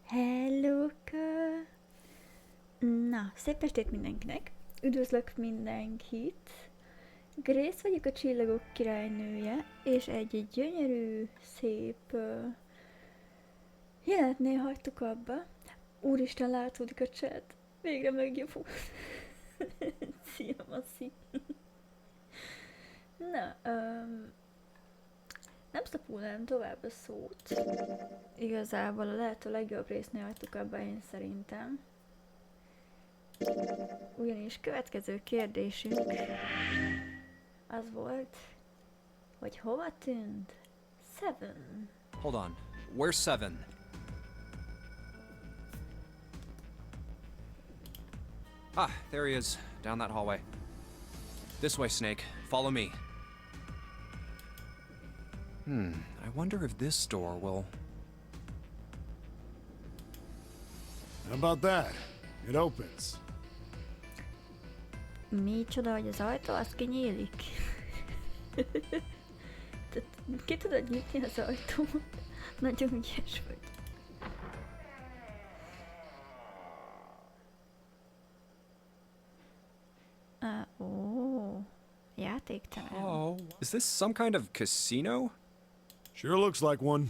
Hellóka! Na, szép estét mindenkinek! Üdvözlök mindenkit! Rész vagyok, a csillagok királynője, és egy gyönyörű, szép jelenetnél hagytuk abba. Úristen, látódik a chat! Végre megjavult! Szia, Maszi! Na, nem szapulnám tovább a szót. Igazából a lehető legjobb résznél hagytuk abba, én szerintem. Ugyanis következő kérdésünk az volt, hogy hova tűnt Seven? Hold on. Where's Seven? Ah, there he is, down that hallway. This way, Snake. Follow me. I wonder if this door will... How about that? It opens. Micsoda, hogy az ajtó az kinyílik? Tehát ki tudod nyitni az ajtót? Nagyon ügyes vagy. Ó, játékterem. Oh, is this some kind of casino? Sure looks like one.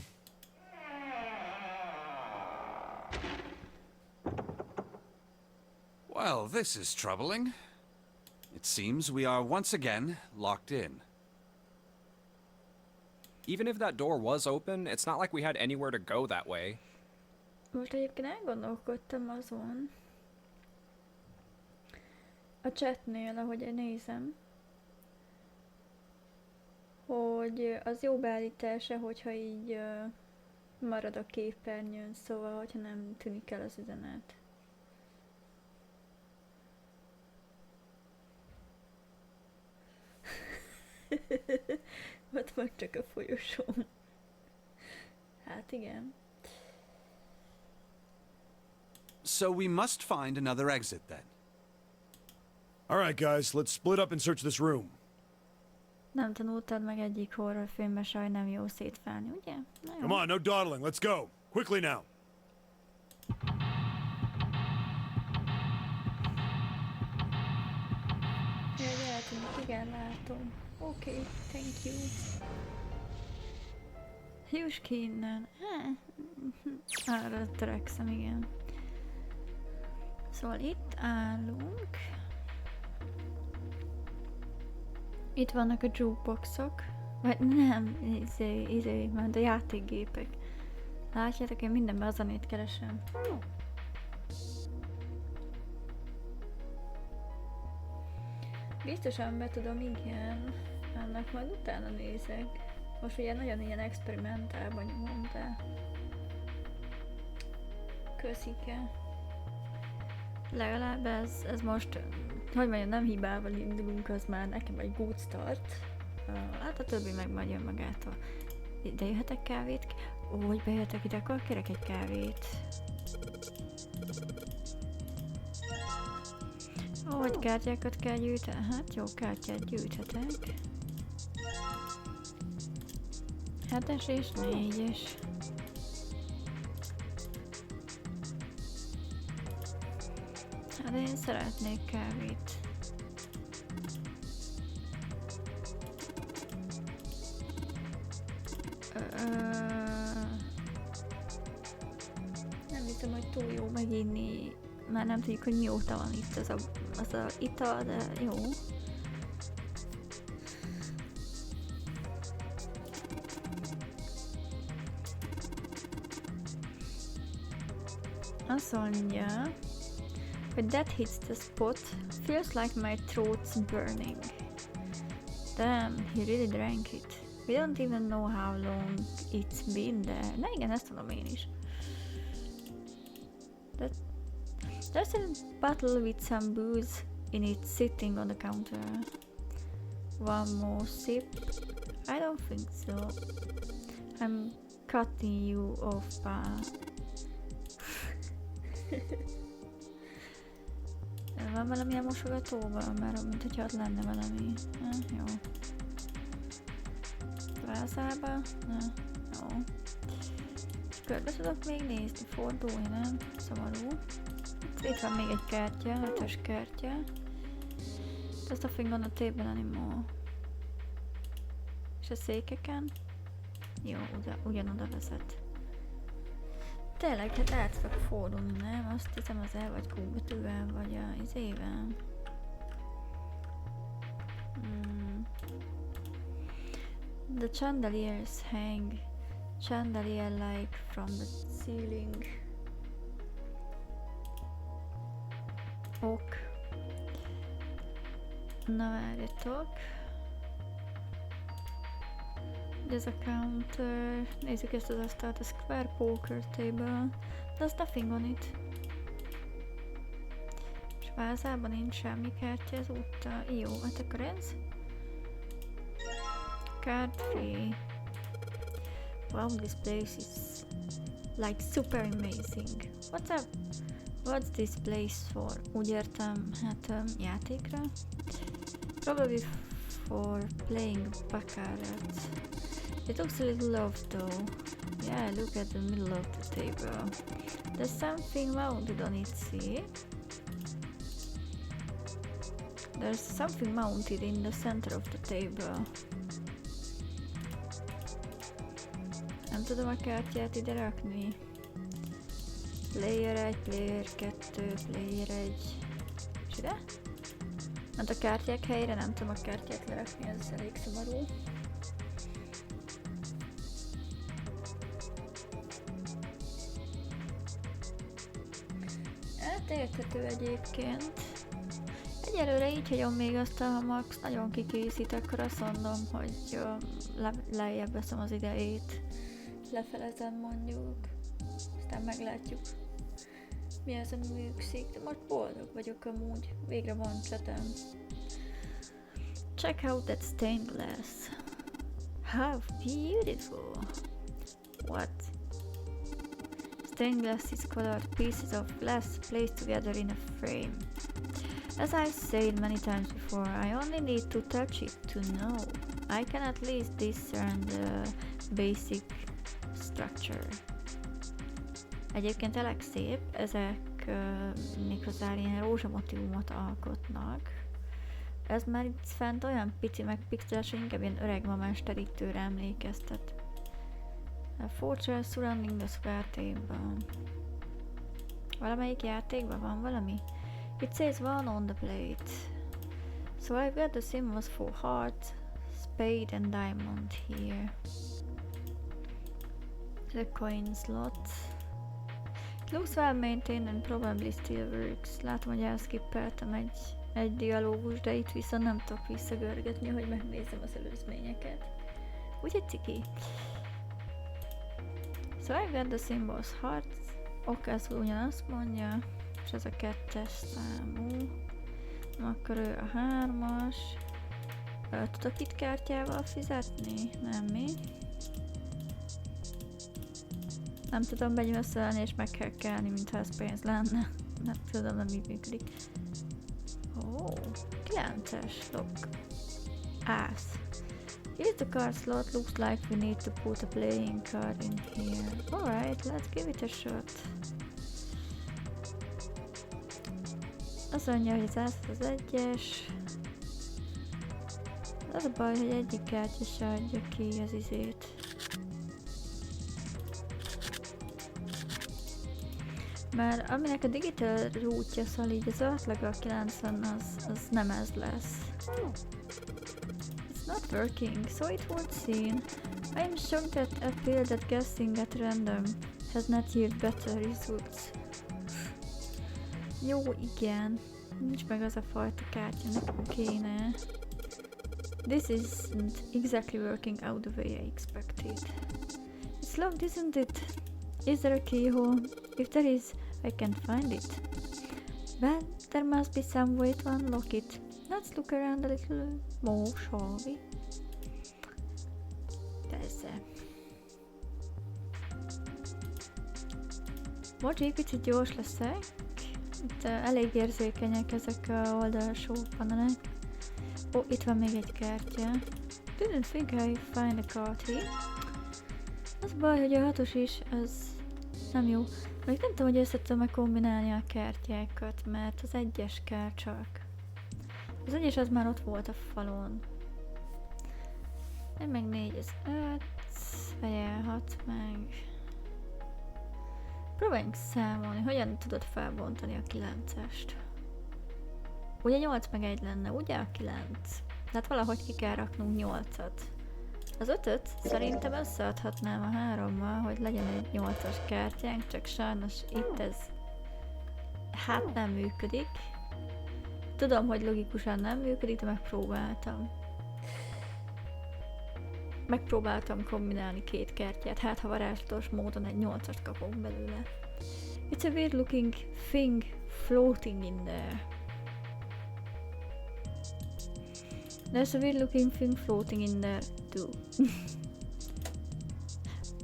Well, this is troubling. It seems we are once again locked in. Even if that door was open, it's not like we had anywhere to go that way. Most egyébként elgondolkodtam azon, a chatnél, ahogy nézem, hogy az jó beállítása, hogyha így marad a képernyőn, szóval, hogyha nem tűnik el az üzenet. Ott van csak a folyosón. Hát igen. So we must find another exit then. All right, guys, let's split up and search this room. Nem tanultad meg egyik horrorfilmben, saj nem jó szétfálni, ugye? Na jó. Come on, no dawdling. Let's go. Quickly now. Jaj, eltűnik, igen, látom. Oké, thank you. Juss ki innen. Arra törekszem, igen. Szóval itt állunk. Itt vannak a jukeboxok. Vagy nem, majd a játékgépek. Látjátok, én mindenben a zenét keresem. Biztosan be tudom, igen. Annak majd utána nézek. Most ugye nagyon ilyen experimentálban nyomom, de... Köszike. Legalább ez most, hogy mondjam, nem hibával indulunk, az már nekem egy good start. Hát a többi meg majd jön magától. Ide jöhetek kávét? Ó, hogy bejöhetek ide, akkor kérek egy kávét. Ó, hogy kártyákat kell gyűjteni? Hát jó, kártyát gyűjthetek. 7-es és 4-es. Hát én szeretnék kávét. Nem hiszem, hogy túl jó meginni. Már nem tudjuk, hogy mióta van itt az a ital, de jó. Azt mondja, hogy that hits the spot, feels like my throat's burning. Damn, he really drank it. We don't even know how long it's been there. Na igen, ezt tudom én is. There's a bottle with some booze in it sitting on the counter. One more sip? I don't think so. I'm cutting you off, pal. Van valamilyen mosogatóban? Mert mint hogyha ott lenne valami. Jó. Vázába? Jó. Körbe tudok még nézni, fordulni, nem? Szomorú. Itt van még egy kártya, 5-ös kártya. There's nothing on the table anymore. És a székeken? Jó, ugyanoda vezet. Tényleg, hát át fog fordulni, nem? Azt hiszem az el vagy Q betűvel, vagy a izével. The chandeliers hang chandelier-like from the ceiling. Ok. Na várjatok. Ez a counter. Nézzük ezt az asztalt, a square poker table. There's nothing on it. És vázában nincs semmi kártya ezúttal. Jó, hát akkor ez. Card free. Wow, this place is like super amazing. What's this place for? Úgy értem, hát játékra. Probably for playing baccarat. It looks a little off though. Yeah, look at the middle of the table. There's something mounted on it, see? There's something mounted in the center of the table. Nem tudom a kártyát ide rakni. Player 1, player 2, player 1. És ide? Hát a kártyák helyre nem tudom a kártyát lerakni, ez elég szomorú. Hát érthető egyébként. Egyelőre így hagyom még azt, ha max nagyon kikészít, akkor azt mondom, hogy lejjebb veszem az idejét. Lefelezem mondjuk. Aztán meglátjuk, mi az, ami működik. De most boldog vagyok amúgy. Végre van csetem. Check out that stained glass. How beautiful. What? Stained glass is colored pieces of glass placed together in a frame. As I've said many times before, I only need to touch it to know. I can at least discern the basic structure. Egyébként elég szép, ezek méghozzá ilyen rózsamotívumot alkotnak. Ez már itt fent olyan pici meg pixeles, hogy inkább ilyen öreg mamás terítőre emlékeztet. A fortress surrounding the square table. Valamelyik játékban van valami? It says one on the plate. So I've got the symbols for heart, spade and diamond here. The coin slot. It looks well maintained and probably still works. Látom, hogy elskippeltem egy dialógus, de itt viszont nem tudok visszagörgetni, hogy megnézzem az előzményeket. Úgyhogy ciki. So I've got the symbols heart. Ez ugyanazt mondja, és ez a 2-es számú. Akkor ő a 3-as. Tudok itt kártyával fizetni? Nem mi? Nem tudom begyöszölni és meg kell kelni, mintha ez pénz lenne. Nem tudom, nem így működik. Ó, 9-es, look. Ász. Here's the card slot, looks like we need to put a playing card in here. Alright, let's give it a shot. Azt mondja, hogy az 1-es. Az a baj, hogy egyik kártya se adja ki az izét. Mert aminek a digital rootja, szóval így az átlag a 90 az nem ez lesz. It's not working, so it won't seem. I am shocked that a field that guessing at random has not yet better results. Jó, igen. Nincs meg az a fajta kártya, nekem kéne. This isn't exactly working out the way I expected. It's locked, isn't it? Is there a keyhole? If there is, I can't find it. Well, there must be some way to unlock it. Let's look around a little more, shall we? Persze. Most egy picit gyors leszek. Itt elég érzékenyek ezek a oldalsó panelek. Ó, itt van még egy kártya. Didn't think I find a card here. Az baj, hogy a 6-os is, az Nem jó. Még nem tudom, hogy össze tudom kombinálni a kártyákat, mert az egyes kell csak. Az egyes az már ott volt a falon. Én meg 4, ez 5, vegyel 6 meg. Próbáljunk számolni, hogyan tudod felbontani a 9-est. Ugye 8 meg 1 lenne, ugye a 9? Tehát valahogy ki kell raknunk 8-at. Az 5-öt szerintem összeadhatnám a 3-mal, hogy legyen egy 8-as kártyánk, csak sajnos itt ez hát nem működik. Tudom, hogy logikusan nem működik, de megpróbáltam. Megpróbáltam kombinálni két kártyát, hát ha varázslatos módon egy 8-ast kapok belőle. It's a weird looking thing floating in there. There's a weird looking thing floating in there too.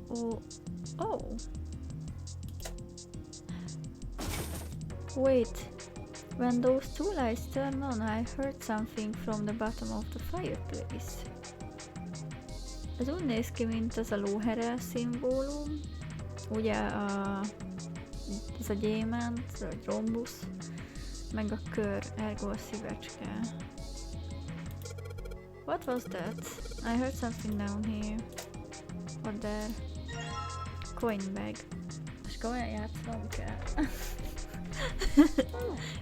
Oh. Oh. Wait. When those two lights turned on, I heard something from the bottom of the fireplace. Ez úgy néz ki, mint az a lóherel szimbólum. Ugye ez a gyémánt, vagy rombusz, meg a kör, ergo a szívecske. What was that? I heard something down here. Or there. Coin bag. Most komolyan játszanom kell.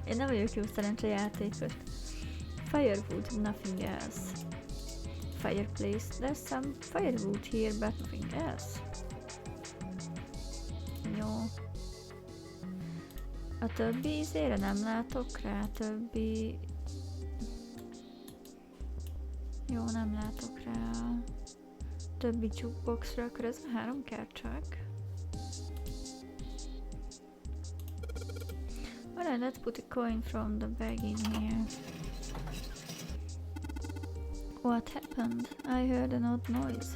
Én nem vagyok jó szerencsejátékos. Firewood, nothing else. Fireplace, there's some firewood here, but nothing else. Jó. A többi ízére nem látok rá, többi... Jó, nem látok rá a többi jukeboxra, akkor ez a 3 kell csak. Alright, let's put a coin from the bag in here. What happened? I heard an odd noise.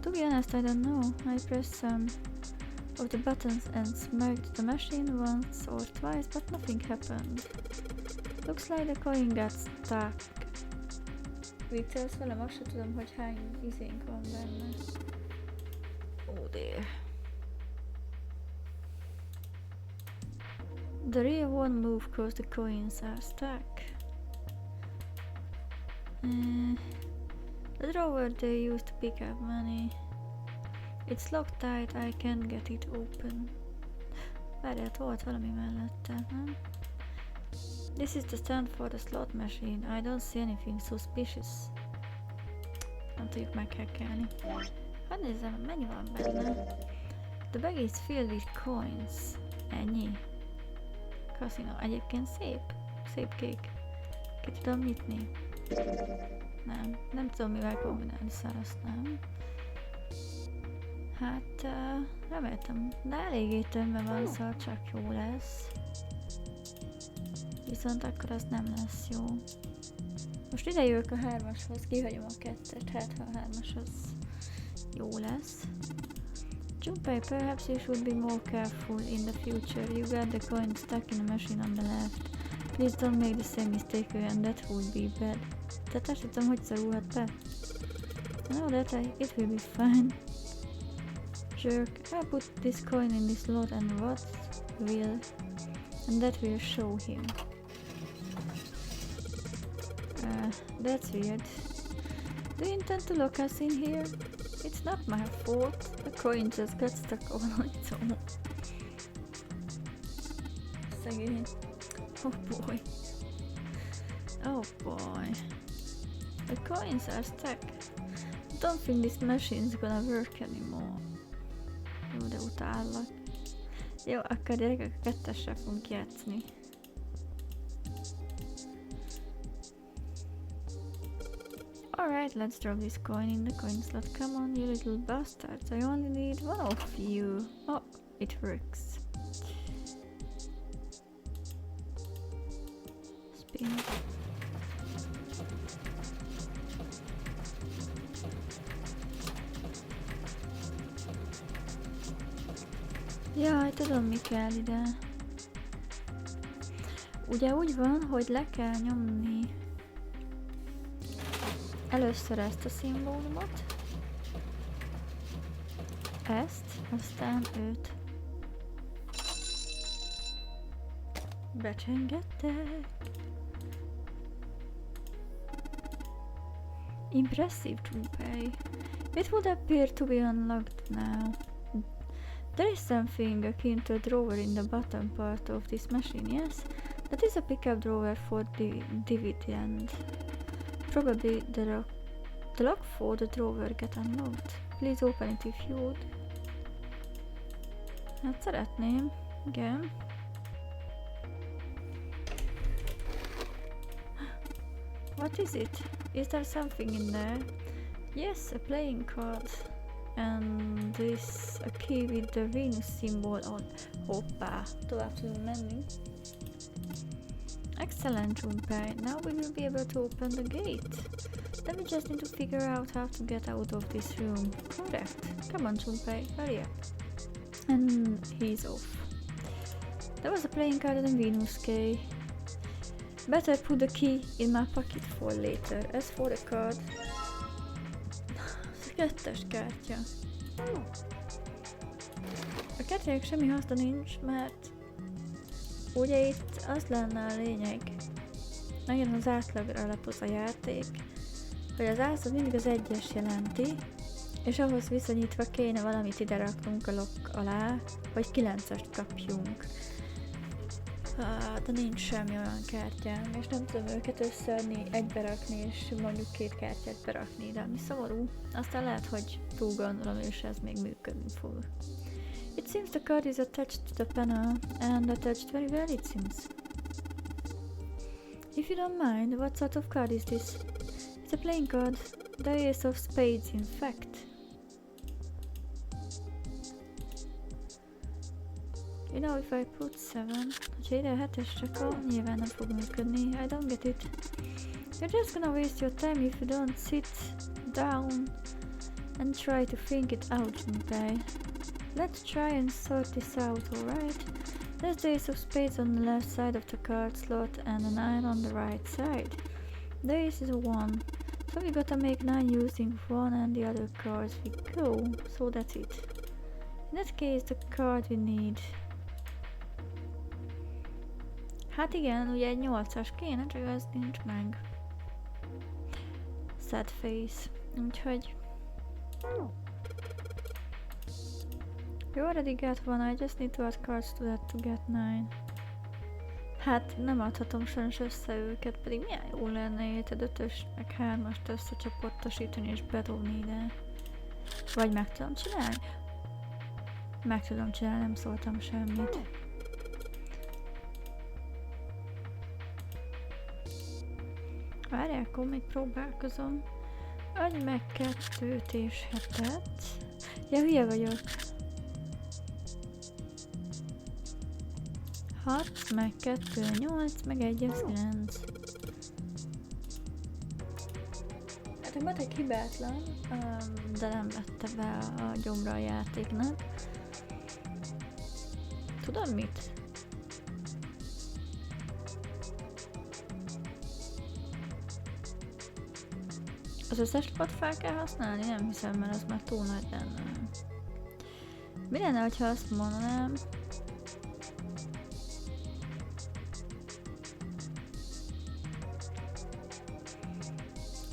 To be honest, I don't know. I pressed some of the buttons and smacked the machine once or twice, but nothing happened. Looks like the coin got stuck. Viccelsz velem, azt sem tudom, hogy hány izénk van benne. Oh dear. The real won't move cause the coins are stuck. The drawer they used to pick up money. It's locked tight, I can't get it open. Várjál, volt valami mellette, nem? This is the stand for the slot machine. I don't see anything suspicious. Nem tudjuk meghackelni. Hadd nézzem, mennyi van benne. The bag is filled with coins. Ennyi. Casino. Egyébként szép. Szép kék. Ki tudom nyitni? Nem. Nem tudom mivel kombinálni, szóval azt nem. Hát reméltem. De eléggé tömve van, szóval csak jó lesz. Viszont akkor az nem lesz jó. Most ide jövök a 3-ashoz, kihagyom a 2-et, hát ha a 3-as az jó lesz. Junpei, perhaps you should be more careful in the future. You got the coin stuck in the machine on the left. Please don't make the same mistake again, that would be bad. Tehát azt hittem, hogy szorulhat be. No, it will be fine. Jerk, I put this coin in this slot and that will show him. That's weird. Do you intend to lock us in here? It's not my fault. The coin just got stuck on its own. Szegény. Oh boy. Oh boy. The coins are stuck. Don't think this machine's gonna work anymore. Jó, de utállak. Jó, akkor gyerekek, a 2-essel fogunk játszani. Alright, let's drop this coin in the coin slot. Come on, you little bastards. I only need one of you. Oh, it works. Spin. Jaj, tudom mi kell ide. Ugye úgy van, hogy le kell nyomni először ezt a szimbólumot, ezt, aztán őt. Becsengettek. Impressive, Junpei. It would appear to be unlocked now. There is something akin to a drawer in the bottom part of this machine, yes? That is a pickup drawer for the dividend. Probably the lock for the drawer get unlocked. Please open it if you would. Hát szeretném, igen. What is it? Is there something in there? Yes, a playing card. And this a key with the Venus symbol on. Hoppá, tovább tudunk menni. Excellent, Junpei. Now we will be able to open the gate. Then we just need to figure out how to get out of this room. Correct. Come on, Junpei, hurry up. And he's off. There was a playing card and a Venus key. Better put the key in my pocket for later. As for the card... Ez kettes kártya. A kártyának semmi haszna nincs, mert... Ugye itt az lenne a lényeg, nagyon az átlagra alapoz a játék, hogy az ász az mindig az egyes jelenti, és ahhoz viszonyítva kéne valamit ide raknunk a lock alá, vagy 9-est kapjunk. De nincs semmi olyan kártyám, és nem tudom őket összeadni, egybe rakni, és mondjuk 2 kártyát berakni, de ami szomorú. Aztán lehet, hogy túl gondolom, és ez még működni fog. It seems the card is attached to the panel, and attached very well it seems. If you don't mind, what sort of card is this? It's a playing card, the ace of spades in fact. You know, if I put 7, hogyha ide a 7-es akkor nyilván nem fog működni. I don't get it. You're just gonna waste your time if you don't sit down and try to think it out, Junpei. Let's try and sort this out, alright? There's the ace of spades on the left side of the card slot and a 9 on the right side. The ace is a 1, so we gotta make 9 using 1 and the other cards we go, so that's it. In that case, the card we need. Hát igen, ugye egy 8-as kéne, csak az nincs meg. Sad face. Úgyhogy... You already got one, I just need to add cards to that to get 9. Hát nem adhatom sajnos össze őket, pedig milyen jó lenne érted 5-ös meg 3-ast összecsoportosítani és bedobni ide. Vagy meg tudom csinálni? Meg tudom csinálni, nem szóltam semmit. Várjál, akkor még próbálkozom. Adj meg 2-t és 7-et. Ja, hülye vagyok. 6, meg 2, 8, meg 1, az 9. Hát a matek hibátlan, de nem vette be a gyomra a játéknak. Tudod mit? Az összes lapot fel kell használni? Nem hiszem, mert az már túl nagy lenne. Mi lenne, ha azt mondanám?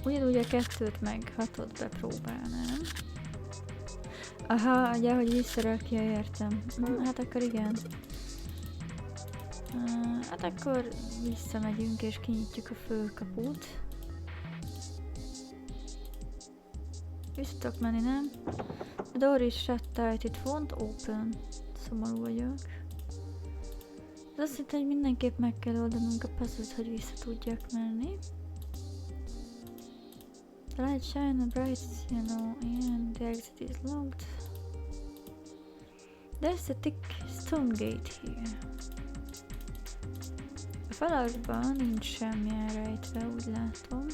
Ugyanúgy a 2-t meg 6-ot bepróbálnám. Aha, ugye, hogy visszarakja, értem. Hát akkor igen. Hát akkor visszamegyünk és kinyitjuk a főkaput. Visszatok menni, nem? The door is shut tight, it won't open. Szomorú vagyok. Ez azt jelenti, hogy mindenképp meg kell oldanunk a puzzle-t, hogy vissza tudjak menni. The light shine a bright, you know, and the exit is locked. There's a thick stone gate here. A falakban nincs semmi elrejtve, úgy látom.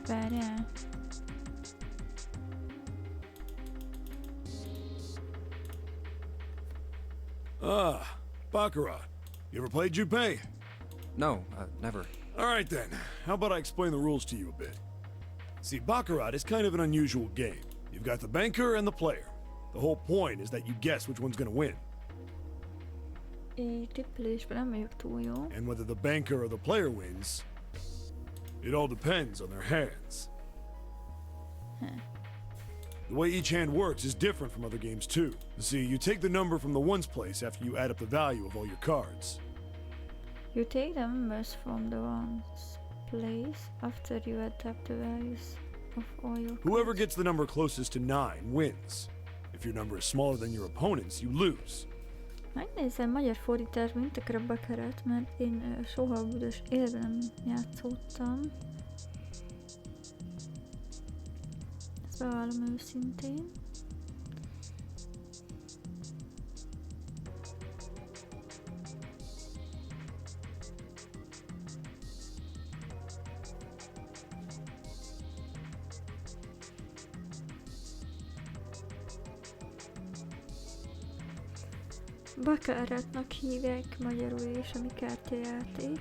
Várjál. Ah, Baccarat. You ever played Junpei? No, never. Alright then, how about I explain the rules to you a bit? See, Baccarat is kind of an unusual game. You've got the banker and the player. The whole point is that you guess which one's gonna win. Tippelésben nem vagyok túl jó. And whether the banker or the player wins, it all depends on their hands. The way each hand works is different from other games too. See, you take the number from the ones place after you add up the value of all your cards. You take the numbers from the ones place after you add up the values of all your cards. Whoever gets the number closest to 9 wins. If your number is smaller than your opponent's, you lose. Megnézem magyar fordítás, mint akar a Baccarat, mert én soha a büdös életben nem játszottam. Ezt bevallom őszintén. Baccaratnak hívják magyarul is, ami kártyajáték.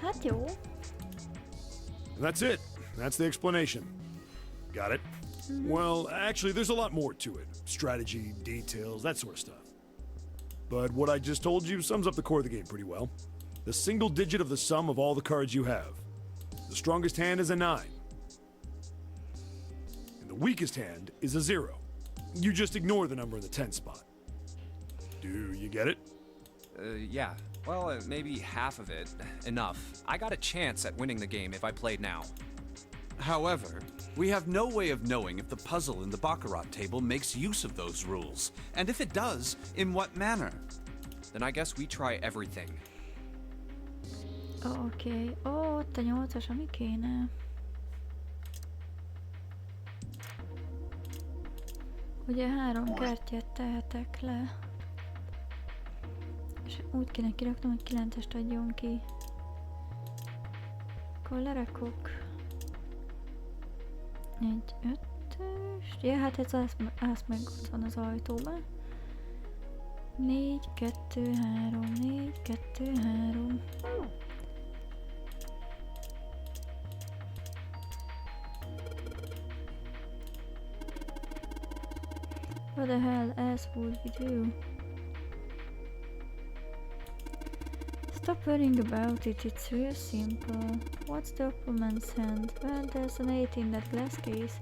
Hát jó. And that's it. That's the explanation. Got it? Well, actually, there's a lot more to it. Strategy, details, that sort of stuff. But what I just told you sums up the core of the game pretty well. The single digit of the sum of all the cards you have. The strongest hand is a 9. And the weakest hand is a 0. You just ignore the number in the 10 spot. Do you get it? Yeah. Well, maybe half of it. Enough. I got a chance at winning the game if I played now. However, we have no way of knowing if the puzzle in the Baccarat table makes use of those rules, and if it does, in what manner. Then I guess we try everything. Oké. Ó, ott a 8-as, ami kéne. Ugye 3 kártyát tehetek le. És úgy kéne kiraknom, hogy 9-est adjon ki. Akkor lerakok egy 5-öst. Ja, hát ez az meg ott van az ajtóban. 4, 2, 3, 4, 2, 3. What the hell else would we do? Stop worrying about it, it's real simple. What's the opponent's hand? Well, there's an 8 in that glass case.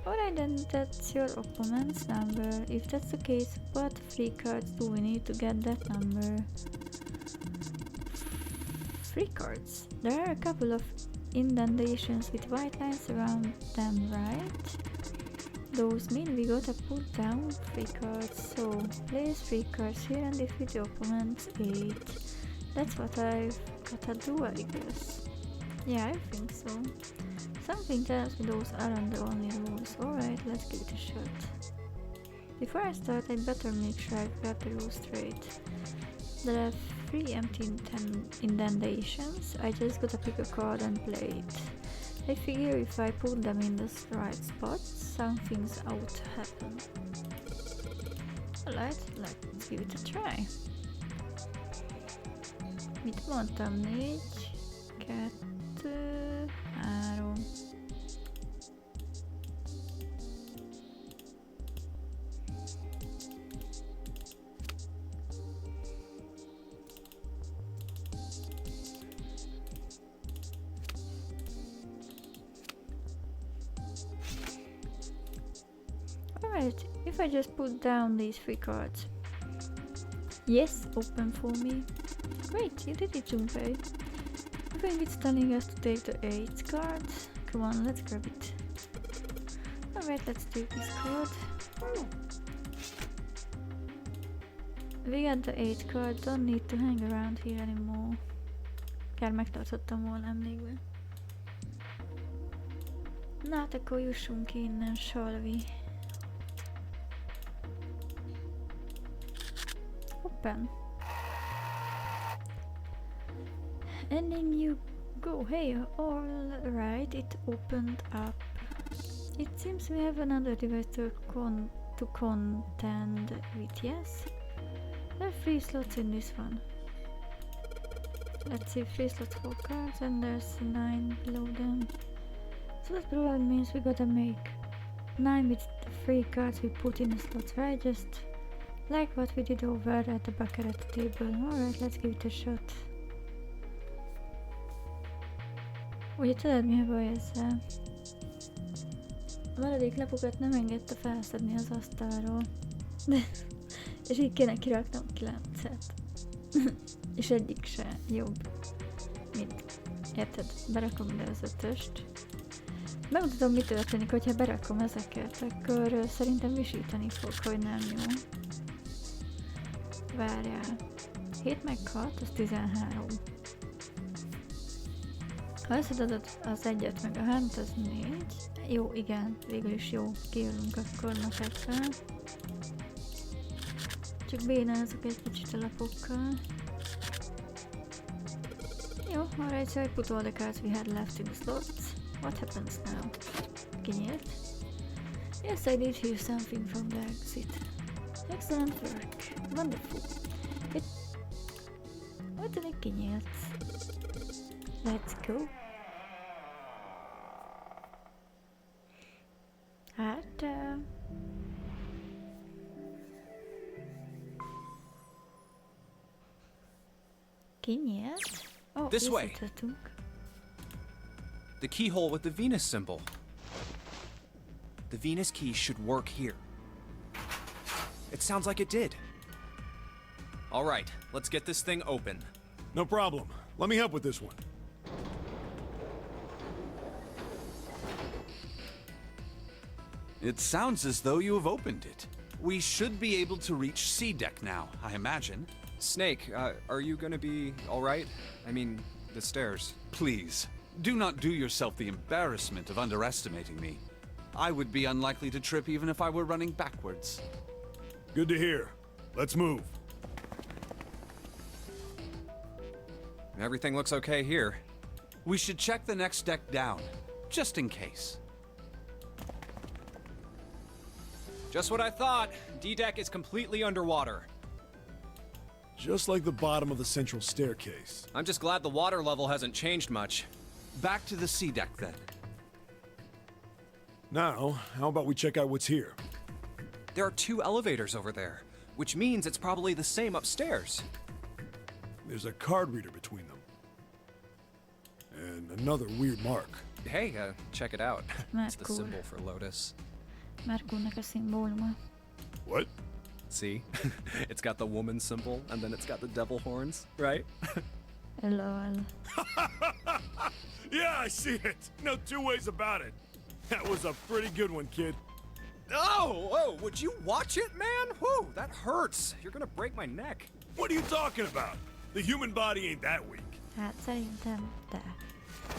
Alright then, that's your opponent's number. If that's the case, what 3 cards do we need to get that number? 3 cards. There are a couple of indentations with white lines around them, right? Those mean we gotta put down 3 cards. So, place 3 cards here and defeat the opponent's 8. That's what I've gotta do, I guess. Yeah, I think so. Something tells me those aren't the only rules. Alright, let's give it a shot. Before I start, I better make sure I've got the rules straight. There are 3 empty indentations. I just gotta pick a card and play it. I figure if I put them in the right spots, something's out to happen. Alright, let's give it a try. Mit mondtam? 4, 2, 3. Alright, if I just put down these 3 cards. Yes, open for me. Great, you did it, Junpei. I think it's telling us to take the 8 card. Come on, let's grab it. Alright, let's take this card. We got the 8 card, don't need to hang around here anymore. Kár megtartottam volna emlékben. Na hát akkor jussunk ki innen, Salvi. Open. And then you go. Hey, alright, it opened up. It seems we have another device to contend with, yes? There are 3 slots in this one. Let's see, 3 slots for cards and there's 9 below them. So that probably means we gotta make 9 with the 3 cards we put in the slots, right? Just like what we did over at the baccarat table. Alright, let's give it a shot. Ugye tudod mi a baj ezzel? A maradék lapokat nem engedte felszedni az asztalról. És így kéne kiraktam 9-et. És egyik se jobb, mint, érted, berakom ide az 5-öst. Megmutatom, mi történik, hogyha berakom ezeket, akkor szerintem visítani fog, hogy nem jó. Várjál. 7 meg 6, az 13. Ha összedadod az 1-et meg a 3-t, az 4. Jó, igen, végül is jó. Kijövünk akkor matekkel. Csak bénázok egy kicsit a lapokkal. Jó, alright, so I put all the cards we had left in the slots. What happens now? Kinyílt. Yes, I did hear something from the exit. Excellent work. Wonderful. What tűnik kinyílt? Let's go. Hát... kinyílt? Oh, This way. visszatadtunk. The keyhole with the Venus symbol. The Venus key should work here. It sounds like it did. All right, let's get this thing open. No problem. Let me help with this one. It sounds as though you have opened it. We should be able to reach C deck now, I imagine. Snake, are you gonna be all right? I mean, the stairs. Please, do not do yourself the embarrassment of underestimating me. I would be unlikely to trip even if I were running backwards. Good to hear. Let's move. Everything looks okay here. We should check the next deck down, just in case. Just what I thought. D-deck is completely underwater. Just like the bottom of the central staircase. I'm just glad the water level hasn't changed much. Back to the C deck then. Now, how about we check out what's here? There are 2 elevators over there, which means it's probably the same upstairs. There's a card reader between them. And another weird mark. Hey, check it out. It's the Cool. symbol for Lotus. Merkurnak a szimbóluma. What? See? It's got the woman symbol, and then it's got the devil horns, right? Lol. Yeah, I see it. No 2 ways about it. That was a pretty good one, kid. Oh, would you watch it, man? Whew, that hurts. You're gonna break my neck. What are you talking about? The human body ain't that weak. Hát szerintem de.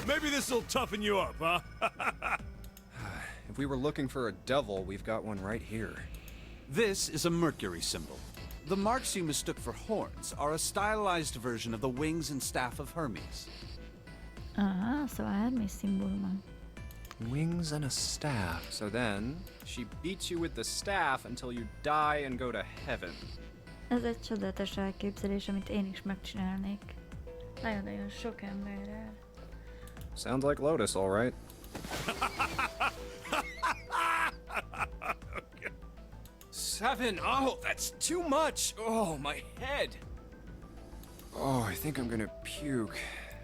Maybe this'll toughen you up, huh? If we were looking for a devil, we've got one right here. This is a Mercury symbol. The marks you mistook for horns are a stylized version of the wings and staff of Hermes. Aha, szóval Hermes szimbóluma. Wings and a staff. So then, she beats you with the staff until you die and go to heaven. Ez egy csodálatos elképzelés, amit én is megcsinálnék. Nagyon-nagyon sok emberrel. Sounds like Lotus, all right. Okay. 7. Oh, that's too much. Oh, my head. Oh, I think I'm gonna puke.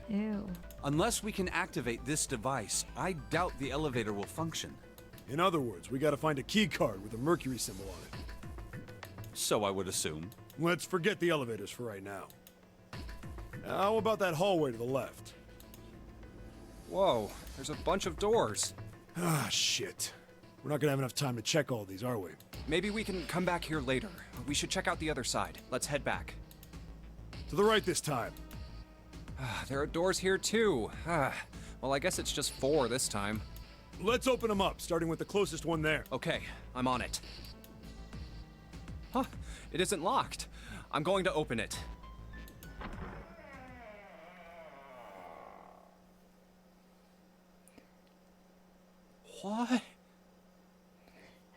Ew. Unless we can activate this device, I doubt the elevator will function. In other words, we gotta find a key card with a Mercury symbol on it. So I would assume. Let's forget the elevators for right now. How about that hallway to the left? Whoa, there's a bunch of doors. Ah, shit. We're not gonna have enough time to check all these, are we? Maybe we can come back here later. We should check out the other side. Let's head back. To the right this time. There are doors here too. Well, I guess it's just 4 this time. Let's open them up, starting with the closest one there. Okay, I'm on it. Huh, it isn't locked. I'm going to open it. What?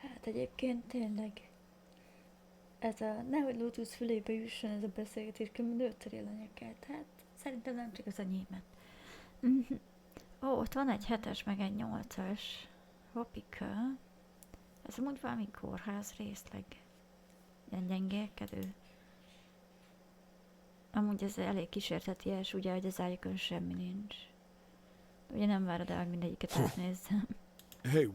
Hát egyébként tényleg ez a nehogy Lotus fülébe jusson ez a beszélgetés, különben nőttöri a lányeket. Hát szerintem nem csak az enyémet. Ó, ott van egy 7-es meg egy 8-as. Hoppika. Ez amúgy valami kórház részleg. Ilyen gyengélkedő. Amúgy ez elég kísérteties, ugye, hogy az ágyakon semmi nincs. Ugye nem várod el, hogy mindegyiket átnézzem. Hey,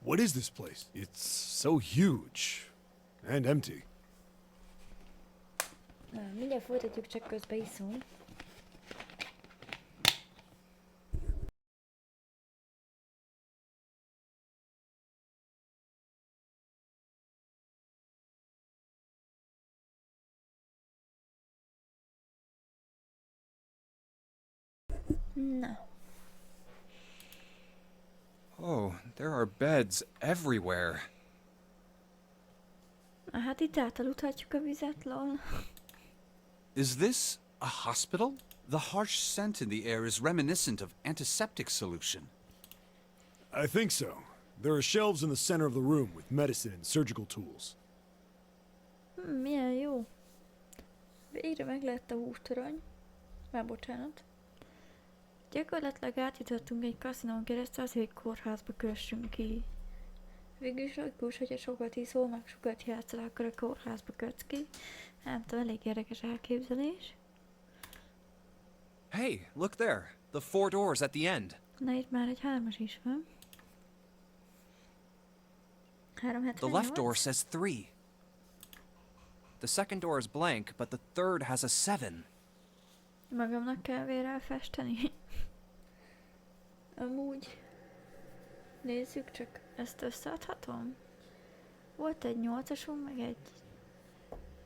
what is this place? It's so huge and empty. Mindjárt folytatjuk, csak közben iszunk. Na, Oh, there are beds everywhere. hát itt átaludhatjuk a vizet, lol. Is this a hospital? The harsh scent in the air is reminiscent of antiseptic solution. I think so. There are shelves in the center of the room with medicine and surgical tools. Milyen jó. Végre meg lett a hústorony. Már bocsánat. Gyakorlatilag átjutottunk egy kaszinón keresztül azért, hogy kórházba kössünk ki. Végülis logikus, hogyha sokat iszol, meg sokat játszol, akkor a kórházba kötsz ki. Nem tudom, elég érdekes elképzelés. Hey, look there. The 4 doors at the end. Na itt már egy 3-as is van. The 378. left door says 3. The second door is blank, but the third has a 7. Magamnak kell vérrel festeni. Amúgy. Nézzük csak, ezt összeadhatom. Volt egy 8-asunk, meg egy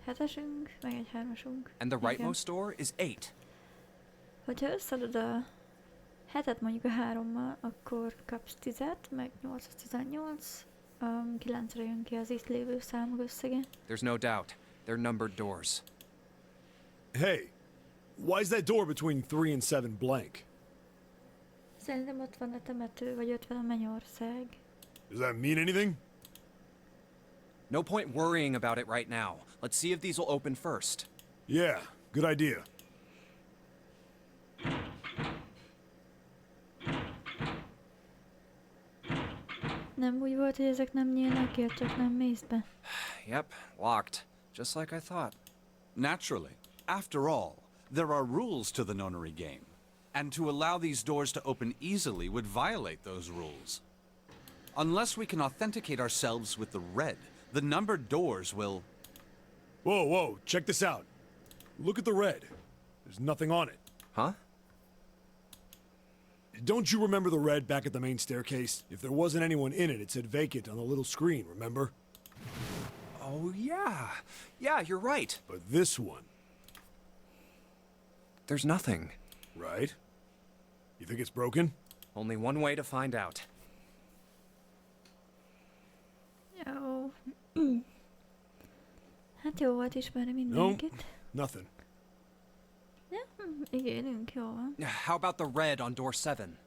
7-esünk, meg egy 3-asunk. And the rightmost door is 8. Hogyha összeadod a 7-et mondjuk a 3-mal, akkor kapsz 10-et, meg 8-18, 9-re jön ki az itt lévő számok összege. There's no doubt. They're numbered doors. Hey, why is that door between 3 and 7 blank? Szerintem ott van a temető, vagy ott van a mennyország. Does that mean anything? No point worrying about it right now. Let's see if these will open first. Yeah, good idea. Nem úgy volt, hogy ezek nem nyílnak ki, csak nem mész be. Yep, locked. Just like I thought. Naturally. After all, there are rules to the nonary game. And to allow these doors to open easily would violate those rules. Unless we can authenticate ourselves with the red, the numbered doors will... Whoa, check this out. Look at the red. There's nothing on it. Huh? Don't you remember the red back at the main staircase? If there wasn't anyone in it, it said vacant on the little screen, remember? Oh, yeah. Yeah, you're right. But this one, There's nothing. right? You think it's broken? Only one way to find out. Jó. Hát jó volt ismerni No, mindenkit. nothing. Ja, igen, jó van. How about the red on door 7?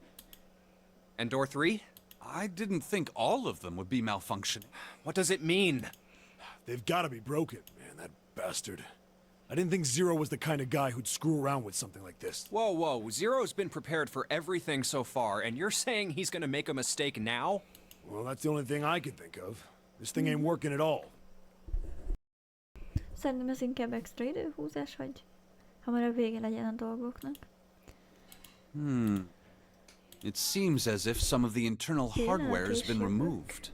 And door 3? I didn't think all of them would be malfunctioning. What does it mean? They've gotta be broken. Man, that bastard. I didn't think Zero was the kind of guy who'd screw around with something like this. Whoa. Zero's been prepared for everything so far, and you're saying he's gonna make a mistake now? Well, that's the only thing I can think of. This thing ain't working at all. Szerintem ez inkább extra időhúzás, hogy hamarabb vége legyen a dolgoknak. It seems as if some of the internal hardware has been removed.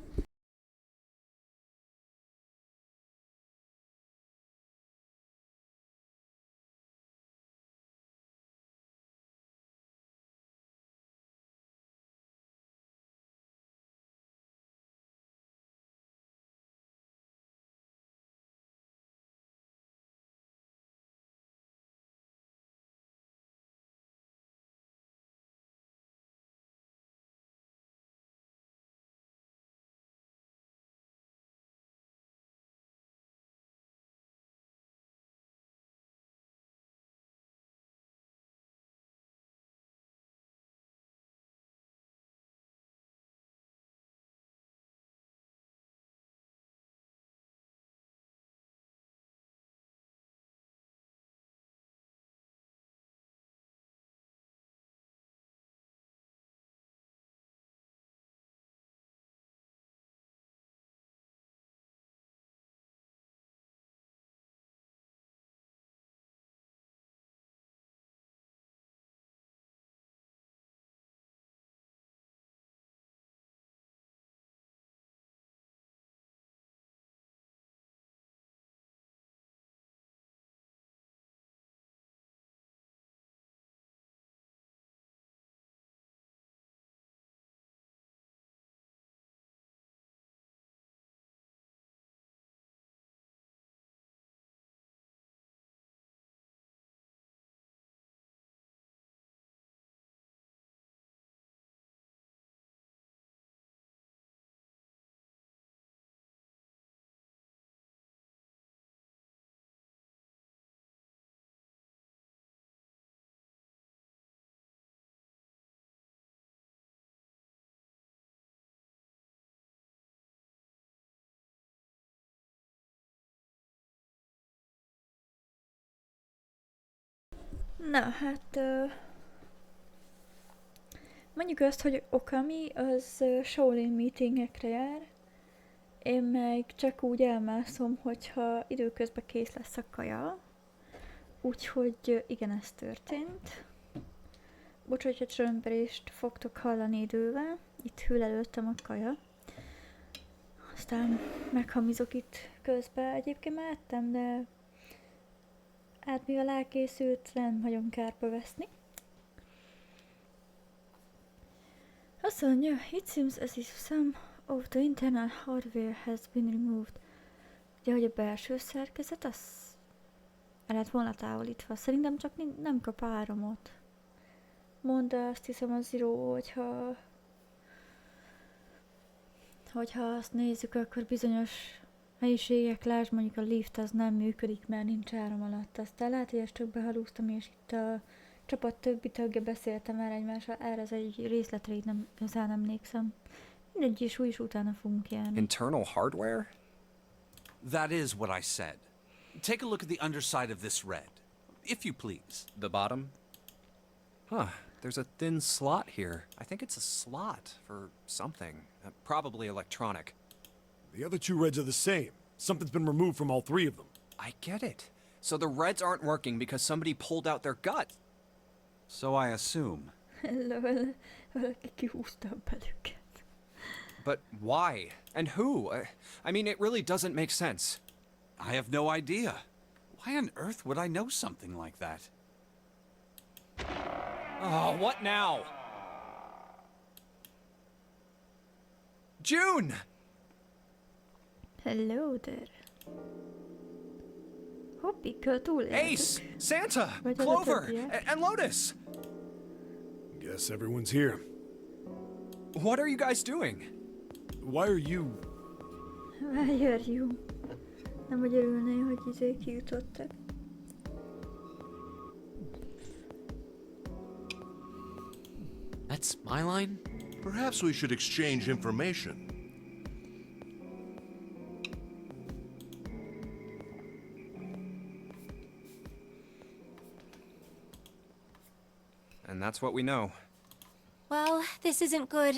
Na, hát... mondjuk azt, hogy Okami az Shaolin meetingekre jár. Én meg csak úgy elmászom, hogyha időközben kész lesz a kaja. Úgyhogy igen, ez történt. Bocs, hogyha csörömpelést fogtok hallani idővel. Itt hűl előttem a kaja. Aztán meghamizok itt közben. Egyébként már ettem, de hát mivel elkészült, nem nagyon kárba veszni. Azt mondja, it seems as if some of the internal hardware has been removed. Ugye, hogy a belső szerkezet, az el lett volna távolítva. Szerintem csak nem kap áramot. Mondta azt hiszem a Zero, hogyha azt nézzük, akkor bizonyos helyiségek, lásd mondjuk a lift, az nem működik, mert nincs áram alatt. Aztán lehet, hogy ezt csak behalúztam, és itt a csapat többi tagja beszéltem már egymással, erre ez egy részletre így nem igazán emlékszem. Mindegy, és új is utána fogunk járni. Internal hardware? That is what I said. Take a look at the underside of this red, if you please. The bottom? Huh, there's a thin slot here. I think it's a slot for something. Probably electronic. The other two reds are the same. Something's been removed from all three of them. I get it. So the reds aren't working because somebody pulled out their gut. So I assume. Lol, valaki kihúzta belőket. But why? And who? I mean, it really doesn't make sense. I have no idea. Why on earth would I know something like that? Oh, what now? June! Hello there. Hoppy, túléltük. Ace! Santa! Vagy az a Clover! többiek. And Lotus! Guess everyone's here. What are you guys doing? Why are you... Várjál, nem vagy örülné, hogy kijutottak. That's my line? Perhaps we should exchange information. And that's what we know. Well, this isn't good.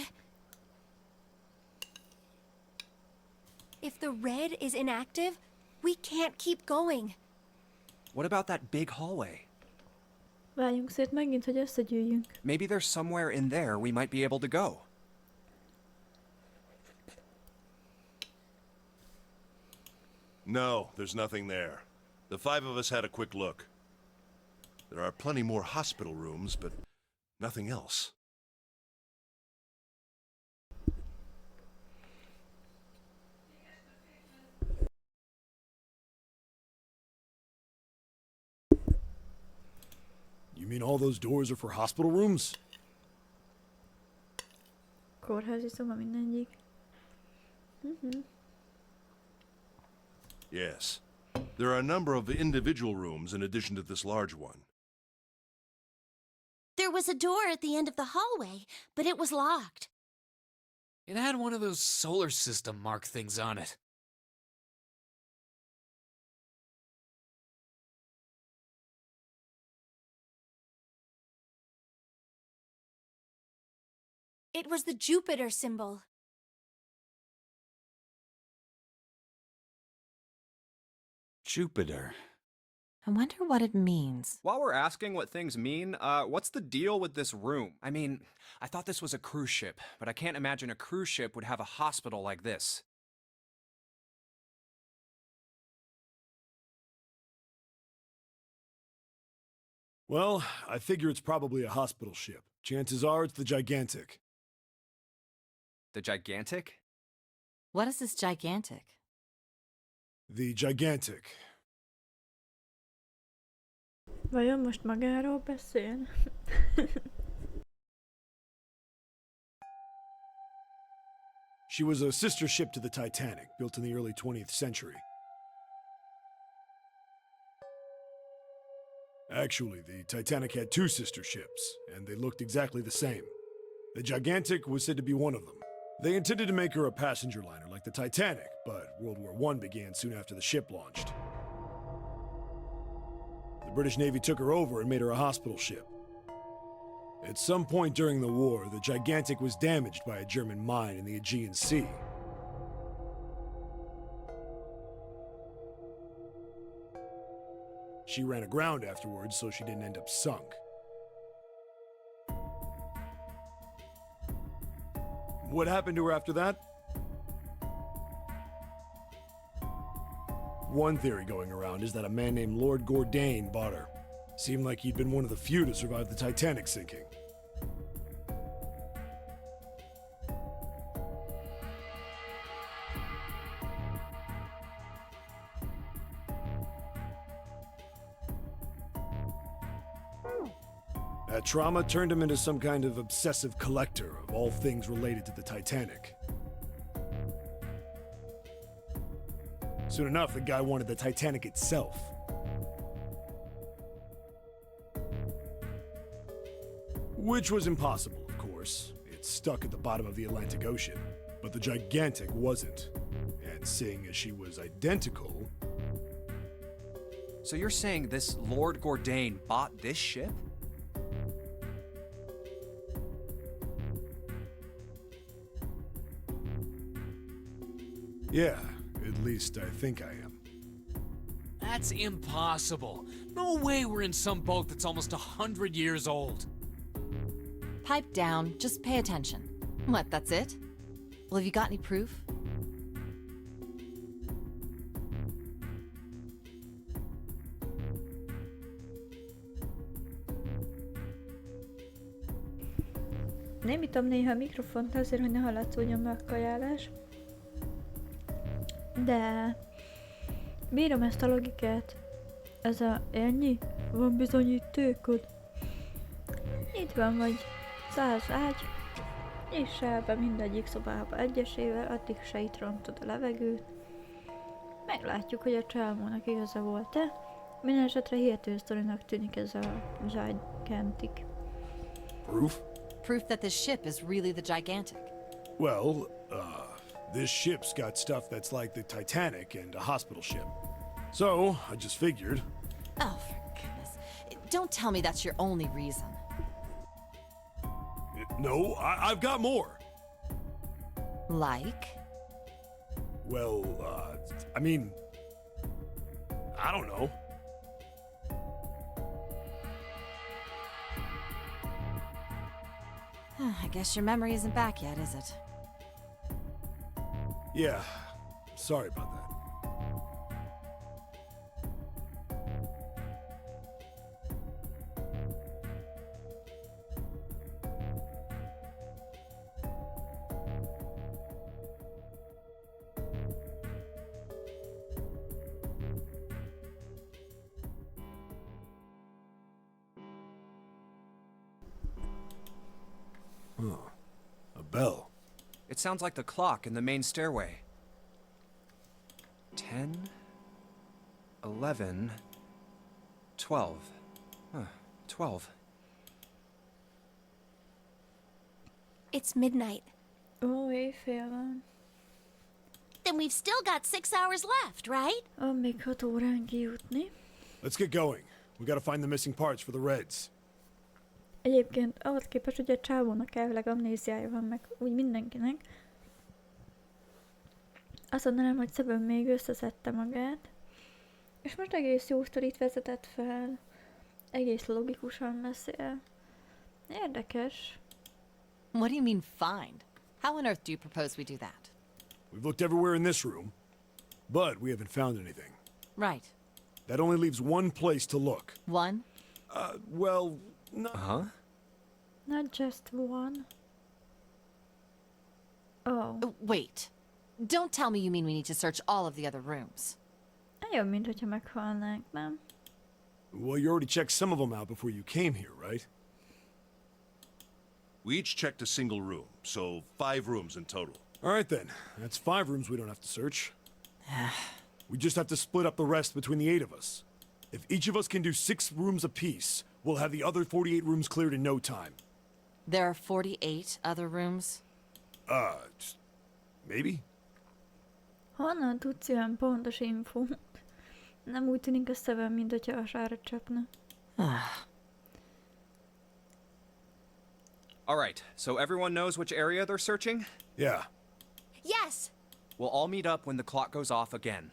If the red is inactive, we can't keep going. What about that big hallway? Várjunk szét megint, hogy összegyűjjünk. Maybe there's somewhere in there we might be able to go. No, there's nothing there. The five of us had a quick look. There are plenty more hospital rooms, but nothing else. You mean all those doors are for hospital rooms? Kórházi szoba mindegyik. Yes. There are a number of individual rooms in addition to this large one. There was a door at the end of the hallway, but it was locked. It had one of those solar system mark things on it. It was the Jupiter symbol. Jupiter. I wonder what it means. While we're asking what things mean, what's the deal with this room? I mean, I thought this was a cruise ship, but I can't imagine a cruise ship would have a hospital like this. Well, I figure it's probably a hospital ship. Chances are it's the Gigantic. The Gigantic? What is this gigantic? The Gigantic. Vajon most magáról beszél? She was a sister ship to the Titanic, built in the early 20th century. Actually, the Titanic had two sister ships, and they looked exactly the same. The Gigantic was said to be one of them. They intended to make her a passenger liner like the Titanic, but World War I began soon after the ship launched. The British Navy took her over and made her a hospital ship. At some point during the war, the Gigantic was damaged by a German mine in the Aegean Sea. She ran aground afterwards so she didn't end up sunk. What happened to her after that? One theory going around is that a man named Lord Gourdane bought her. Seemed like he'd been one of the few to survive the Titanic sinking. That trauma turned him into some kind of obsessive collector of all things related to the Titanic. Soon enough, the guy wanted the Titanic itself. Which was impossible, of course. It's stuck at the bottom of the Atlantic Ocean. But the Gigantic wasn't. And seeing as she was identical... So you're saying this Lord Gourdane bought this ship? Yeah, at least I think I am. That's impossible. No way we're in some boat that's almost 100 years old. Pipe down, just pay attention. What, that's it? Well, have you got any proof? Nem itom néha a mikrofont azért, hogy ne hallatszódjon be a kajálás. De bírom ezt a logikát. Ez a ennyi? Van bizonyítékod? Itt van vagy 100 ágy, és el be mindegyik szobába egyesével, addig se itt rontod a levegőt. Meglátjuk, hogy a csalmónak igaza volt-e. Minden esetre hihető sztorinak tűnik ez a Gigantic. Proof? Proof that this ship is really the Gigantic. Well, this ship's got stuff that's like the Titanic and a hospital ship. So, I just figured... Oh, for goodness. Don't tell me that's your only reason. No, I've got more! Like? Well, I mean... I don't know. I guess your memory isn't back yet, is it? Yeah, sorry about that. Huh. A bell. It sounds like the clock in the main stairway. 10, 11, 12. Huh, 12. It's midnight. Ó, éjfél van. Then we've still got 6 hours left, right? Van még 6 órán kijutni. Let's get going. We gotta find the missing parts for the Reds. Egyébként ahhoz képest, hogy a csávónak elvileg amnéziája van, meg úgy mindenkinek. Azt mondanám, hogy Seven még összeszedte magát. És most egész jó sztorit vezetett fel. Egész logikusan beszél. Érdekes. What do you mean, find? How on earth do you propose we do that? We've looked everywhere in this room, but we haven't found anything. Right. That only leaves one place to look. One? Well, not... Huh? Not just one. Oh. Wait. Don't tell me you mean we need to search all of the other rooms. Jobb, mint hogyha meghalnánk, nem? Well, you already checked some of them out before you came here, right? We each checked a single room, so 5 rooms in total. All right, then. That's 5 rooms we don't have to search. We just have to split up the rest between the 8 of us. If each of us can do 6 rooms apiece, we'll have the other 48 rooms cleared in no time. There are 48 other rooms? Maybe? Honnan tudsz ilyen pontos infót? Nem úgy tűnik a szemem, mint hogyha a sára csapna. Alright, so everyone knows which area they're searching? Yeah. Yes! We'll all meet up when the clock goes off again.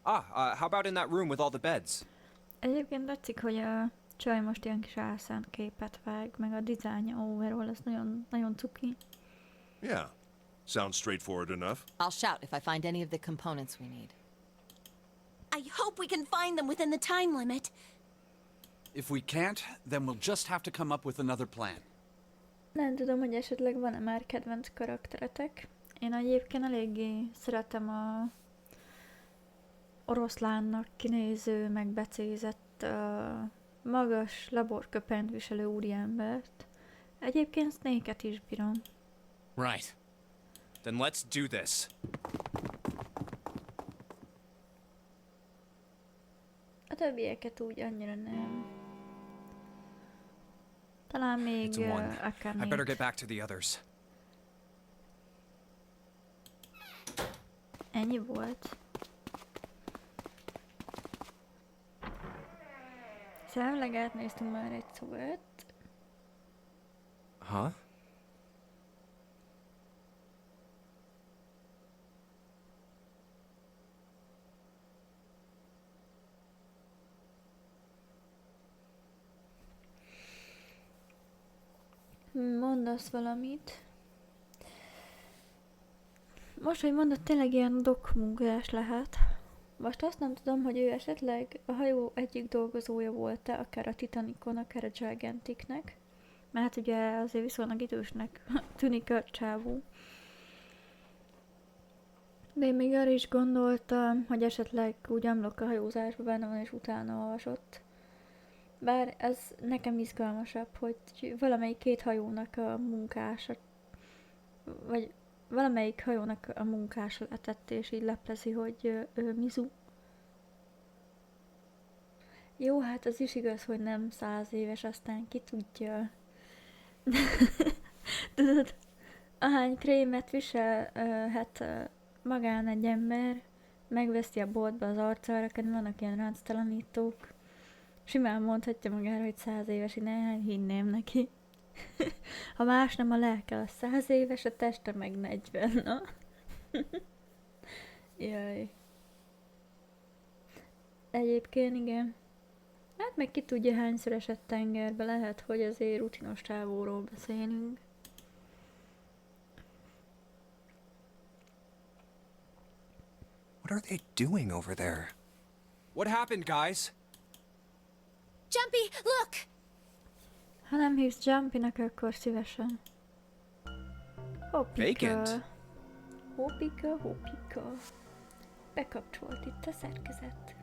How about in that room with all the beds? Egyébként tetszik, hogy a csaj most ilyen kis álszent képet vág, meg a dizájnja overall, ez nagyon, nagyon cuki. Yeah. Sounds straightforward enough. I'll shout if I find any of the components we need. I hope we can find them within the time limit. If we can't, then we'll just have to come up with another plan. Nem tudom, hogy esetleg van-e már kedvenc karakteretek. Én egyébként eléggé szeretem a oroszlánnak kinéző, meg becézett, magas laborköpenyt viselő úriembert. Egyébként Snake-et is bírom. Right. Then let's do this. A többieket úgy annyira nem. Talán még It's a one. akár I better még. get back to the others. Ennyi volt. Szemleg átnéztünk már egy szót. Huh? Mondasz valamit? Most, hogy mondod, tényleg ilyen dokmunkás lehet. Most azt nem tudom, hogy ő esetleg a hajó egyik dolgozója volt-e, akár a Titanicon, akár a Giganticnek. Mert hát ugye azért viszonylag idősnek tűnik a csávó. De én még arra is gondoltam, hogy esetleg úgy amlok a hajózásba benne van, és utána olvasott. Bár ez nekem izgalmasabb, hogy valamelyik két hajónak a munkása, vagy valamelyik hajónak a munkása letett, és így leplezi, hogy Mizu. Jó, hát az is igaz, hogy nem 100 éves, aztán ki tudja. Tudod, ahány krémet viselhet magán egy ember, megveszi a boltba az arcára, vannak ilyen ránctalanítók. Simán mondhatja magára, hogy 100 éves, én elhinném neki. Ha más nem, a lelke az 100 éves, a teste meg 40, na? Jaj. Egyébként igen. Hát meg ki tudja, hányszor esett tengerbe, lehet, hogy azért rutinos csávóról beszélünk. What are they doing over there? What happened, guys? Jumpy, look! Ha nem hívsz Jumpynak, akkor szívesen. Hoppika. Vacant. Hoppika, hoppika. Bekapcsolt itt a szerkezet.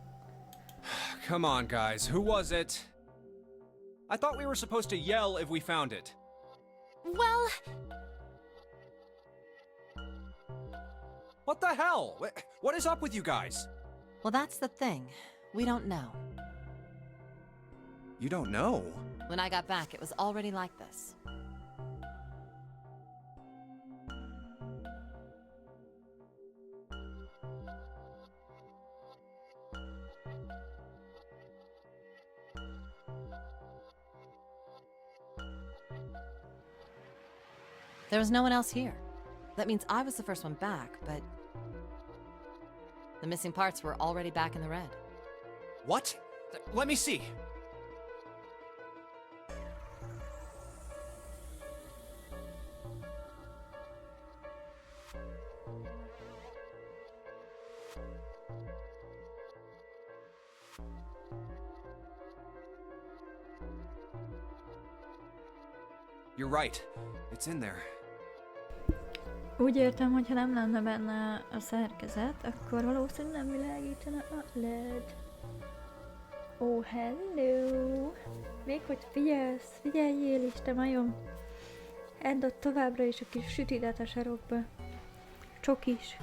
Come on, guys. Who was it? I thought we were supposed to yell if we found it. Well, What the hell? What is up with you guys? Well, that's the thing. We don't know. You don't know. When I got back, it was already like this. There was no one else here. That means I was the first one back, but the missing parts were already back in the red. What? Let me see. You're right. It's in there. Úgy értem, hogy ha nem lenne benne a szerkezet, akkor valószínűleg nem világítana a LED. Oh, hello! Még hogy figyelsz, figyeljél is, te majom! Edd ott továbbra is a kis sütidet a sarokba. Csokis.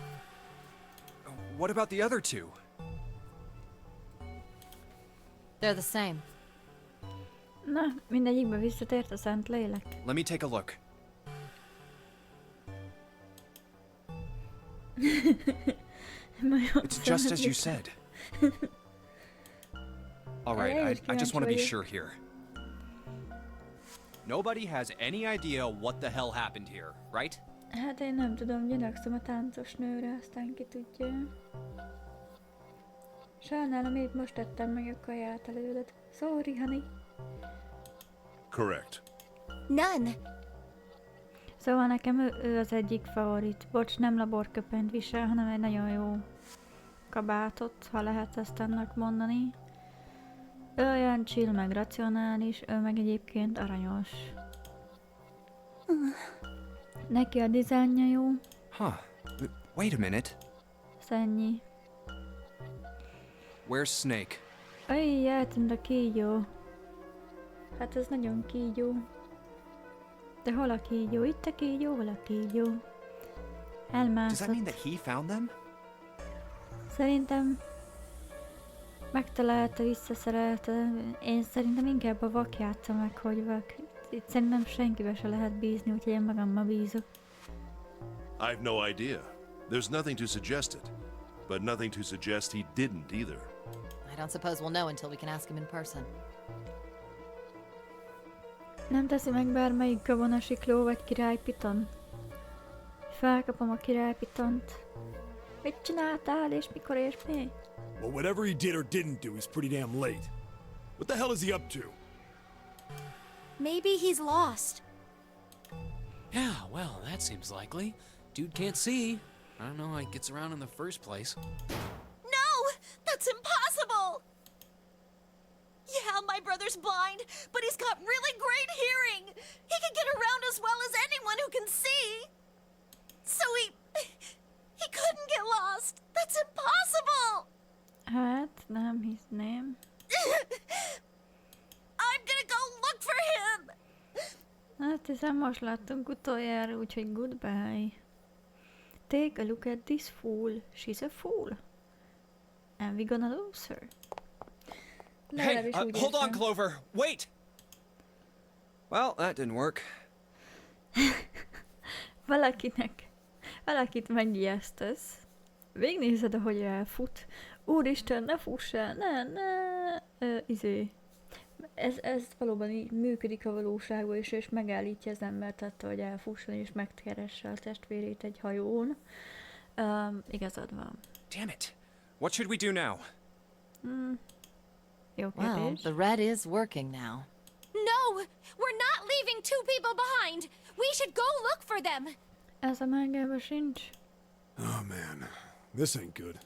What about the other two? They're the same. Na, mindegyikbe visszatért a szent lélek. Let me take a look. Majom It's just as you szent said. All right, Elég I just want to be kíváncsi sure here. Nobody has any idea what the hell happened here, right? Hát én nem tudom, gyanakszom a táncos nőre, aztán ki tudja. Sajnálom, épp most tettem meg a kaját előled. Sorry, honey. Correct. None. Szóval nekem ő az egyik favorit. Bocs, nem laborköpenyt visel, hanem egy nagyon jó kabátot, ha lehet ezt ennek mondani. Ő olyan chill, meg racionális, ő meg egyébként aranyos. Neki a dizájnja jó. Huh. Wait a minute. Ennyi. Where's Snake? Aj, eltűnt a kígyó. Hát ez nagyon kígyó. De hol a kígyó? Itt a kígyó, hol a kígyó? Does that mean Elmászott. that he found them? Szerintem megtalálta, visszaszerelte. Én szerintem inkább a vak játsza meg, hogy vak. Itt szerintem senkibe se lehet bízni, úgyhogy én magammal bízok. I've no idea. There's nothing to suggest it, but nothing to suggest he didn't either. I don't suppose we'll know until we can ask him in person. Nem teszi meg bármelyik gabonasikló vagy királypiton? Felkapom a királypitont. Mit csináltál, és mikor, és mi? Well, whatever he did or didn't do, he's pretty damn late. What the hell is he up to? Maybe he's lost. Yeah, well, that seems likely. Dude can't see. I don't know how he gets around in the first place. No! That's impossible! Yeah, my brother's blind, but he's got really great hearing. He can get around as well as anyone who can see. So he couldn't get lost. That's impossible! Hát, nem hinném. I'm gonna go look for him! Hát hiszen most láttunk utoljára, úgyhogy goodbye. Take a look at this fool. She's a fool. And we gonna lose her. Hey, Legalábbis úgy hold on, érzem. Clover. Wait. Well, that didn't work. Valakit megijesztesz. Végignézed, ahogy elfut. Úristen, ne fuss el, ne. Ez valóban így működik a valóságban is, és megállítja az embert attól, hogy elfusson és megkeresse a testvérét egy hajón. Igazad van. Damn it. What should we do now? Jó Well, kérdés. the red is working now. No! We're not leaving two people behind! We should go look for them! Ez a mágában sincs. Oh man, this ain't good.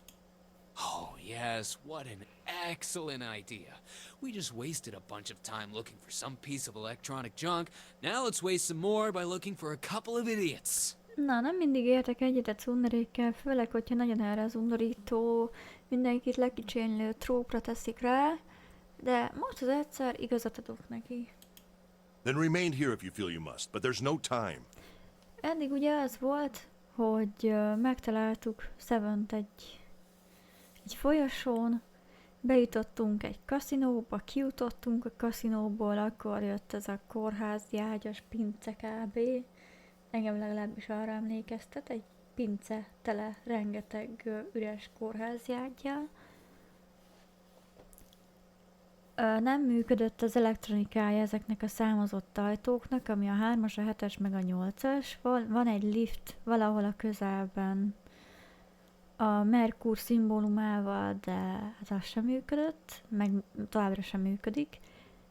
Oh, yes, what an excellent idea. We just wasted a bunch of time looking for some piece of electronic junk. Now let's waste some more by looking for a couple of idiots. Na, nem mindig értek egyet a cunderékkel, főleg, hogyha nagyon erre az undorító, mindenkit lekicsénylő trópra teszik rá, de most az egyszer igazat adok neki. Then remain here if you feel you must, but there's no time. Eddig ugye az volt, hogy megtaláltuk Sevent egy folyosón, bejutottunk egy kaszinóba, kijutottunk a kaszinóból, akkor jött ez a kórházi ágyas pince kb. Engem legalábbis arra emlékeztet, egy pince tele rengeteg üres kórházi ággyal. Nem működött az elektronikája ezeknek a számozott ajtóknak, ami a 3-as, a 7-es meg a 8-as. Van egy lift valahol a közelben a Merkur szimbólumával, de hát az sem működött, meg továbbra sem működik.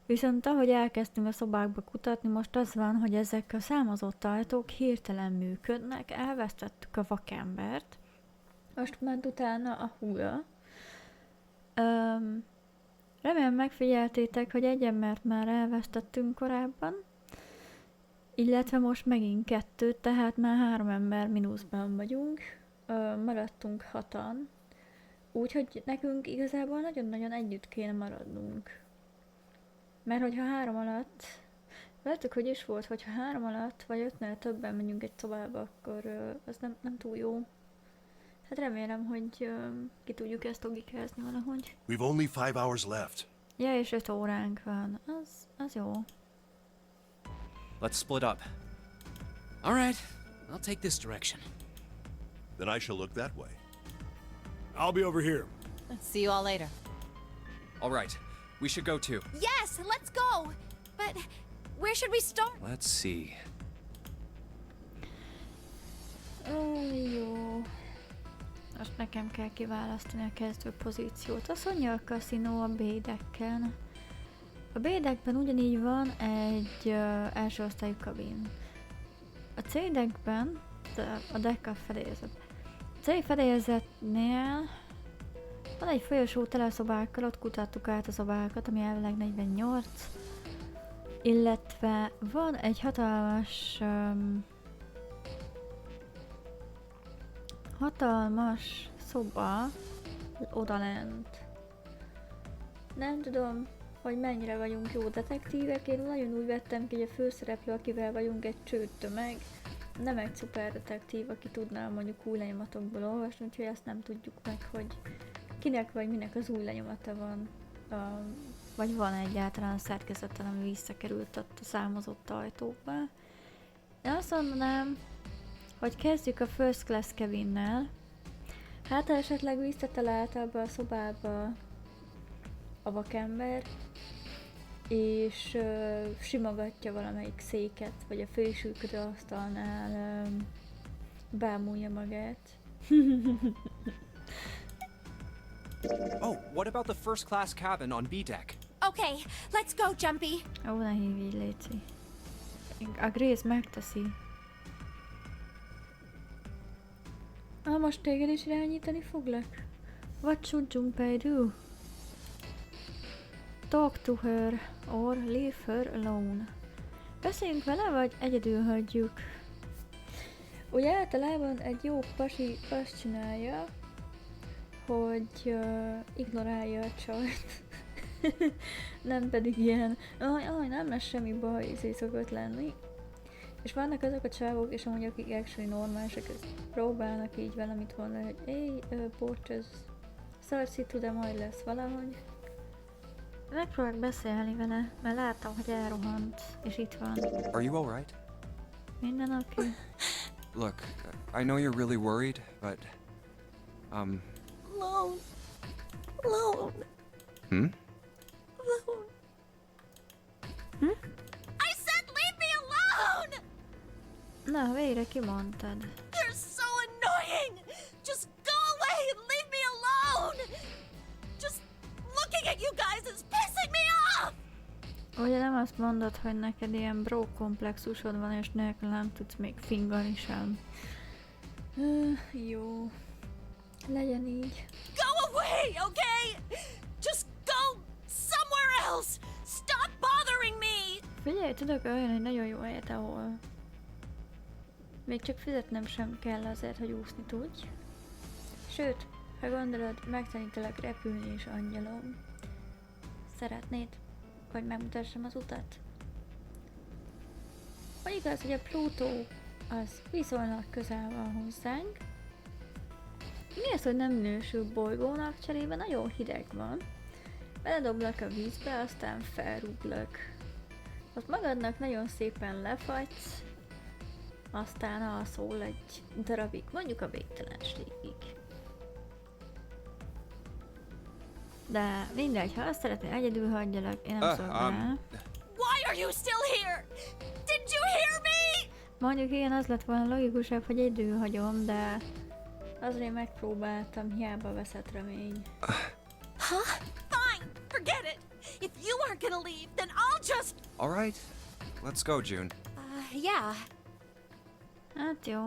Viszont ahogy elkezdtünk a szobákba kutatni, most az van, hogy ezek a számozott ajtók hirtelen működnek, elvesztettük a vakembert, most ment utána a húga. Remélem megfigyeltétek, hogy egy embert már elvesztettünk korábban, illetve most megint 2, tehát már 3 ember mínuszban vagyunk, maradtunk 6-an, úgyhogy nekünk igazából nagyon-nagyon együtt kéne maradnunk. Mert hogyha 3 alatt, láttuk, hogy is volt, hogyha 3 alatt vagy 5-nél többen megyünk egy szobába, akkor az nem túl jó. Hát remélem, hogy ki tudjuk ezt logikázni valahogy. We've only 5 hours left. Ja, és 5 óránk van. Az jó. Let's split up. All right, I'll take this direction. Then I shall look that way. I'll be over here. See you all later. All right. We should go too. Yes, let's go! But where should we start? Let's see. Jó. Most nekem kell kiválasztani a kezdő pozíciót. Az mondja a kaszinó a B-decken. A B-deckben ugyanígy van egy első osztályú kabin. A C-deckben, a deck a fedélzet. A C fedélzetnél van egy folyosó tele szobákkal, ott kutattuk át a szobákat, ami elvileg 48. Illetve van egy hatalmas szoba odalent. Nem tudom, hogy mennyire vagyunk jó detektívek. Én nagyon úgy vettem ki, hogy a főszereplő, akivel vagyunk, egy csőttömeg. Nem egy szuper detektív, aki tudná mondjuk új lenyomatokból olvasni, úgyhogy ezt nem tudjuk meg, hogy kinek vagy minek az új lenyomata van. Vagy van egyáltalán a szerkezeten, ami visszakerült ott a számozott ajtókba. Én azt mondanám, hogy kezdjük a First Class Kevinnel. Hát ha esetleg visszatalált abba a szobába a vakember, és simogatja valamelyik széket, vagy a fősülködő asztalnál bámulja magát. Oh, what about the first class cabin on B deck? Okay, let's go, Jumpy. Ó, ne hívj így, léci. A Grace megteszi. Most téged is irányítani foglak? What should Junpei do? Talk to her, or leave her alone. Beszéljünk vele, vagy egyedül hagyjuk? Ugye általában egy jó pasi azt csinálja, hogy ignorálja a csajt. Nem pedig ilyen, nem lesz semmi baj, szokott lenni. És vannak azok a csávok, és amúgy akik actually normálisak, próbálnak így valamit mondani, hogy bocs, ez szarszítú, de majd lesz valahogy. Megpróbálok beszélni vele, mert láttam, hogy elrohant, és itt van. Are you alright? Minden oké. Look, I know you're really worried, but... Alone. Hmm? Alone. I said leave me alone! Na, végre kimondtad. You're so annoying! Just go away and leave me alone! Just looking at you guys is pissing me off! Ugye nem azt mondod, hogy neked ilyen bro komplexusod van, és nélkül nem tudsz még fingani sem. Jó. Legyen így. Go away, okay? Just go somewhere else! Stop bothering me! Figyelj, tudok olyan egy nagyon jó helyet, ahol még csak fizetnem sem kell azért, hogy úszni tudj. Sőt, ha gondolod, megtanítalak repülni is, angyalom. Szeretnéd, hogy megmutassam az utat? Vagy igaz, hogy a Plutó az viszonylag közel van hozzánk. Mi az, hogy nem minősül bolygónak, cserébe nagyon hideg van. Beledoblak a vízbe, aztán felrúglak. Ott magadnak nagyon szépen lefagysz, aztán alszol egy darabig, mondjuk a végtelenségig. De mindegy, ha azt szeretnél, egyedül hagyjalak, én nem szólok rá. Why are you still here? Did you hear me? Mondjuk igen, az lett volna logikusabb, hogy egyedül hagyom, de azért megpróbáltam, hiába veszett remény. Huh? Fine, forget it. If you aren't gonna leave, then I'll just... Alright, let's go, June. Yeah. Hát jó.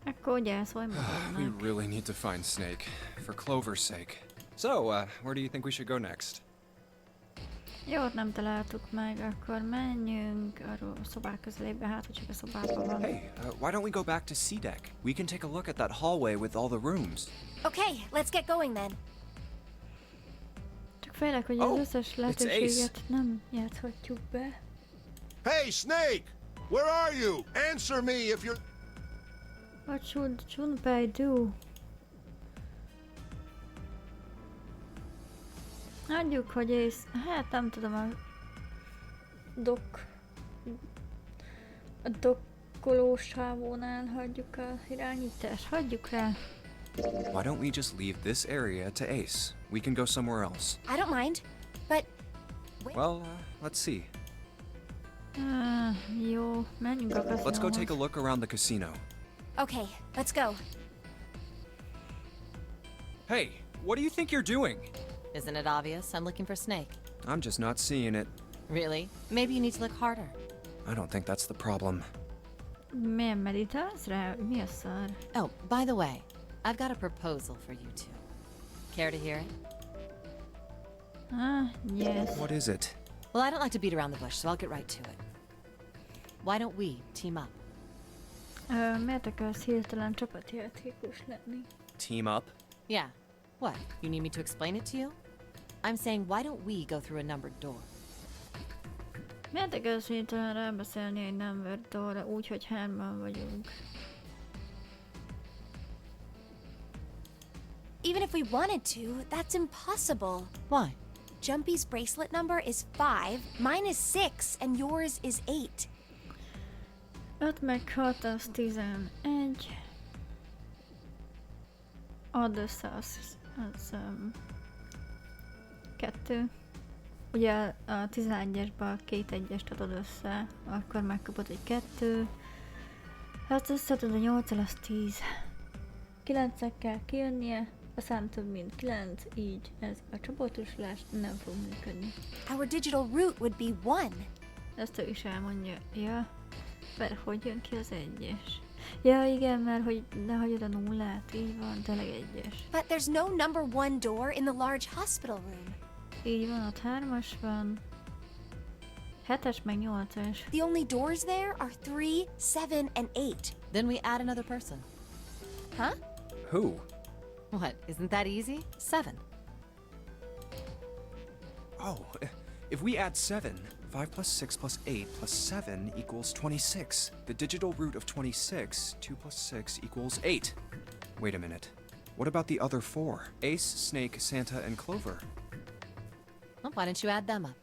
Akkor gyászolj We magadnak. really need to find Snake, for Clover's sake. So, where do you think we should go next? Jó, nem találtuk meg, akkor menjünk arról a szobák közelébe, hát hogy csak a szobában van. Hey, why don't we go back to C deck? We can take a look at that hallway with all the rooms. Okay, let's get going then. Csak félek, hogy az összes lehetőséget nem játszhatjuk be. Hey, Snake! Where are you? Answer me if you're... What should Junpei do? Hagyjuk, hogy hát nem tudom, a dokkolós sávónál hagyjuk a irányítást, hagyjuk rá. Why don't we just leave this area to Ace? We can go somewhere else. I don't mind. But Well, let's see. Jó, menjünk a kaszinóhoz. Let's go take a look around the casino. okay, let's go. Hey, what do you think you're doing? Isn't it obvious? I'm looking for Snake. I'm just not seeing it. Really? Maybe you need to look harder. I don't think that's the problem. Miért meditálsz rá? Mi a szar? Oh, by the way, I've got a proposal for you two. Care to hear it? Yes. What is it? Well, I don't like to beat around the bush, so I'll get right to it. Why don't we team up? Miért akarsz hirtelen csapatjátékos lenni? Team up? Yeah. What? You need me to explain it to you? I'm saying, why don't we go through a numbered door? Miért akarsz hirtelen rábeszélni egy number door-ra úgy, hogy hárman vagyunk? Even if we wanted to, that's impossible. Why? Jumpy's bracelet number is 5, mine is 6, and yours is 8. 5 meg 6 az 11. Add össze az 2. Ugye a 11-esbe a 2 1-est adod össze, akkor megkapod egy 2. Ha azt összeadod a 8-al, az 10. 9-ek kell kijönnie, a szám több mint 9, így ez a csoportosulás nem fog működni. Our digital root would be 1. Ezt ő is elmondja. Ja, mert hogy jön ki az 1-es? Ja igen, mert hogy ne hagyod a nullát, így van, tényleg 1-es. But there's no number 1 door in the large hospital room. Így van, ott 3-as van. 7-es meg 8-as. The only doors there are 3, 7, and 8. Then we add another person. Huh? Who? What? Isn't that easy? 7. Oh, if we add 7, 5 plus 6 plus 8 plus 7 equals 26. The digital root of 26, 2 plus 6 equals 8. Wait a minute. What about the other 4? Ace, Snake, Santa, and Clover. Well, why don't you add them up?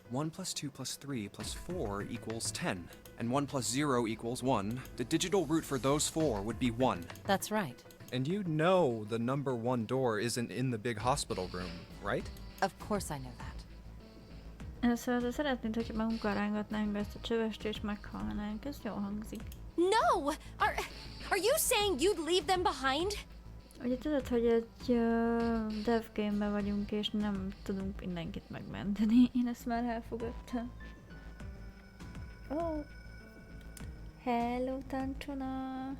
1 plus 2 plus 3 plus 4 equals 10. And 1 plus 0 equals 1. The digital root for those 4 would be 1. That's right. And you know the number 1 door isn't in the big hospital room, right? Of course I know that. Szóval szeretnéd, hogyha magunkkal rángatnánk be ezt a csövest és meghalnánk. Ez jól hangzik. No! Are you saying you'd leave them behind? Ugye tudod, hogy egy dev game-ben vagyunk, és nem tudunk mindenkit megmenteni. Én ezt már elfogadtam. Oh. Hello, Tancsona!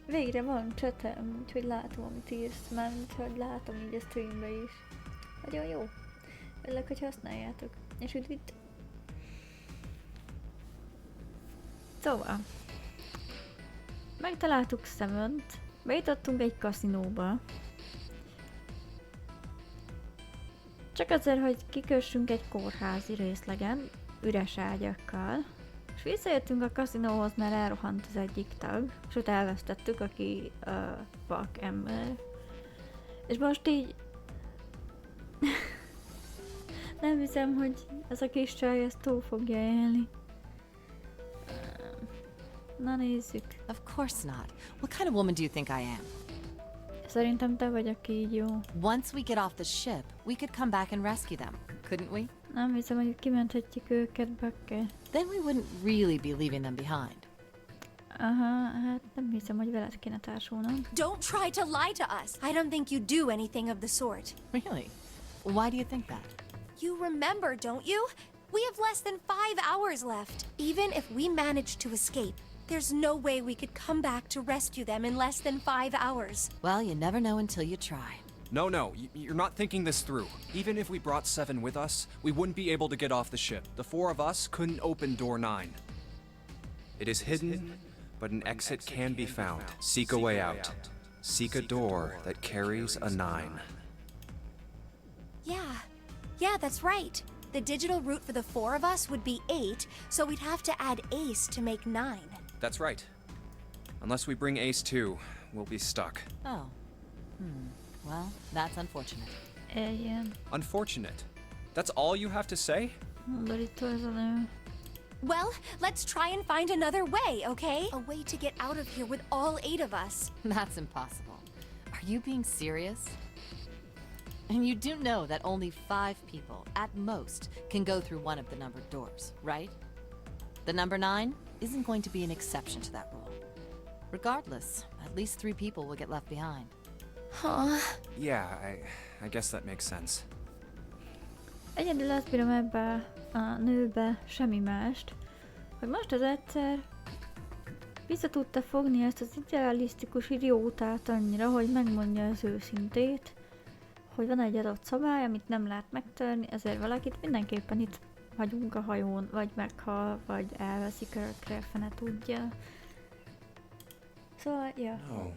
Végre van csetem, úgyhogy látom, amit írsz, mármint, hogy látom így a streambe is. Nagyon jó. Örülök, hogy használjátok. És üdvít! Szóval. Megtaláltuk Seven-t. Bejutottunk egy kaszinóba. Csak azért, hogy kikössünk egy kórházi részlegen, üres ágyakkal. És visszajöttünk a kaszinóhoz, mert elrohant az egyik tag, és ott elvesztettük, aki vak ember. És most így... nem hiszem, hogy ez a kis csaj ezt túl fogja élni. Na nézzük. Of course not. What kind of woman do you think I am? Szerintem te vagy, aki így jó. Once we get off the ship, we could come back and rescue them, couldn't we? Nem hiszem, hogy kimenthetjük őket, Bakke. Then we wouldn't really be leaving them behind. Aha, hát nem hiszem, hogy veled kéne társulnom. Don't try to lie to us. I don't think you do anything of the sort. Really? Why do you think that? You remember, don't you? We have less than 5 hours left. Even if we manage to escape, there's no way we could come back to rescue them in less than 5 hours. Well, you never know until you try. No, you're not thinking this through. Even if we brought 7 with us, we wouldn't be able to get off the ship. The 4 of us couldn't open door 9. It is hidden, but an exit can be found. Seek a way out. Seek a door that carries a 9. Yeah, that's right. The digital root for the 4 of us would be 8, so we'd have to add Ace to make 9. That's right. Unless we bring Ace too, we'll be stuck. Oh. Well, that's unfortunate. Igen. Unfortunate. That's all you have to say? Undorító ez a nő. Well, let's try and find another way, okay? A way to get out of here with all 8 of us. That's impossible. Are you being serious? And you do know that only 5 people, at most, can go through one of the numbered doors, right? The number 9 isn't going to be an exception to that rule. Regardless, at least 3 people will get left behind. Huh? Yeah, I guess that makes sense. Egyedül azt bírom ebbe a nőbe semmi mást, hogy most az egyszer vissza tudta fogni ezt az idealisztikus idiótát annyira, hogy megmondja az őszintét, hogy van egy adott szabály, amit nem lehet megtörni, ezért valakit mindenképpen itt hagyunk a hajón, vagy meghal, vagy elveszik örökre, fene tudja. Szóval, ja. Oh,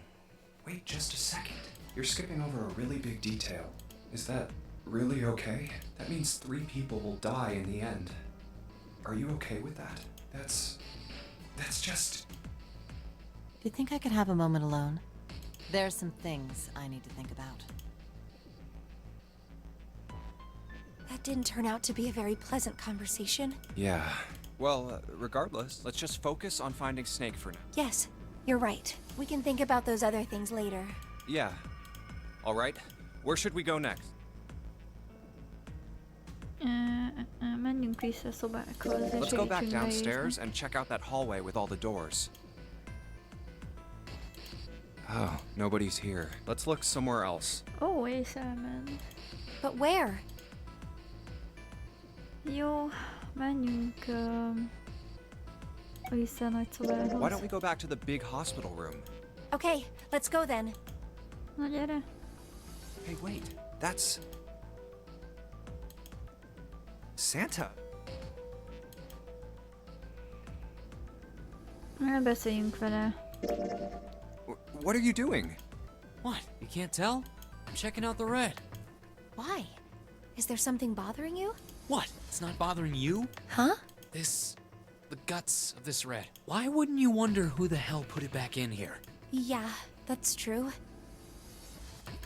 wait just a second. You're skipping over a really big detail. Is that really okay? That means 3 people will die in the end. Are you okay with that? That's just... Do you think I could have a moment alone? There are some things I need to think about. That didn't turn out to be a very pleasant conversation. Yeah. Well, regardless, let's just focus on finding Snake for now. Yes, you're right. We can think about those other things later. Yeah. All right. Where should we go next? Menjünk vissza a szobákhoz. és Let's go back segítsünk downstairs beérni. and check out that hallway with all the doors. Oh, nobody's here. Let's look somewhere else. Ó, és elment. But where? Jó, menjünk vissza a nagy szobához. Why don't we go back to the big hospital room? Okay, let's go then. Na gyere. Hey, wait. That's... Santa. Beszéljünk vele. What are you doing? What? You can't tell? I'm checking out the red. Why? Is there something bothering you? What? It's not bothering you? Huh? The guts of this red. Why wouldn't you wonder who the hell put it back in here? Yeah, that's true.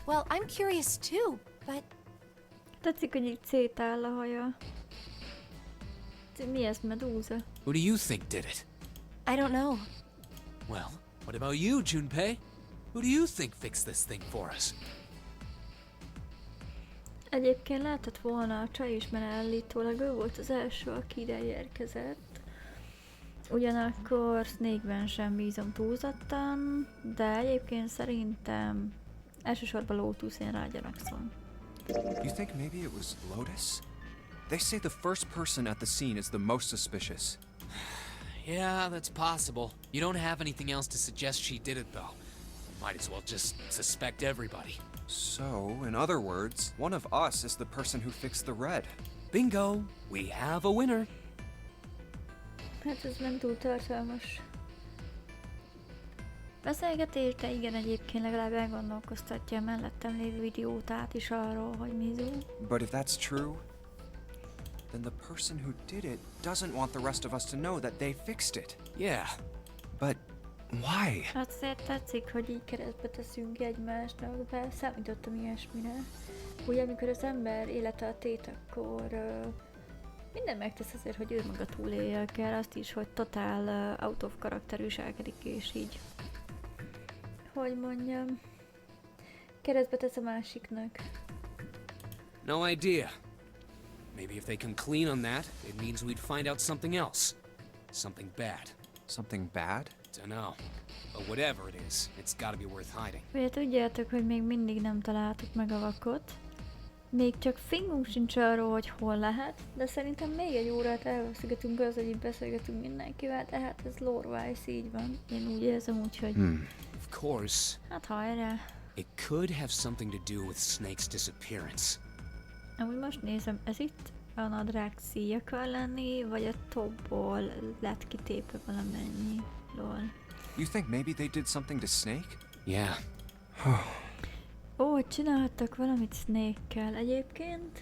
Well, I'm curious too, but Tetszik, hogy így szétáll a haja. Mi ez, medúza? Who do you think did it? I don't know. Well, what about you, Junpei? Who do you think fixed this thing for us? Egyébként lehetett volna a csaj is, mert állítólag ő volt az első, aki ide érkezett. Ugyanakkor Snake-ben sem bízom túlzottan, de egyébként szerintem elsősorban Lotus, én rá gyanakszom. You think maybe it was Lotus? They say the first person at the scene is the most suspicious. Yeah, that's possible. You don't have anything else to suggest she did it, though. Might as well just suspect everybody. So, in other words, one of us is the person who fixed the red. Bingo! We have a winner! Hát ez nem túl tartalmas. Beszélgetés, de igen, egyébként legalább elgondolkoztatja a mellettem lévő idiótát is arról, hogy mizu. But if that's true, then the person who did it doesn't want the rest of us to know that they fixed it. Yeah. But why? Hát azért tetszik, hogy így keresztbe teszünk egymásnak, bár számítottam ilyesmire. Ugye amikor az ember élete a tét, akkor minden megtesz azért, hogy ő maga túlélje, kell azt is, hogy totál out of character viselkedik, és így, hogy mondjam, keresztbe tesz a másiknak. No idea. Maybe if they come clean on that, it means we'd find out something else. Something bad. Something bad? Dunno. But whatever it is, it's gotta be worth hiding. Ugye tudjátok, hogy még mindig nem találtuk meg a vakot. Még csak fingunk sincs arról, hogy hol lehet, de szerintem még egy órát elveszgetünk az, hogy itt beszélgetünk mindenkivel, tehát ez lore-wise így van. Én úgy érzem, úgyhogy... Of course, Hát hajrá! it could have something to do with Snake's disappearance. Amúgy most nézem, ez itt a nadrág szíj akar lenni, vagy a topból lett kitépve valamennyi? Lol. You think maybe they did something to Snake? Yeah. Ó, csinálhattak valamit Snake-kel egyébként.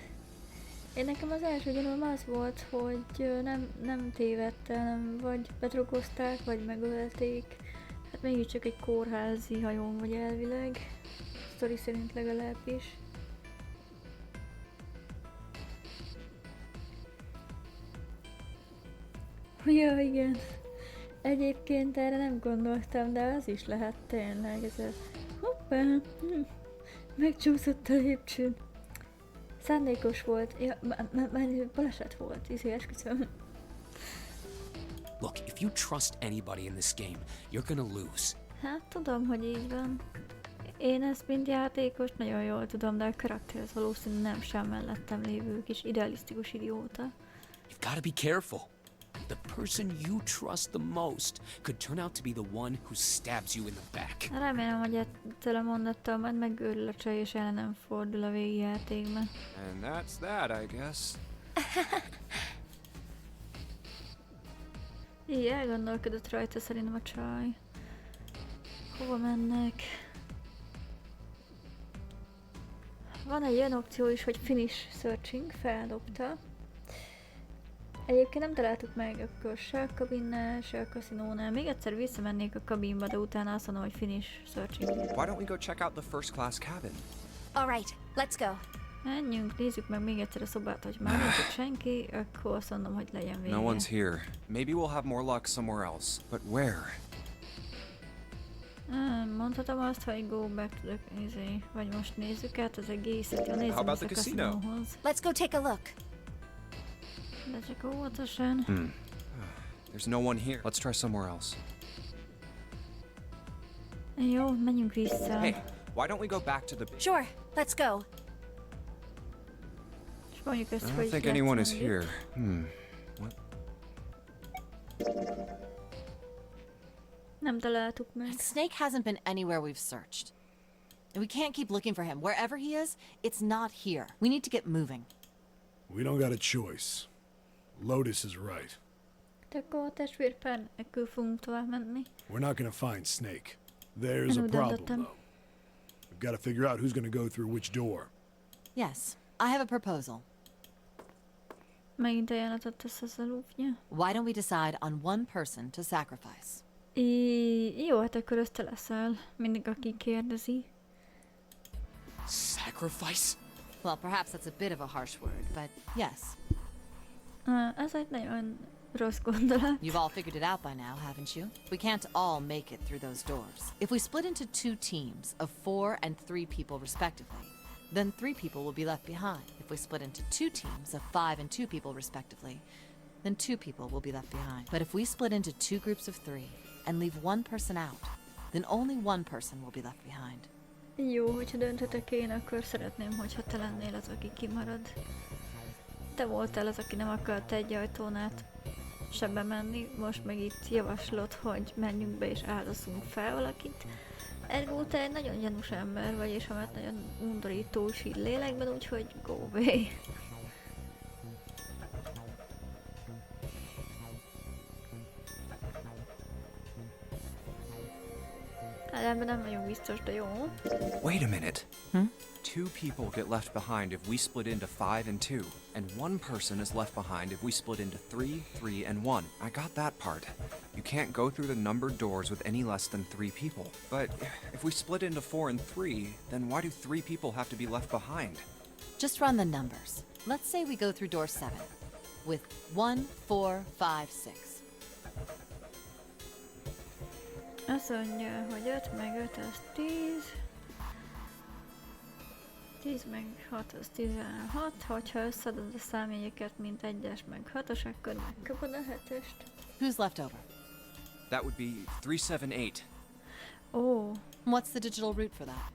Én nekem az első gyanúm az volt, hogy nem tévedt el, nem vagy bedrogozták, vagy megölték. Hát mégiscsak egy kórházi hajón vagy elvileg. Sztori szerint legalábbis. Ja, igen. Egyébként erre nem gondoltam, de az is lehet tényleg. Ez a... Hoppá! Megcsúszott a lépcsőn. szándékos volt. Ja, baleset volt, esküszöm. Look, if you trust anybody in this game, you're gonna lose. Hát tudom, hogy így van. Én ezt mint játékos nagyon jól tudom, de a karakter az valószínűleg nem sem mellettem lévő kis idealisztikus idióta. You've got to be careful. The person you trust the most could turn out to be the one who stabs you in the back. Remélem, hogy ettől a mondattal majd megőrül a csaj és ellenem fordul a végjátékban. And that's that, I guess. Így elgondolkodott rajta szerintem a csaj. Hova mennek? Van egy olyan opció is, hogy finish searching, feldobta. Egyébként nem találtuk meg akkor se a kabinnál, se a kaszinónál. Még egyszer visszamennék a kabinba, de utána azt mondom, hogy finish searching. Why don't we go check out the first class cabin? All right, let's go. Menjünk, nézzük meg még egyszer a szobát, hogy már nincs ott senki, akkor azt mondom, hogy legyen vége. No one's here. Maybe we'll have more luck somewhere else. But where? Mondhatom azt, hogy go back to the... vagy most nézzük át az egészet. Jó, How nézzük about vissza the a casino? kaszinóhoz. Let's go take a look. De csak óvatosan. There's no one here. Let's try somewhere else. Jó, menjünk vissza. Hey, why don't we go back to the... Sure, let's go. És mondjuk ezt, I hogy don't think anyone is játszunk here. itt. Nem találtuk meg. Snake hasn't been anywhere we've searched. And we can't keep looking for him. Wherever he is, it's not here. We need to get moving. We don't got a choice. Lotus is right. De akkor a testvérpár nélkül fogunk tovább menni. We're not gonna find Snake. There's a problem, though. We've got to figure out who's gonna go through which door. Yes, I have a proposal. Megint ajánlatot tesz az a lúfnya. Why don't we decide on one person to sacrifice? Jó, hát akkor ezt te leszel. Mindig aki kérdezi. Sacrifice? Well, perhaps that's a bit of a harsh word, but yes. Ez egy nagyon rossz gondolat. You've all figured it out by now, haven't you? We can't all make it through those doors. If we split into 2 teams of 4 and 3 people respectively, then 3 people will be left behind. If we split into 2 teams of 5 and 2 people respectively, then 2 people will be left behind. But if we split into 2 groups of 3 and leave one person out, then only one person will be left behind. Jó, hogyha dönthetek én, akkor szeretném, hogyha te lennél az, aki kimarad. Te voltál az, aki nem akart egy ajtón át se bemenni, most meg itt javaslod, hogy menjünk be és áldozzunk fel valakit. Ergo te egy nagyon gyanús ember vagy, és amett nagyon undorító is így lélekben, úgyhogy go away. Hát ebben nem vagyunk biztos, de jó. Wait a minute. 2 people get left behind if we split into 5 and 2, and 1 person is left behind if we split into 3, 3, and 1. I got that part. You can't go through the numbered doors with any less than 3 people. But if we split into 4 and 3, then why do 3 people have to be left behind? Just run the numbers. Let's say we go through door 7 with 1, 4, 5, 6. Azt mondja, hogy 5 meg 5 az 10. 10 meg 6 az 16. Hogyha összeadod a számjegyeket, mint 1-es meg 6-os, akkor megkapod a 7-est. Who's left over? That would be 3, 7, 8. Ó, What's the digital root for that?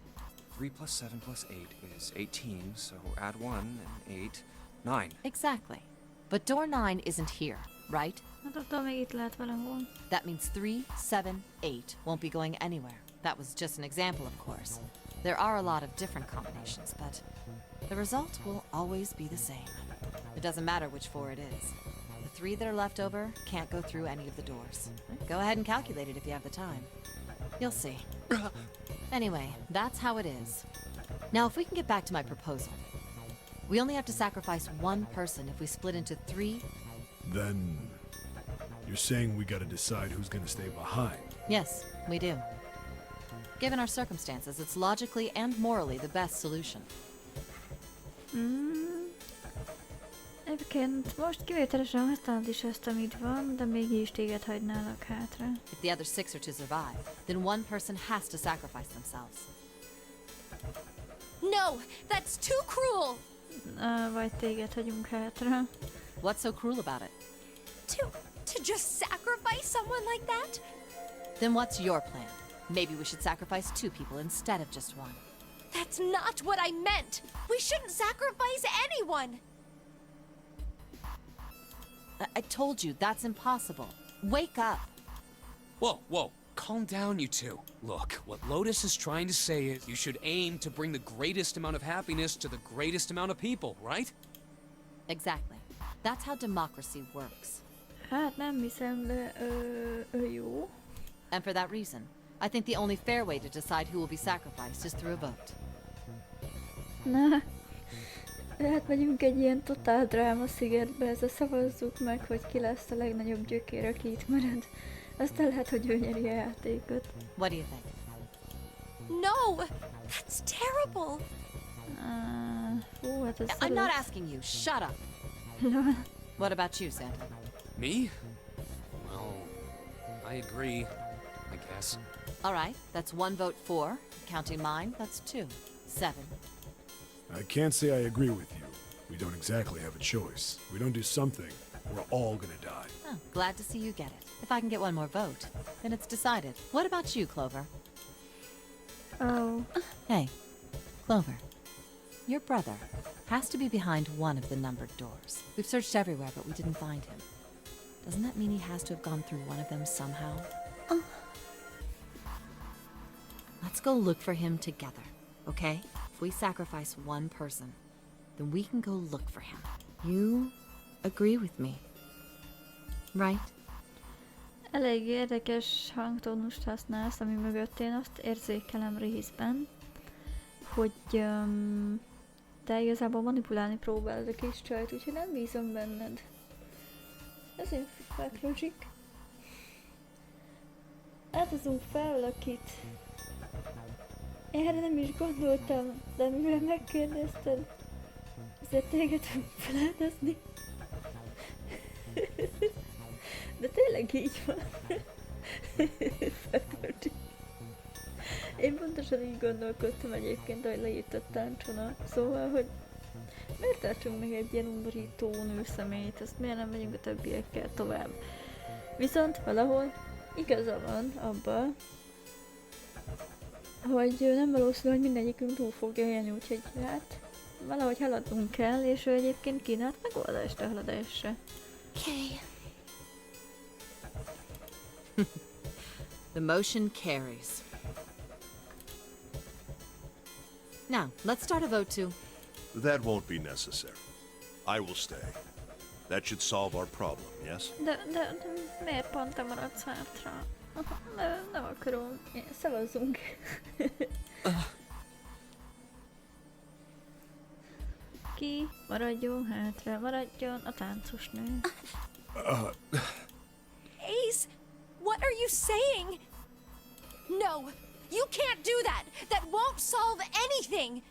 3 plus 7 plus 8 is 18, so add 1 and 8, 9. Exactly. But door 9 isn't here, right? hát attól még itt lehet valahol. That means 3, 7, 8 won't be going anywhere. That was just an example, of course. There are a lot of different combinations, but the result will always be the same. It doesn't matter which 4 it is. The 3 that are left over can't go through any of the doors. Go ahead and calculate it if you have the time. You'll see. Anyway, that's how it is. Now, if we can get back to my proposal. We only have to sacrifice 1 person if we split into 3. Then you're saying we gotta decide who's gonna stay behind. Yes, we do. Given our circumstances, it's logically and morally the best solution. Egyébként most kivételesen használod is ezt, amit van, de mégis téged hagynálak hátra. If the other 6 are to survive, then one person has to sacrifice themselves. No, that's too cruel. Vagy téged hagyunk hátra. What's so cruel about it? To just sacrifice someone like that? Then what's your plan? Maybe we should sacrifice 2 people instead of just 1. That's not what I meant! We shouldn't sacrifice anyone! I told you, that's impossible. Wake up! Whoa, whoa. Calm down, you two. Look, what Lotus is trying to say is you should aim to bring the greatest amount of happiness to the greatest amount of people, right? Exactly. That's how democracy works. Hát nem hiszem, de jó. And for that reason, I think the only fair way to decide who will be sacrificed is through a vote. Na, hát megyünk egy ilyen totál dráma szigetbe, ezzel szavazzuk meg, hogy ki lesz a legnagyobb gyökér, aki itt marad. Aztán lehet, hogy ő nyeri a játékot. What do you think? No! That's terrible! Hát ez I'm not asking you. Shut up. What about you, Santa? Me? Well, I agree, I guess. All right, that's 1 vote for. Counting mine, that's 2. 7. I can't say I agree with you. We don't exactly have a choice. We don't do something, we're all gonna die. Oh, glad to see you get it. If I can get 1 more vote, then it's decided. What about you, Clover? Oh. Hey, Clover. Your brother has to be behind one of the numbered doors. We've searched everywhere, but we didn't find him. Doesn't that mean he has to have gone through one of them somehow? Let's go look for him together, okay? If we sacrifice 1 person, then we can go look for him. You agree with me, right? Elég érdekes hangtónust használsz, ami mögött én azt érzékelem részben, hogy te igazából manipulálni próbálod a kis csajt, úgyhogy nem bízom benned. Ez egy fuck logic. Átazunk felakit. Erre nem is gondoltam, de mivel megkérdezted, ezért téged fogok feláldozani. De tényleg így van. Én pontosan így gondolkodtam egyébként, ahogy leírtad Csona. Szóval, hogy miért tartsunk meg egy ilyen undorító nőszemélyt, azt miért nem megyünk a többiekkel tovább. Viszont valahol igaza van abban, hogy nem valószínű, hogy mindegyikünk túl fogja élni, úgyhogy hát valahogy haladnunk kell, és ő egyébként kínált megoldást a haladásra. Okay. The motion carries. Now, let's start a vote to... That won't be necessary. I will stay. That should solve our problem, yes? De miért pont te maradsz hátra? Nem akarom. Szavazzunk. Ki maradjon hátra? Maradjon a táncos nő. Ace, what are you saying? No, you can't do that. That won't solve anything.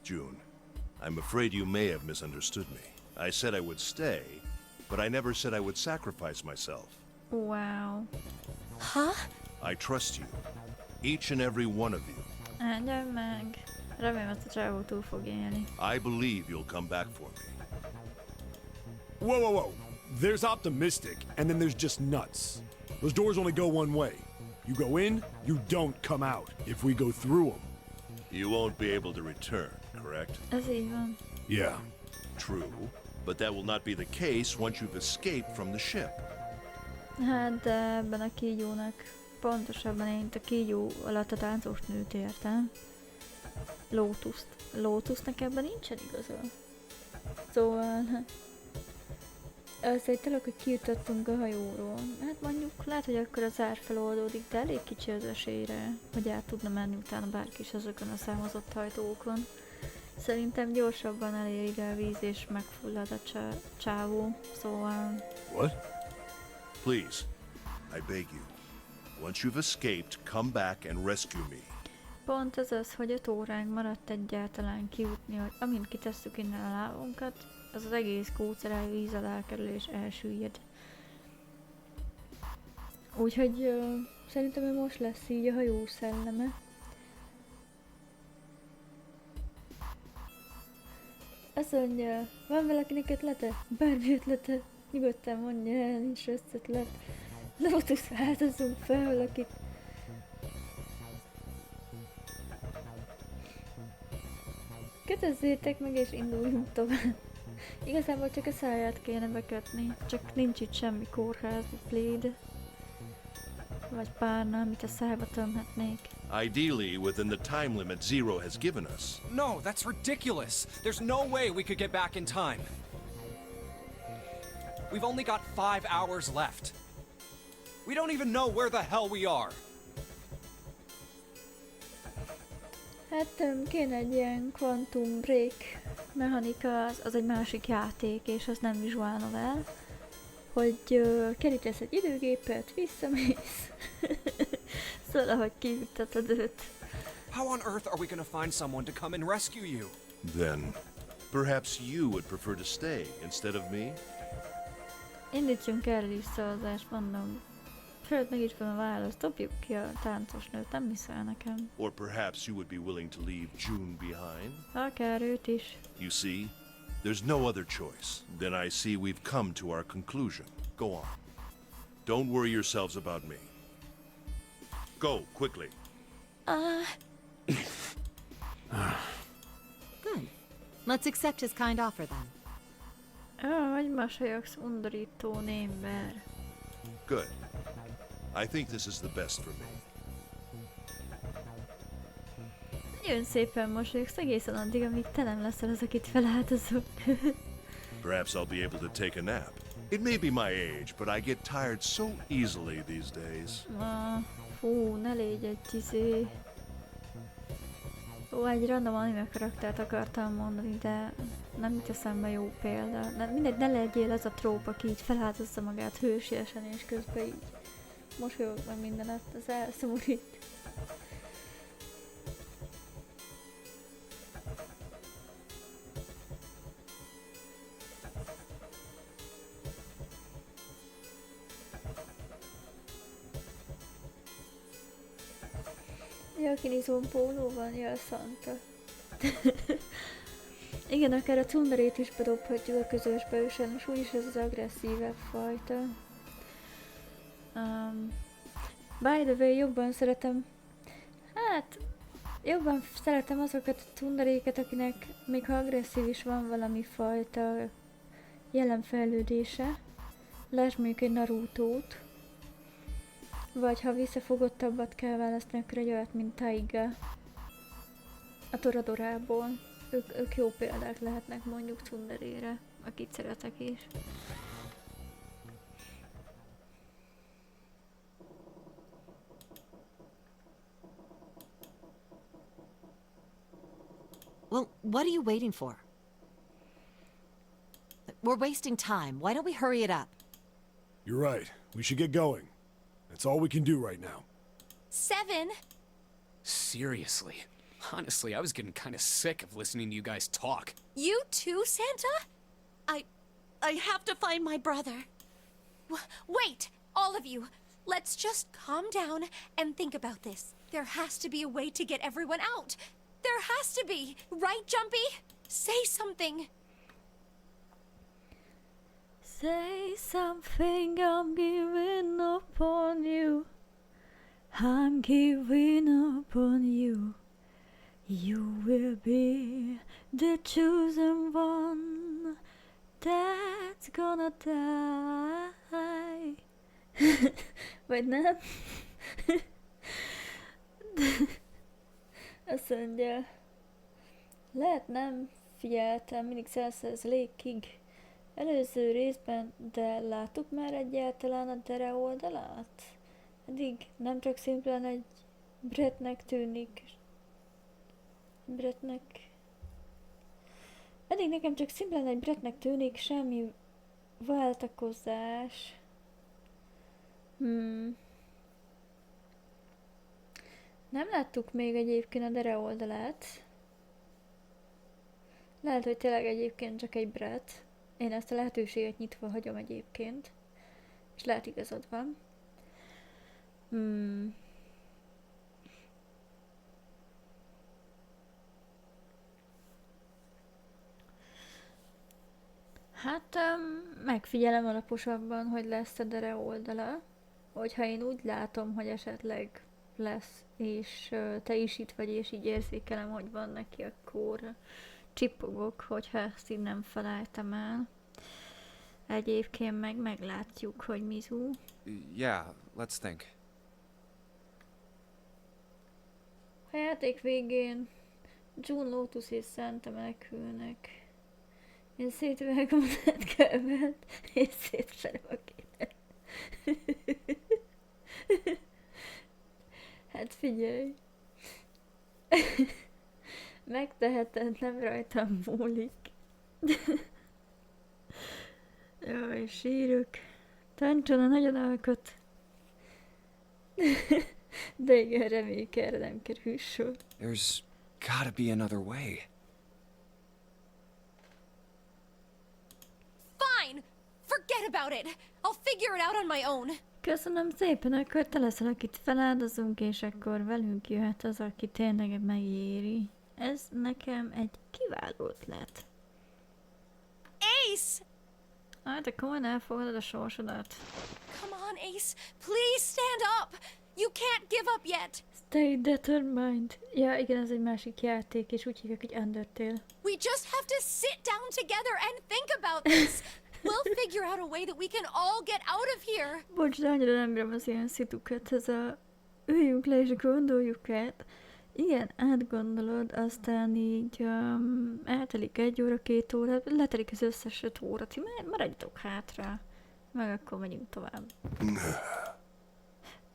June, I'm afraid you may have misunderstood me. I said I would stay, but I never said I would sacrifice myself. Wow. Huh? I trust you. Each and every one of you. Áldjon meg. Remélem, ezt a csávó túl fog élni. I believe you'll come back for me. Whoa, whoa, whoa. There's optimistic, and then there's just nuts. Those doors only go one way. You go in, you don't come out. If we go through them. You won't be able to return, correct? Ez így van. Yeah. True, but that will not be the case once you've escaped from the ship. Hát de ebben a kígyónak, pontosabban én itt a kígyó alatt a táncos nőt értem. Lótuszt. Lótusznak ebben nincsen igaza. Szóval... Szerintem, hogy kijutottunk a hajóról. Hát mondjuk lehet, hogy akkor az ár feloldódik, de elég kicsi az esélyre, hogy át tudna menni utána bárki is azokon a számozott hajtókon. Szerintem gyorsabban elér ide a víz és megfullad a csávó, szóval... What? Please, I beg you. Once you've escaped, come back and rescue me. Pont ez az, hogy 5 óránk maradt egyáltalán kijutni, hogy amint kitesszük innen a lábunkat, az egész kóceráj víz alá kerül és elsüllyed. Úgyhogy szerintem ő most lesz így a hajó szelleme. Azt mondja, van valakinek ötlete? Bármi ötlete? Nyugodtan mondja el, nincs rossz ötlet. Lotus, változzunk fel valakit. Kötözzétek meg és induljunk tovább. Igazából csak a száját kéne bekötni, csak nincs itt semmi kórház, pléd. Vagy párna, amit a szájba tömhetnék. Ideally, within the time limit Zero has given us. No, that's ridiculous. There's no way we could get back in time. We've only got 5 hours left. We don't even know where the hell we are. Hát kéne egy ilyen quantum break mechanika, az egy másik játék, és az nem visual novel. Hogy kerítesz egy időgépet, visszamész. Szóval, hogy kiütteted őt. How on earth are we gonna find someone to come and rescue you? Then, perhaps you would prefer to stay instead of me? Indítsunk el visszavazást, mondom. Sőt, meg itt van a válasz, dobjuk ki a táncos nőt, nem hiszel nekem. Or perhaps you would be willing to leave June behind? Akár őt is. You see, there's no other choice. Then I see we've come to our conclusion. Go on. Don't worry yourselves about me. Go, quickly. Good. Let's accept his kind offer then. Hogy mosolyogsz, undorító némber. Good. I think this is the best for me. Nagyon szépen mosolyogsz egészen addig, amíg te nem leszel az, akit feláldozok. Perhaps I'll be able to take a nap. It may be my age, but I get tired so easily these days. Fú, ne légy egy Ó, egy random anime karaktert akartam mondani, de nem jut eszembe jó példa. Mindegy, ne legyél az a tróp, aki így feláldozza magát hősiesen, és közben így mosolyog meg mindenet, az elszomorít. Ja, kinizón póló van, ja, Santa. Igen, akár a cunderét is bedobhatjuk a közösbe, és sajnos úgyis ez az agresszívebb fajta. By the way, jobban szeretem azokat a cunderéket, akinek még ha agresszív is van valami fajta jelenfejlődése. Lásd mondjuk egy Narutót. Vagy ha visszafogottabbat kell választani, akkor egy olyat, mint Taiga. A Toradorából. Ők jó példák lehetnek mondjuk Tsunderére, akit szeretek is. Well, what are you waiting for? We're wasting time. Why don't we hurry it up? You're right. We should get going. That's all we can do right now. 7. Seriously. Honestly, I was getting kind of sick of listening to you guys talk. You too, Santa? I have to find my brother. Wait! All of you! Let's just calm down and think about this. There has to be a way to get everyone out. There has to be! Right, Jumpy? Say something! Say something, I'm giving up on you. I'm giving up on you. You will be the chosen one that's gonna die. Vagy nem? Azt mondja, lehet nem figyeltem mindig 100%-ig előző részben, de láttuk már egyáltalán a Dere oldalát? Eddig nem csak szimplán egy Brettnek tűnik. Eddig nekem csak szimplán egy Brettnek tűnik, semmi váltakozás. Nem láttuk még egyébként a Dere oldalát. Lehet, hogy tényleg egyébként csak egy Brett. Én ezt a lehetőséget nyitva hagyom egyébként. És lehet igazad van. Hát megfigyelem alaposabban, hogy lesz a dere oldala. Hogyha én úgy látom, hogy esetleg lesz, és te is itt vagy, és így érzékelem, hogy van neki, akkor csipogok, hogyha ezt így nem felejtem el. Egyébként meg meglátjuk, hogy mizu. Yeah, let's think. A játék végén June, Lotus és Santa menekülnek. Én szétvágom a netkelvet, és szétferem a képet. Hát figyelj. Megteheted, nem rajtam múlik. Jaj, sírok. Táncson a nagyon alkot. De igen, reméljük erre nem kerül sor. There's gotta be another way. Fine! Forget about it! I'll figure it out on my own! Köszönöm szépen, akkor te leszel, akit feláldozunk, és akkor velünk jöhet az, aki tényleg megéri. Ez nekem egy kiváló ötlet. Ace! Hát akkor majd elfogadod a sorsodat. Come on, Ace. Please stand up! You can't give up yet! Stay determined. Ja, igen, ez egy másik játék, és úgy hívják, hogy Undertale. We just have to sit down together and think about this! We'll figure out a way that we can all get out of here! Bocs, de annyira nem bírom az ilyen szitukat, ez a... Üljünk le és gondoljuk át. Igen, átgondolod, aztán így eltelik 1 óra, 2 óra, letelik az összes 5 óra, ti maradjatok hátra. Meg akkor megyünk tovább.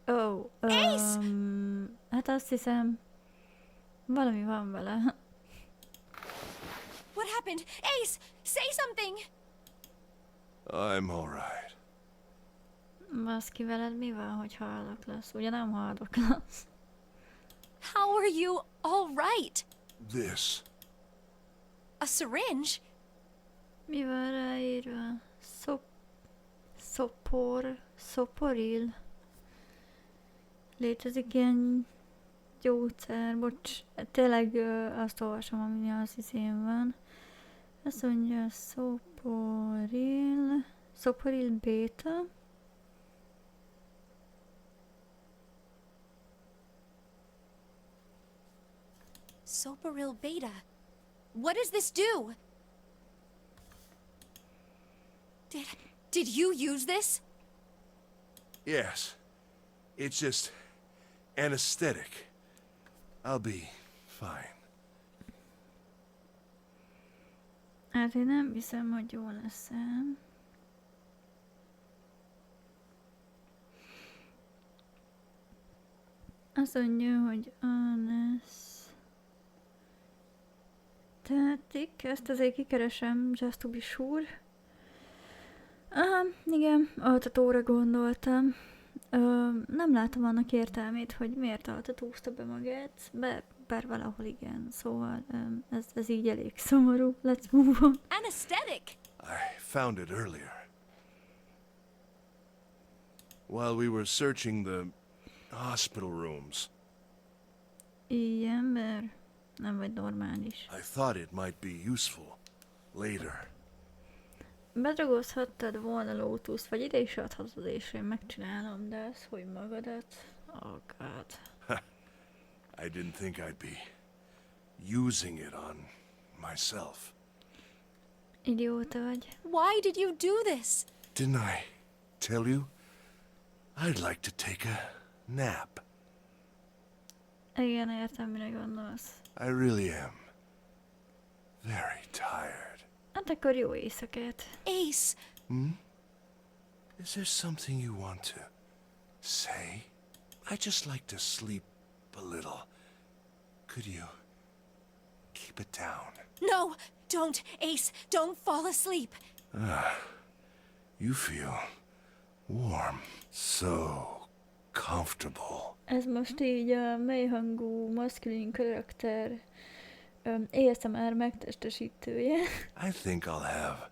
Oh, hát azt hiszem, valami van vele. What happened? Ace, say something! I'm all right. Baszki, veled mi van, hogy haldoklasz? Ugye nem haldoklasz? How are you all right? This. A syringe? Mi van ráírva? Szoporil. Létezik ilyen gyógyszer, bocs, tényleg azt olvasom, ami az izén van. Azt mondja, szoporil beta. Soporil beta. What does this do? Did you use this? Yes. It's just anesthetic. I'll be fine. Hát én nem hiszem, hogy jól leszem. Azt mondja, hogy anesthetic, ezt azért kikeresem, just to be sure. Aha, igen, altatóra gondoltam. Nem látom annak értelmét, hogy miért altatózta be magát, bár valahol igen, szóval ez így elég szomorú. Let's move on. Anesthetic! I found it earlier. While we were searching the hospital rooms. Igen, mert nem vagy normális. I thought it might be useful later. Bedragozhattad volna Lotus, vagy ide is adhatod, és én megcsinálom, de ez, hogy magadat... Oh god. I didn't think I'd be using it on myself. Idióta vagy. Why did you do this? Didn't I tell you? I'd like to take a nap. Igen, értem, mire gondolsz. I really am. Very tired. Hát akkor jó éjszakát. Ace! Is there something you want to say? I just like to sleep a little. Could you keep it down? No! Don't, Ace! Don't fall asleep! You feel warm. So comfortable. Ez most így a mélyhangú, maszkulin karakter ASMR megtestesítője. I think I'll have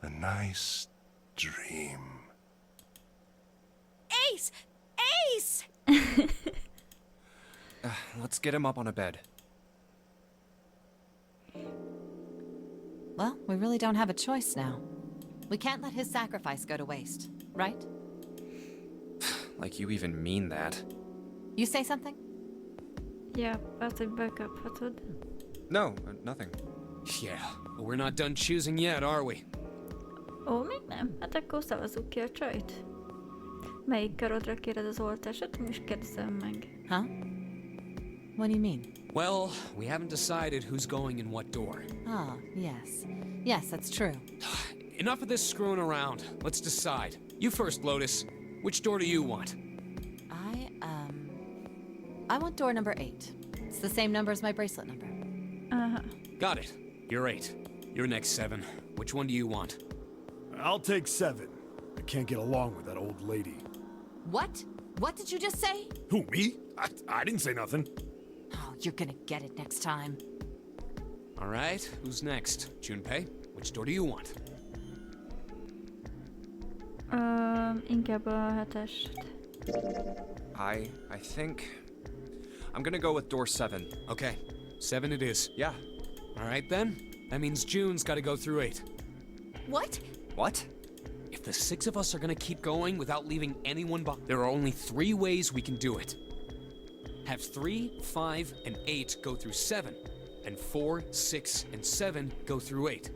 a nice dream. Ace! Ace! Let's get him up on a bed. Well, we really don't have a choice now. We can't let his sacrifice go to waste, right? Like you even mean that. You say something? Ja, azt, hogy bekaphatod. No, nothing. Yeah, but we're not done choosing yet, are we? Ó, még nem? Hát akkor szavazzuk ki a csajt. Melyik karodra kéred az oltásot? És kérdezem meg. Huh? What do you mean? Well, we haven't decided who's going in what door. Ah, yes. Yes, that's true. Enough of this screwing around. Let's decide. You first, Lotus. Which door do you want? I want door number 8. It's the same number as my bracelet number. Aha. Got it. You're 8. You're next 7. Which one do you want? I'll take 7. I can't get along with that old lady. What? What did you just say? Who, me? I didn't say nothing. Oh, you're gonna get it next time. All right, who's next? Junpei, which door do you want? Inkább a 7-est. I think I'm gonna go with door 7. Okay, 7 it is. Yeah. All right then. That means June's got to go through 8. What? What? If the 6 of us are gonna keep going without leaving anyone behind, there are only 3 ways we can do it. Have 3, 5, and 8 go through 7, and 4, 6, and 7 go through 8.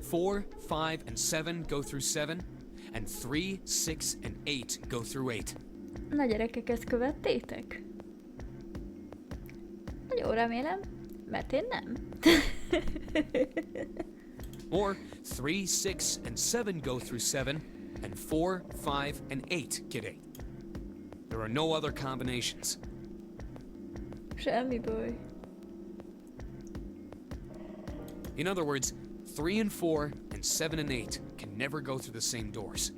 4, 5, and 7 go through 7, and 3, 6, and 8 go through 8. Na gyerekek, ezt követtétek? Nagyon remélem, mert én nem. Or 3, 6, and 7 go through 7, and 4, 5, and 8 get 8. There are no other combinations. Semmi baj. In other words, 3 and 4, and 7 and 8 can never go through the same doors.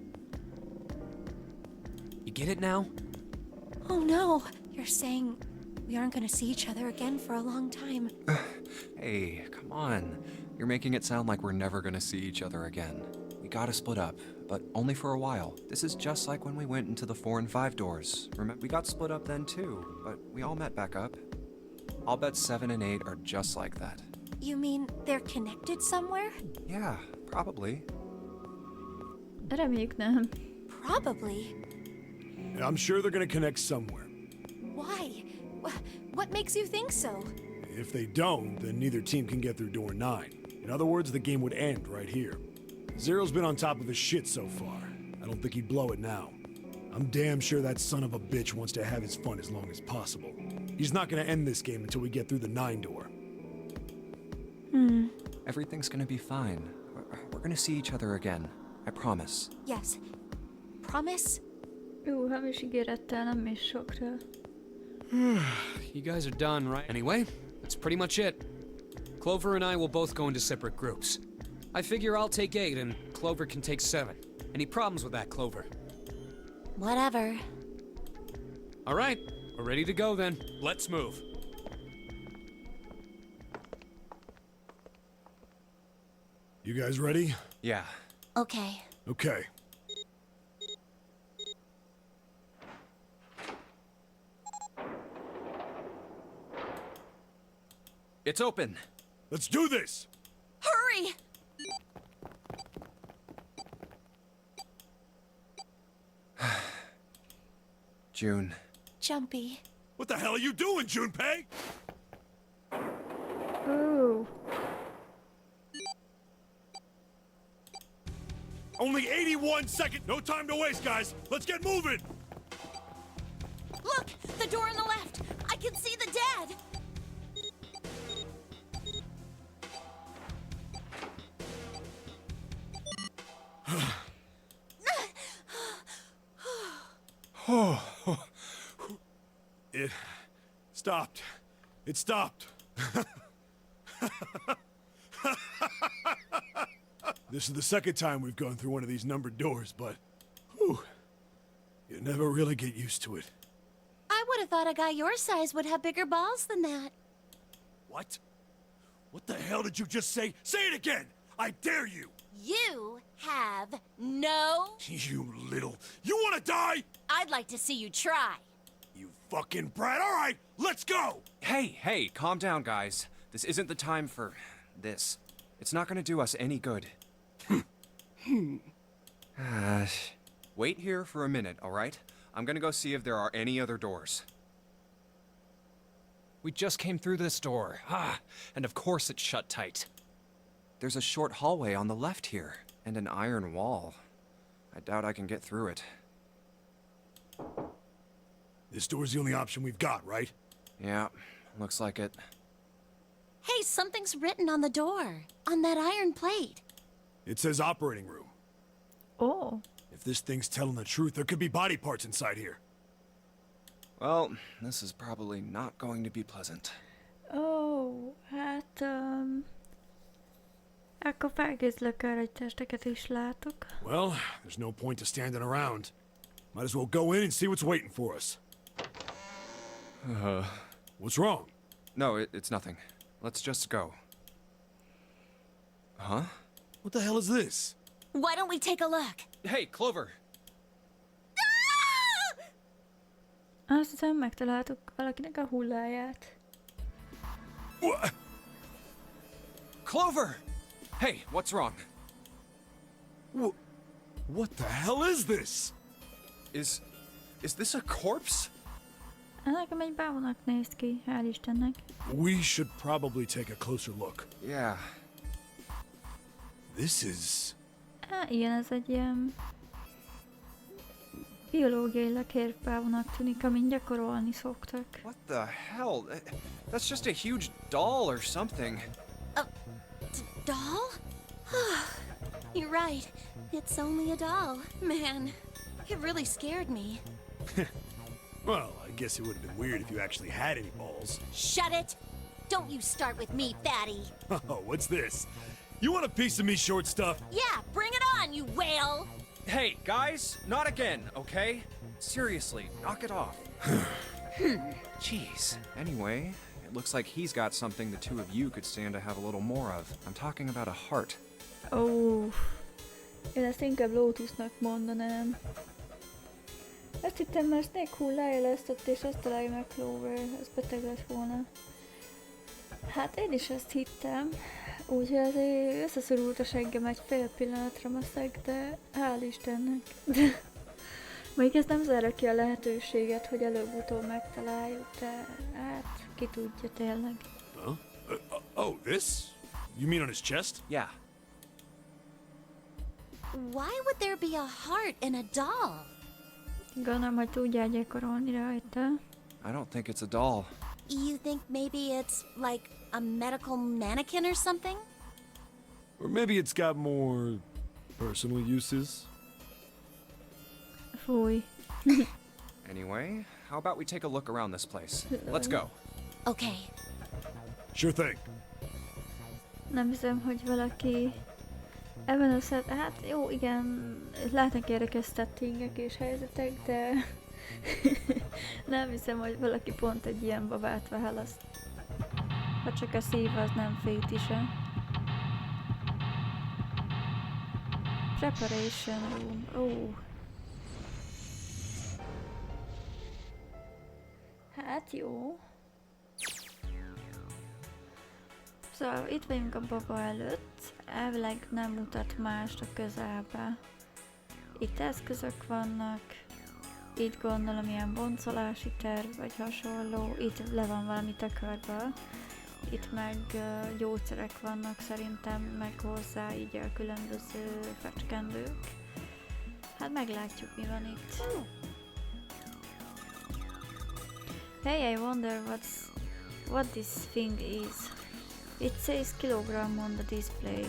You get it now? Oh no! You're saying we aren't gonna see each other again for a long time. Hey, come on. You're making it sound like we're never gonna see each other again. We gotta split up, but only for a while. This is just like when we went into the 4 and 5 doors. Remember, we got split up then too, but we all met back up. I'll bet 7 and 8 are just like that. You mean they're connected somewhere? Yeah, probably. Reméljük nem. Probably. I'm sure they're gonna connect somewhere. Why? What makes you think so? If they don't, then neither team can get through door 9. In other words, the game would end right here. Zero's been on top of his shit so far. I don't think he'd blow it now. I'm damn sure that son of a bitch wants to have his fun as long as possible. He's not gonna end this game until we get through the 9 door. Everything's gonna be fine. We're gonna see each other again. I promise. Yes. Promise? Hamis ígérettel nem is sokra. You guys are done, right? Anyway, that's pretty much it. Clover and I will both go into separate groups. I figure I'll take 8 and Clover can take 7. Any problems with that, Clover? Whatever. All right, we're ready to go then. Let's move. You guys ready? Yeah. Okay. Okay. It's open. Let's do this! Hurry! June. Jumpy. What the hell are you doing, Junpei? Ooh. Only 81 seconds! No time to waste, guys! Let's get moving! Look! The door on the left! I can see the dad! It stopped. It stopped. This is the second time we've gone through one of these numbered doors, but whew, you never really get used to it. I would have thought a guy your size would have bigger balls than that. What? What the hell did you just say? Say it again! I dare you! You have no... You little... You wanna die? I'd like to see you try. You fucking brat! All right, let's go! Hey, calm down, guys. This isn't the time for this. It's not gonna do us any good. Wait here for a minute, alright? I'm gonna go see if there are any other doors. We just came through this door. And of course it's shut tight. There's a short hallway on the left here, and an iron wall. I doubt I can get through it. This door's the only option we've got, right? Yeah, looks like it. Hey, something's written on the door. On that iron plate. It says operating room. Ó, If this thing's telling the truth, there could be body parts inside here. Well, this is probably not going to be pleasant. hát... Akkor felkészülök arra, hogy testeket is látok. Well, there's no point to standing around. Might as well go in and see what's waiting for us. What's wrong? No, it's nothing. Let's just go. Huh? What the hell is this? Why don't we take a look? Hey, Clover! Azt hiszem, megtaláltuk valakinek a hulláját. What? Clover! Hey, what's wrong? What the hell is this? Is this a corpse? Nekem egy bávonak néz ki, hál' Istennek. We should probably take a closer look. Yeah. This is... Igen, ez egy ilyen... biológiai lekért bávonak tűnik, amin gyakorolni szoktak. What the hell? That's just a huge doll or something. Doll? You're right. It's only a doll. Man, it really scared me. Well, I guess it would have been weird if you actually had any balls. Shut it! Don't you start with me, fatty. Oh, what's this? You want a piece of me, short stuff? Yeah, bring it on, you whale! Hey, guys, not again, okay? Seriously, knock it off. Jeez. Anyway, it looks like he's got something the two of you could stand to have a little more of. I'm talking about a heart. Ó, én ezt inkább Lotusnak mondanám. Azt hittem, mert Snake hullája lesz ott, és azt találja meg Clover. Ez beteg lett volna. Hát én is ezt hittem. Úgyhogy azért összeszorult a seggem egy fél pillanatra maszeg, de hál' Istennek. Mondjuk ez nem zárja ki a lehetőséget, hogy előbb-utóbb megtaláljuk, de hát ki tudja tényleg. Huh? Oh, this? You mean on his chest? Yeah. Why would there be a heart in a doll? Gondolom, hogy tudják gyakorolni rajta. I don't think it's a doll. You think maybe it's like a medical mannequin or something? Or maybe it's got more personal uses? Fúj. Anyway, how about we take a look around this place? Let's go. Okay. Sure thing. Nem hiszem, hogy valaki ebben a hát jó, igen, látnak érdekes settingek és helyzetek, de nem hiszem, hogy valaki pont egy ilyen babát választ. Ha csak a szív az nem fétise. Preparation room. Ó. Hát jó. Szóval itt vagyunk a baba előtt, elvileg nem mutat mást a közelbe. Itt eszközök vannak, itt gondolom ilyen boncolási terv vagy hasonló, itt le van valami takarva, itt meg gyógyszerek vannak szerintem, meg hozzá így a különböző fecskendők. Hát meglátjuk, mi van itt. Hey, I wonder what this thing is. It says kilogram on the display.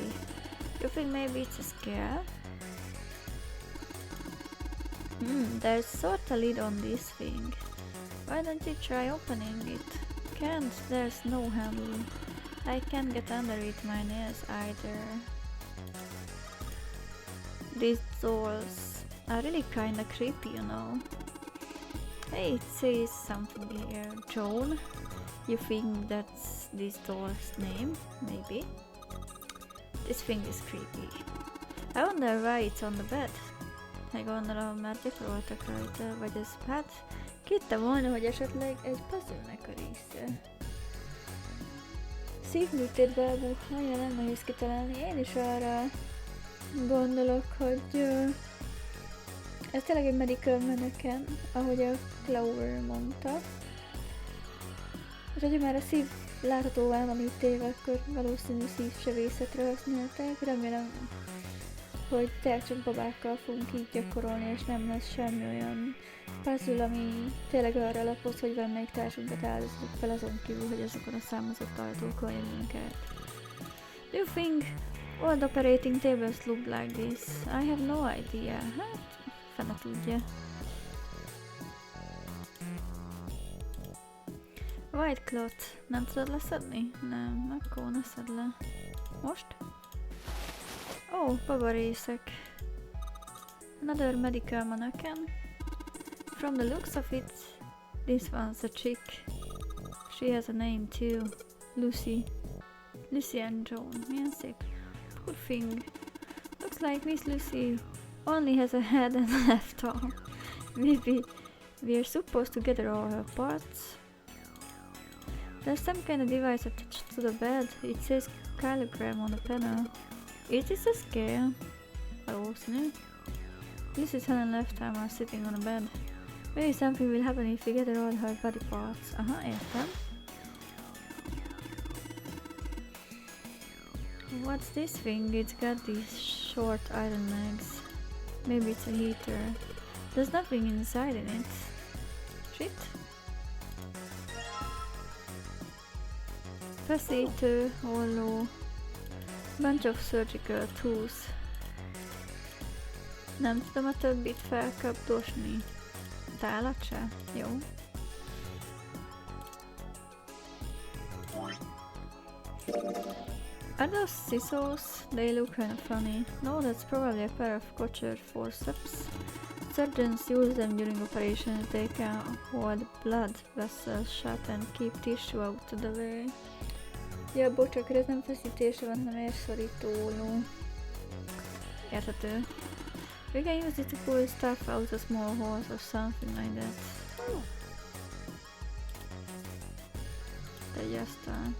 You think maybe it's a scale? There's sort of lid on this thing. Why don't you try opening it? Can't, there's no handle. I can't get under it my nails either. These dolls are really kinda creepy, you know. Hey, it says something here. Joan? You think that's this doll's name? Maybe. This thing is creepy. I wonder why it's on the bed. Gondolom már gyakoroltak rajta, vagy ez, hát hittem volna, hogy esetleg egy puzzle-nek a része. Szívműtétbe elbújni nem nehéz kitalálni. Én is arra gondolok, hogy ez tényleg egy medical mannequin, ahogy a Clover mondta. És hogyha már a szív láthatóvá van itt téve, akkor valószínű szívsevészetre használták. Remélem, hogy tényleg csak babákkal fogunk így gyakorolni, és nem lesz semmi olyan puzzle, ami tényleg arra alapoz, hogy valamelyik társunkat áldozatok fel azon kívül, hogy azokon a számozott ajtókon jönünk át. Do you think old operating tables look like this? I have no idea. Hát, fene tudja. White cloth. Nem tudod leszedni? Nem, akkor ne szedd le. Most? Ó, babarészek. Another medical mannequin. From the looks of it, this one's a chick. She has a name too. Lucy. Lucy and Joan. Milyen szép. Poor thing. Looks like Miss Lucy only has a head and a left arm. Maybe we're supposed to gather all her parts. There's some kind of device attached to the bed. It says kilogram on the panel. Is this a scale? Valószínű. Lucy's head and left arm are sitting on a bed. Maybe something will happen if we gather all her body parts. Aha, értem. What's this thing? It's got these short iron legs. Maybe it's a heater. There's nothing inside in it. Shit. Feszítő, olló. Bunch of surgical tools. Nem tudom a többit felkapdosni. Tálat se? Jó. Are those scissors? They look kind of funny. No, that's probably a pair of kosher forceps. Surgeons use them during operations. They can hold blood vessels shut and keep tissue out of the way. Ja, bocs, ez nem feszítése van, hanem érszorítóló. Érthető. We can use it to pull stuff out of small holes or something like that. Tegyeztem.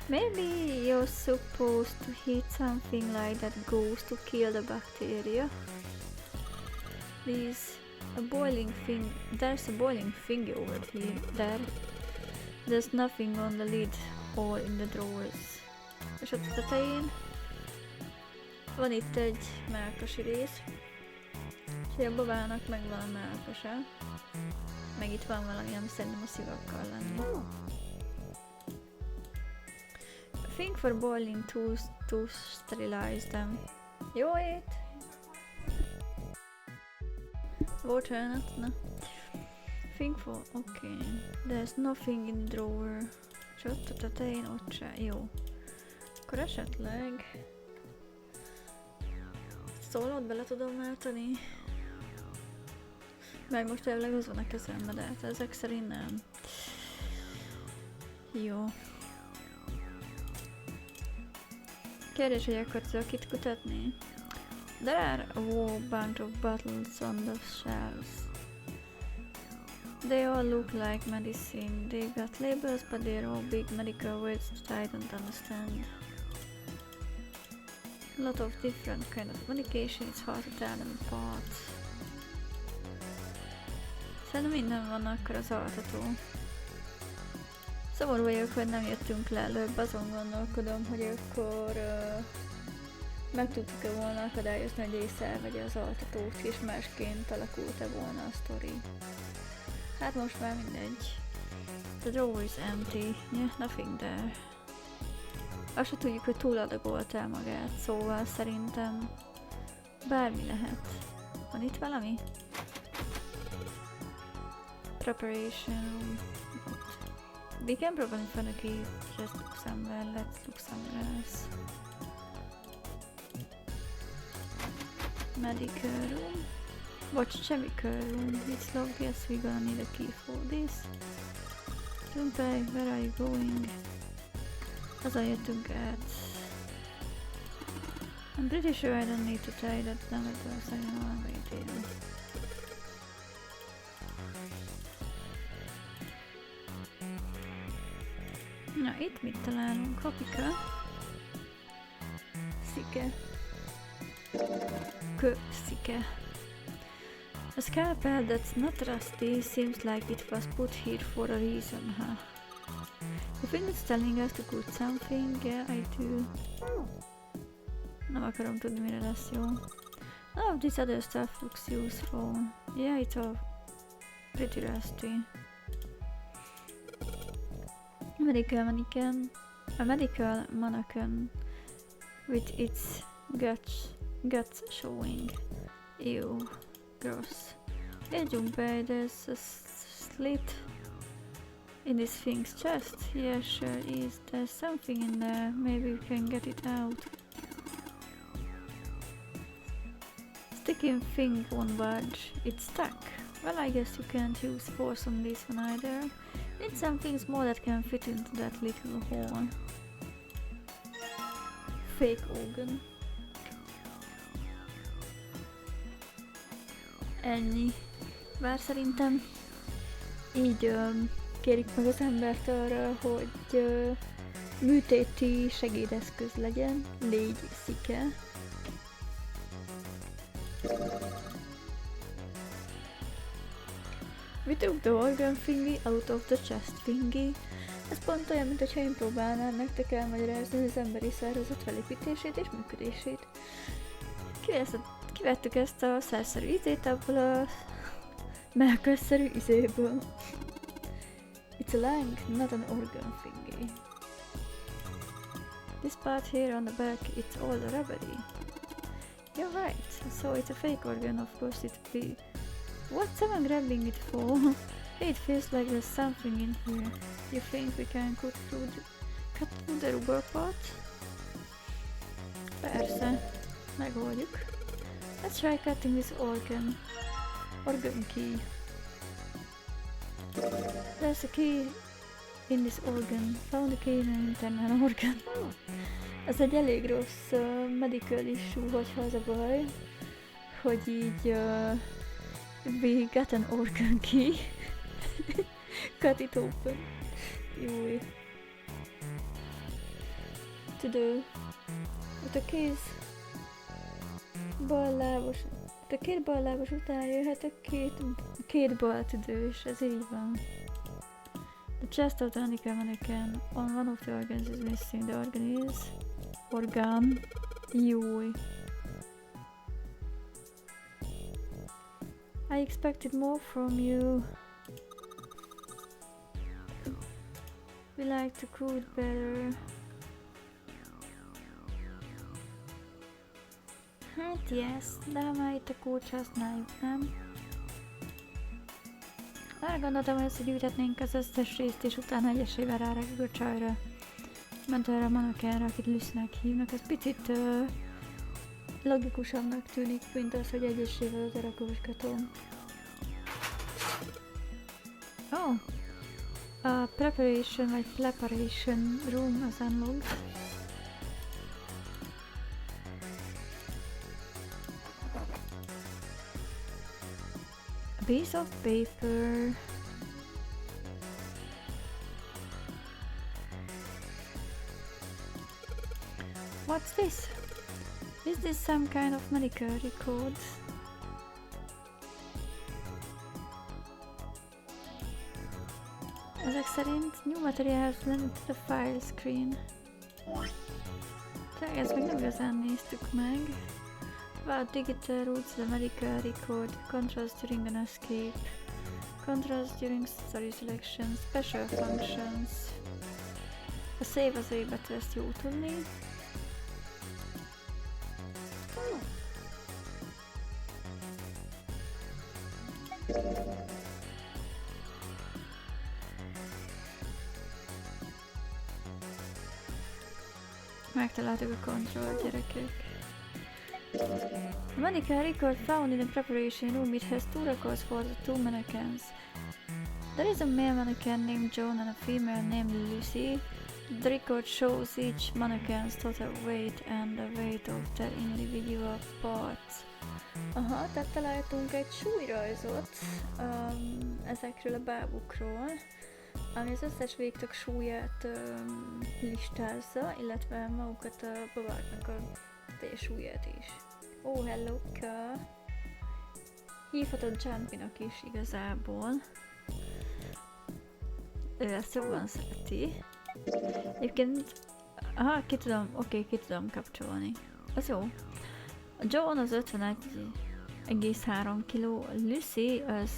Maybe you're supposed to hit something like that goes to kill the bacteria. There's a boiling thing over here. There's nothing on the lid or in the drawers. És a tetején van itt egy mellkasi rész. És a babának megvan a mellkasa. Meg itt van valami, ami szerintem a szívakkal lenni. Think for boiling tools to sterilize them. Jó ét! Bocsánat, na. Think for... Okay. There's nothing in the drawer. És ott a tetején, ott se. Jó. Akkor esetleg... Szólót bele tudom váltani? Meg most elvileg az van a kezembe, de hát ezek szerint nem. Jó. Kérdés, hogy akkor tudok itt kutatni? There are a whole bunch of bottles on the shelves. They all look like medicine. They got labels, but they're all big medical words that I don't understand. A lot of different kind of medication, it's hard to tell them apart. Szerintem minden van akkor az altató. Szomorú vagyok, hogy nem jöttünk le előbb, azon gondolkodom, hogy akkor meg tudtuk-e volna akadályozni, hogy Rész elvegye az altatót, és másként alakult-e volna a sztori. Hát most már mindegy. The drawer is empty. Yeah, nothing there. Azt se tudjuk, hogy túladagolt el magát, szóval szerintem bármi lehet. Van itt valami? Preparation. We can probably find a key. Just look somewhere. Let's look somewhere else. Medical room. Watch chemical room. It's locked. Yes, we're gonna need a key for this. Junpei, where are you going? Azon jöttünk át. I'm pretty sure I don't need to tell you that none of those I know I'm waiting. Na, itt mit találunk? Hopika. Szike. Szike. A scalpel that's not rusty seems like it was put here for a reason, huh? You think it's telling us to put something? Yeah, I do. Nem akarom tudni, mire lesz jó. None of this other stuff looks useful. Yeah, it's all pretty rusty. A medical mannequin with its guts showing. Ew, gross. Hey Junpei, there's a slit in this thing's chest. Yeah, sure is. There's something in there. Maybe we can get it out. Sticking thing won't budge. It's stuck. Well, I guess you can't use force on this one either. Need something small that can fit into that little hole. Fake organ. Ennyi. Bár szerintem így kérik meg az embert arra, hogy műtéti segédeszköz legyen. Légy szike. We took the organ thingy out of the chest thingy. Ez pont olyan, mint hogyha én próbálnám nektek elmagyarázni az emberi szervezet felépítését és működését. Kivettük ezt a szerszerű izét abból a melkasszerű izéből. It's a lung, not an organ thingy. This part here on the back, it's all rubbery. You're right, so it's a fake organ, of course it be. What's someone grabbing it for? It feels like there's something in here. You think we can cut through the rubber part? Persze, megoldjuk. Let's try cutting this organ key. There's a key in this organ. Found a key in an internal organ. Ez egy elég rossz medical issue, hogyha az a baj, hogy így we got an organ key. Cut it open. Júj. A két ballábos után jöhet a két baltüdős, ez így van. The chest of the mannequin on one of the organs is missing. The organ. Júj. I expected more from you. We like to code better. Hát yes, de ha már itt a kulcs használjuk, nem? Arra gondoltam, hogy összegyűjtetnénk az összes részt, és utána egyesével rárakjuk a csajra. Ment arra a mannequinre, akit Lucynek hívnak. Ez picit logikusabbnak tűnik, mint az, hogy egyesével oda rakózgatom. Oh! A preparation vagy preparation room az unlocked. A piece of paper. What's this? Is this some kind of medical record? Ezek szerint new material has landed to the file screen. Tehát ezt még nem igazán néztük meg. About digital roots, the medical record, controls during an escape, controls during story selection, special functions. A save az A betű, ezt jó tudni. Megtaláltuk a control, gyerekek. A medical record found in the preparation room. It has two records for the two mannequins. There is a male mannequin named John and a female named Lucy. The record shows each mannequin's total weight and the weight of their individual parts. Aha, tehát találtunk egy súlyrajzot ezekről a bábukról. ami az összes végtag súlyát listázza, illetve magukat a babáknak a teljes súlyát is. Oh, hello, hívhatod Jumpynak is igazából. Ő ezt jobban szereti. Egyébként, aha, ki tudom kapcsolni. Az jó. A John az 51,3 kg, Lucy az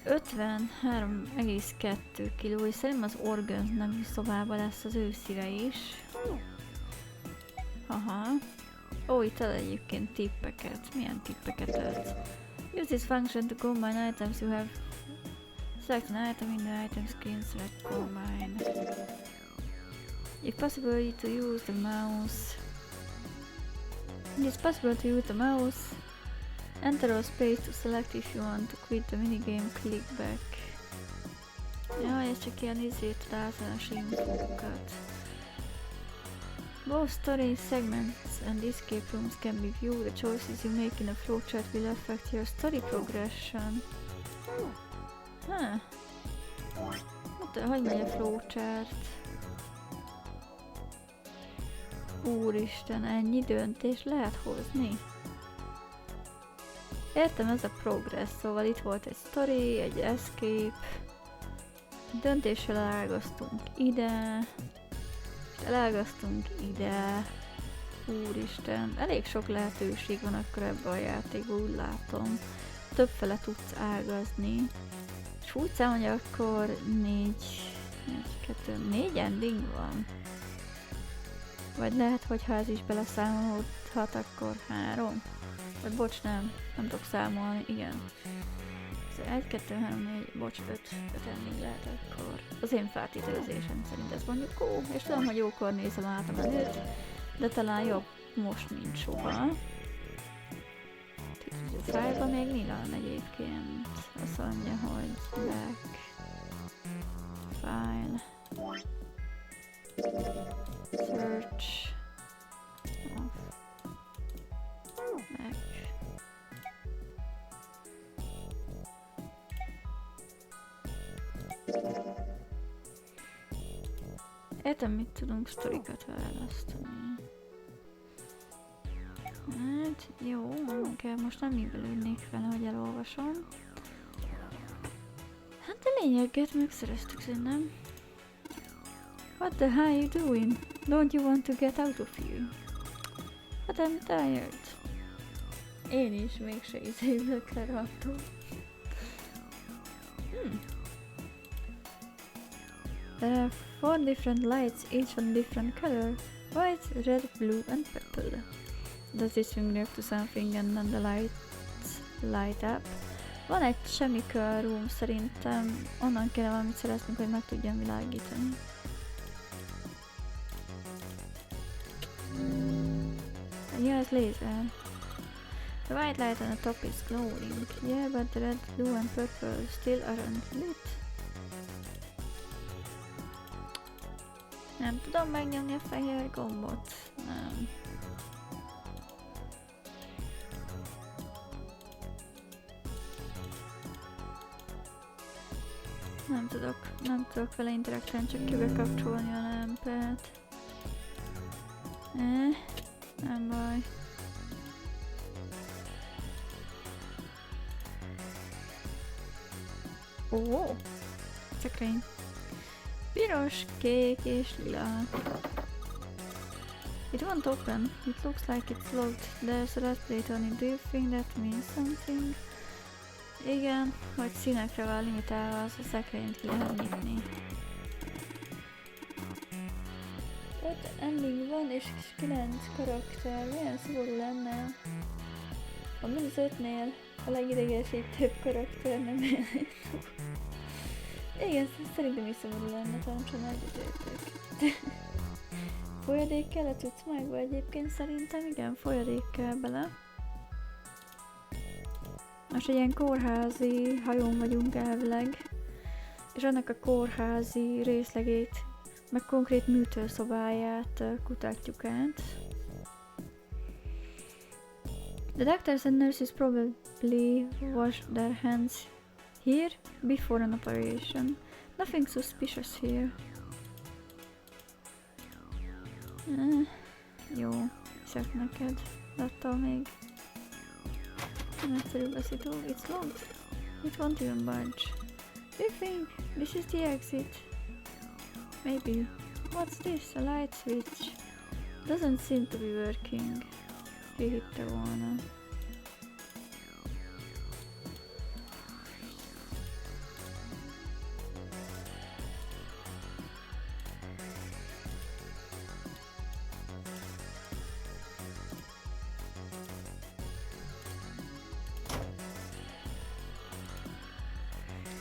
53,2 kg, és szerintem az Organ nevű szobában lesz az ő szíve is. Aha. Ó, itt ad egyébként tippeket. Milyen tippeket ad? Use this function to combine items you have. Select an item in the item screen, select combine. If possible to use the mouse. It's possible to use the mouse. Enter a space to select if you want to quit the minigame, click back. Jaj, ez csak ilyen általános infókat. Both story segments and escape rooms can be viewed. The choices you make in a flowchart will affect your story progression. Hogy megy a flowchart? Úristen, ennyi döntést lehet hozni? Értem, ez a progress, szóval itt volt egy story, egy escape. Döntéssel elágaztunk ide. Elágaztunk ide. Úristen, elég sok lehetőség van akkor ebben a játékban, úgy látom. Többfele tudsz ágazni. És úgy számolom, hogy akkor 4 ending van. Vagy lehet, hogy ha ez is beleszámolódhat, akkor 3. Vagy bocs, nem tudok számolni, igen. 1, 2, 3, 4, bocs, 5 ending lehet akkor. Az én feltételezésem szerint ez mondjuk ó, és tudom, hogy jókor nézem át a menüt, de talán jobb most, mint soha. A fájlban még mi van egyébként? Azt mondja, hogy back, file, search, off, back. Értem, mit tudunk sztorikat választani. Hát, jó, inkább most nem művelődnék vele, hogy elolvasom. Hát de lényeget megszereztük szerintem. What the hell are you doing? Don't you want to get out of here? But I'm tired. Én is mégse izélök le rajta. There are 4 different lights, each one different color. White, red, blue and purple. Does this thing react to something and then the lights light up? Van egy chemical room, szerintem onnan kéne valamit szereznünk, hogy meg tudjam világítani. Yes, laser. The white light on the top is glowing. Yeah, but the red, blue and purple still aren't lit. Nem tudom megnyomni a fehér gombot. Nem. Nem tudok vele interaktálni, csak ki bekapcsolni a lámpát. Nem baj. Ó, szekrény. Piros, kék és lila. It won't open. It looks like it's locked. There's a red plate on it. Do you think that means something? Igen, hogy színekre van limitálva, az a szekrényt ki lehet nyitni. 5 ending van és 9 karakter. Milyen szigorú lenne? A mínusz 5-nél a legidegesítőbb karakter nem élni. Igen, szerintem is szomorú lenne, talán csak egyetértek. Folyadék kell a cuccmákba egyébként szerintem, igen, folyadék kell bele. Most egy ilyen kórházi hajón vagyunk elvileg, és annak a kórházi részlegét, meg konkrét műtőszobáját kutatjuk át. The doctors and nurses probably wash their hands here before an operation. Nothing suspicious here. Jó, hiszek neked. De attól még egyszerűbb a szitu. It's locked. It won't even budge. Do you think this is the exit? Maybe. What's this? A light switch. Doesn't seem to be working. Ki hitte volna.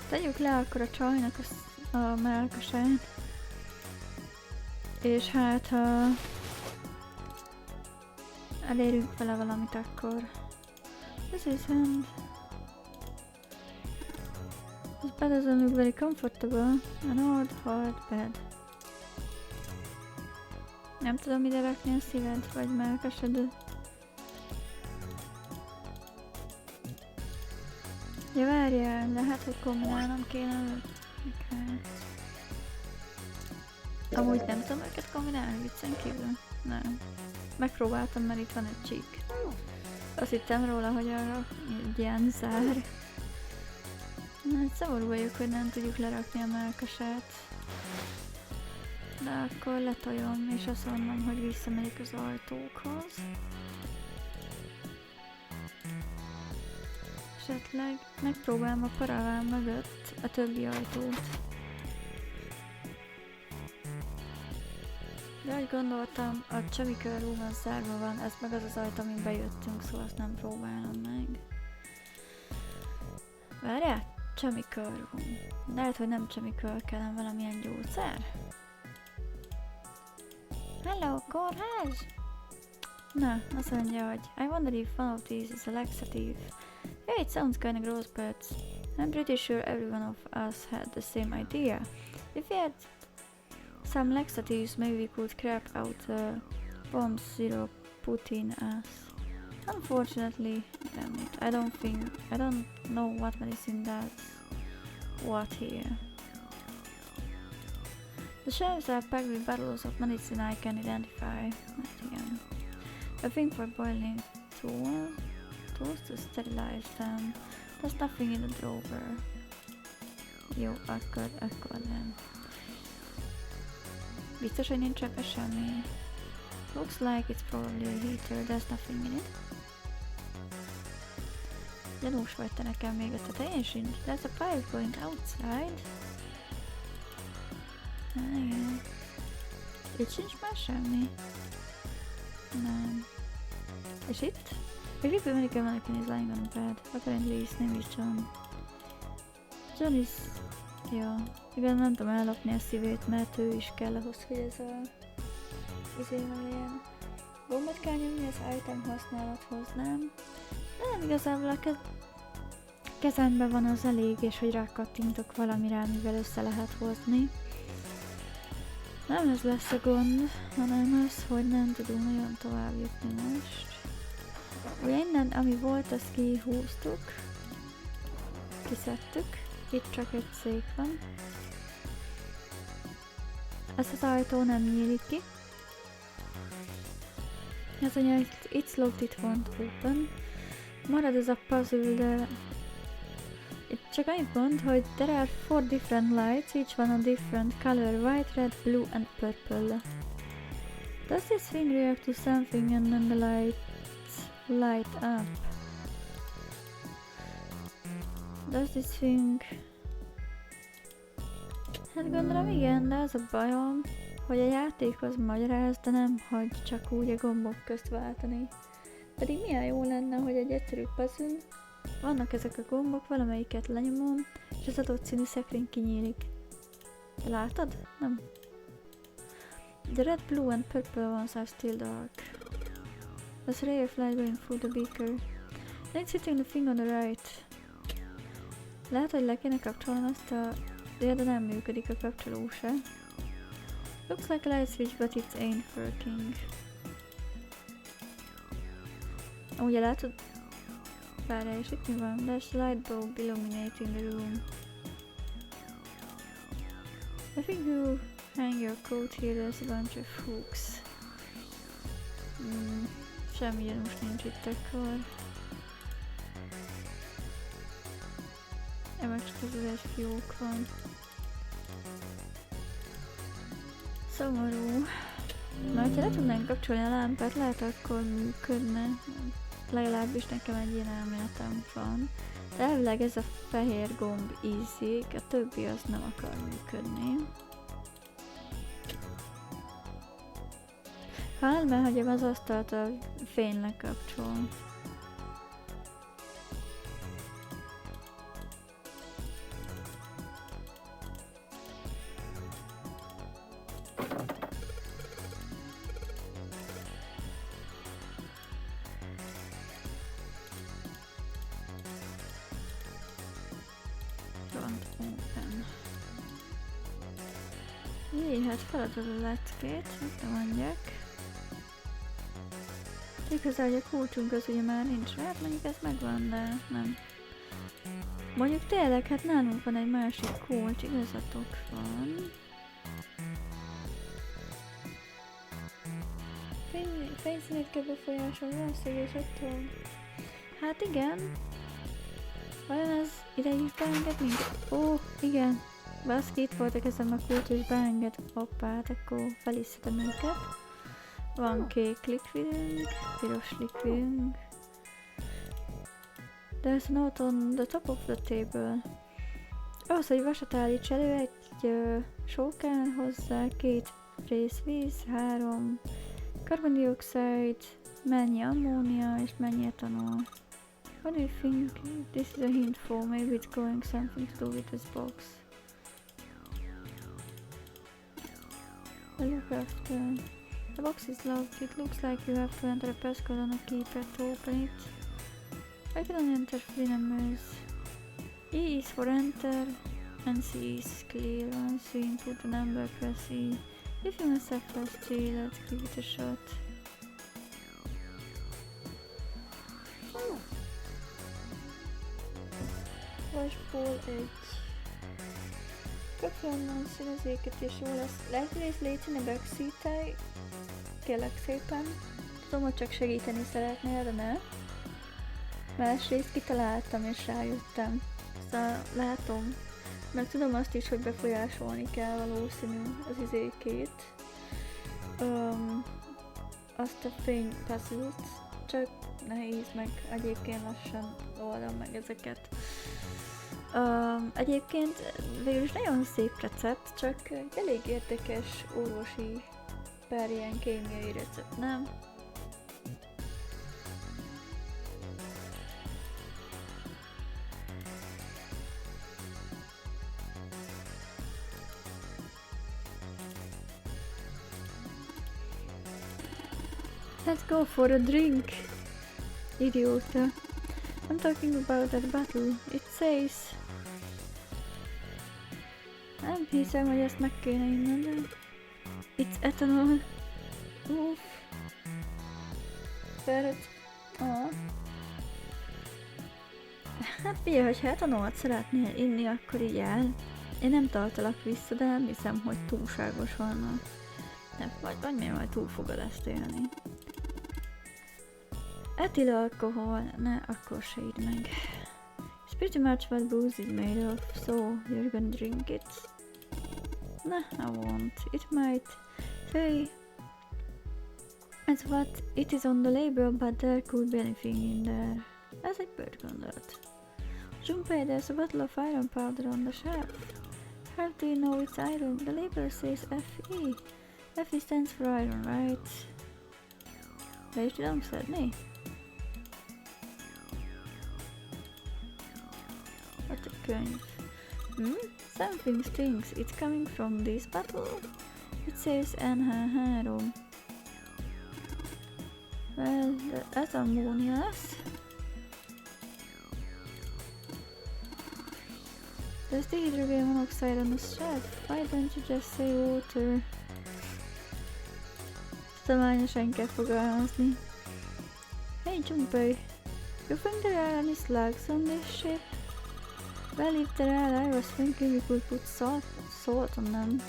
Tegyük le akkor a csajnak a mellkasát. És hát ha elérünk vele valamit, akkor this is hand. This bed doesn't look very comfortable. An old hard bed. Nem tudom ide rakni a szíved, vagy mellkasod. Ja, várjál, lehet, hogy kombinálnom kéne őket. Amúgy nem tudom őket kombinálni, viccen kívül? Nem. Megpróbáltam, mert itt van egy csík. Azt hittem róla, hogy arra egy ilyen zár. Hát szomorú vagyok, hogy nem tudjuk lerakni a mellkasát. De akkor letoljom, és azt mondom, hogy visszamegyek az ajtókhoz. Esetleg megpróbálom a paraván mögött a többi ajtót. De ahogy gondoltam, a Chemical Room az zárva van, ez meg az az ajtó, amin bejöttünk, szóval azt nem próbálom meg. Várjál? Chemical Room. Lehet, hogy nem Chemical, kellene valamilyen gyógyszer? Hello, kórház! Na, azt mondja, hogy I wonder if one of these is a laxative. Yeah, it sounds kinda gross, but I'm pretty sure everyone of us had the same idea. If we had some laxatives, maybe we could crap out a bomb syrup put in us. Unfortunately, damn it, I don't know what medicine does what here. The shelves are packed with bottles of medicine I can identify. Again. A thing for boiling tools to sterilize them. There's nothing in the drawer. Jó, akkor nem. Biztos, hogy nincs ebbe semmi. Looks like it's probably a heater, there's nothing in it. Gyanús vagy te nekem még a tetején sincs. There's a pipe going outside. Igen. Itt sincs már semmi. Nem. És itt? A creepy American mannequin is lying on the bed. Apparently his name is John. John is... Jó. Igen, nem tudom ellopni a szívét, mert ő is kell ahhoz, hogy ez a... izével legyen. Gombot kell nyomni az item használathoz, nem? Nem, igazából a kezemben van az elég, és hogy rákattintok valamire, amivel össze lehet hozni. Nem ez lesz a gond, hanem az, hogy nem tudunk nagyon tovább jutni most. Ugye innen, ami volt, azt kihúztuk. Kiszedtük. Itt csak egy szék van. Ez az ajtó nem nyílik ki. Ez a it's locked, it won't open. Marad ez a puzzle, de... Itt csak annyit mond, hogy there are 4 different lights, each one a different color, white, red, blue and purple. Does this thing react to something and then the lights light up? Does this thing... Hát gondolom igen, de az a bajom, hogy a játék az magyaráz, de nem hagy csak úgy a gombok közt váltani. Pedig milyen jó lenne, hogy egy egyszerű puzzle, vannak ezek a gombok, valamelyiket lenyomom, és az adott színű szekrény kinyílik. De látod? Nem. The red, blue and purple ones are still dark. There's a ray of light going through the beaker. And it's hitting the thing on the right. Lehet, hogy le kéne kapcsolnom ezt a... De nem működik a kapcsoló se. Looks like a light switch, but it ain't working. Ugye látod? Várjál, és itt mi van? There's a light bulb illuminating the room. I think you hang your coat here, there's a bunch of hooks. Semmi gyanús nincs itt akkor. Meg csak az egy fiók van. Szomorú. Na, hogyha le tudnánk kapcsolni a lámpát, lehet akkor működne. Legalábbis nekem egy ilyen elméletem van. De elvileg ez a fehér gomb ízik, a többi az nem akar működni. Ha elmehagyom az asztalt, a fény lekapcsol. Hát feladod a leckét, mit mondjak. Igazán, hogy a kulcsunk az ugye már nincs, hát mondjuk ez megvan, de nem. Mondjuk tényleg, hát nálunk van egy másik kulcs, igazatok van. Fényszínét kell befolyásolni, van szégés attól. Hát igen. Vajon ez ide is beenged minket? Ó, igen. Baszki, itt voltak ezen a kulcs és beenged hoppát, akkor fel is szedem őket. Van kék likvidünk, piros likvidünk. There's a note on the top of the table. Ahhoz, hogy vasat állíts elő, egy só kell hozzá, 2 rész víz, 3 karbondioxid, mennyi ammónia és mennyi etanol. What do you think this is a hint for? Maybe it's going something to do with this box. Look after. The box is locked. It looks like you have to enter a passcode on a keypad to open it. I can enter three numbers. E is for enter and C is clear. Once you input the number, press E. If you must have pressed G, let's give it a shot. Vasból egy. Kapja onnan színezéket és jó lesz. Lehet, hogy légy ne backseat-elj. Kérlek szépen. Tudom, hogy csak segíteni szeretnél, de ne. Másrészt kitaláltam és rájöttem. Szóval látom. Meg tudom azt is, hogy befolyásolni kell valószínű az izékét. Azt a fény puzzle-t. Csak nehéz, meg egyébként lassan oldom meg ezeket. Egyébként végül is nagyon szép recept, csak elég érdekes orvosi per ilyen kémiai recept, nem? Let's go for a drink, idiota. I'm talking about that bottle. It says... Nem hiszem, hogy ezt meg kéne innen, de... It's ethanol. Uff. Felt... Hát figyelj, hogyha etanolt szeretnél inni, akkor így el. Én nem tartalak vissza, de nem hiszem, hogy túlságos volna. Vagy miért majd túl fogod ezt élni. Etilalkohol, ne, akkor se idd meg. It's pretty much what booze is made of, so you're gonna drink it? Nah, I won't. It might say that's what it is on the label, but there could be anything in there. Ez egy bőrt gondolat. Junpei, there's a bottle of iron powder on the shelf. How do you know it's iron? The label says FE. FE stands for iron, right? Le is tudom szedni? What a könyv. Something stinks. It's coming from this bottle. It says NH3. Well, ez ammónia lesz. There's the hydrogen monoxide on the shelf. Why don't you just say water? Tudományosan kell fogalmazni. Hey Junpei, you think there are any slugs on this ship? Well, if there are, I was thinking we could put salt on them.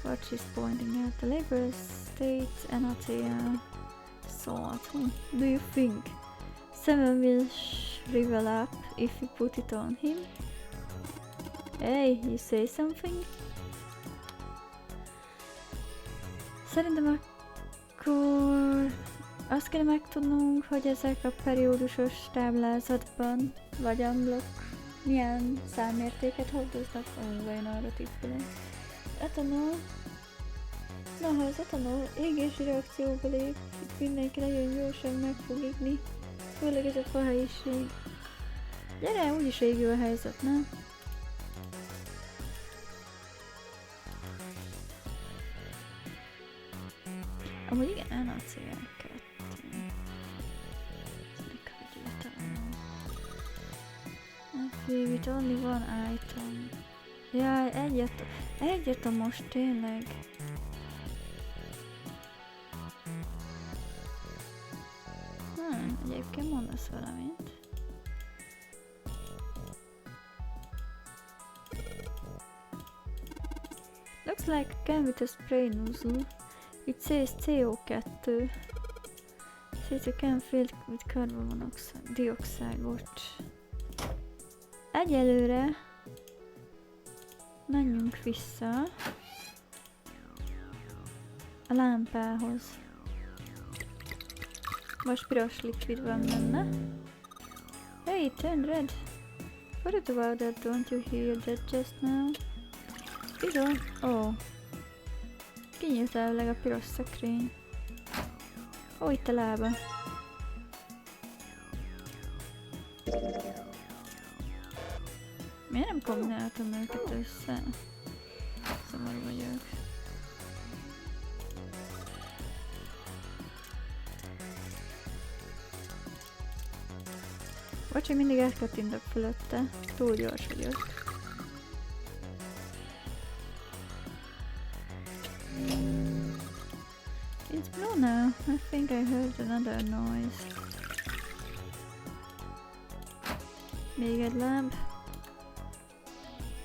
What she's pointing at. The labor states NaCl salt. Do you think Seven will shrivel up if you put it on him? Hey, you say something? Szerintem akkor azt kéne megtudnunk, hogy ezek a periódusos táblázatban, vagy unblock milyen számértéket hordoznak. Vajon arra tippelek. Etanol. Na, ha az etanol égési reakcióba lép, itt mindenki nagyon gyorsan meg fog égni. Főleg ez a fahelyiség. Gyere, úgyis égő a helyzet, nem? Amúgy igen, NaCl2. Leave it only one item. Jaj, egyet a most tényleg. Egyébként mondasz valamit. Looks like a can with a spray nozzle. It says CO2. Says you can fill it with carbon dioxide. Egyelőre menjünk vissza a lámpához. Most piros likvid van benne. Hey, turn red. Forget about that, don't you hear that just now? Bizony. Oh. Kinyílt elvileg a piros szekrény. Ó, itt a lába. Miért nem kombináltam őket össze? Szomorú vagyok. Bocs, hogy mindig elkattintok fölötte. Túl gyors vagyok. It's blue now. I think I heard another noise. Még egy láb.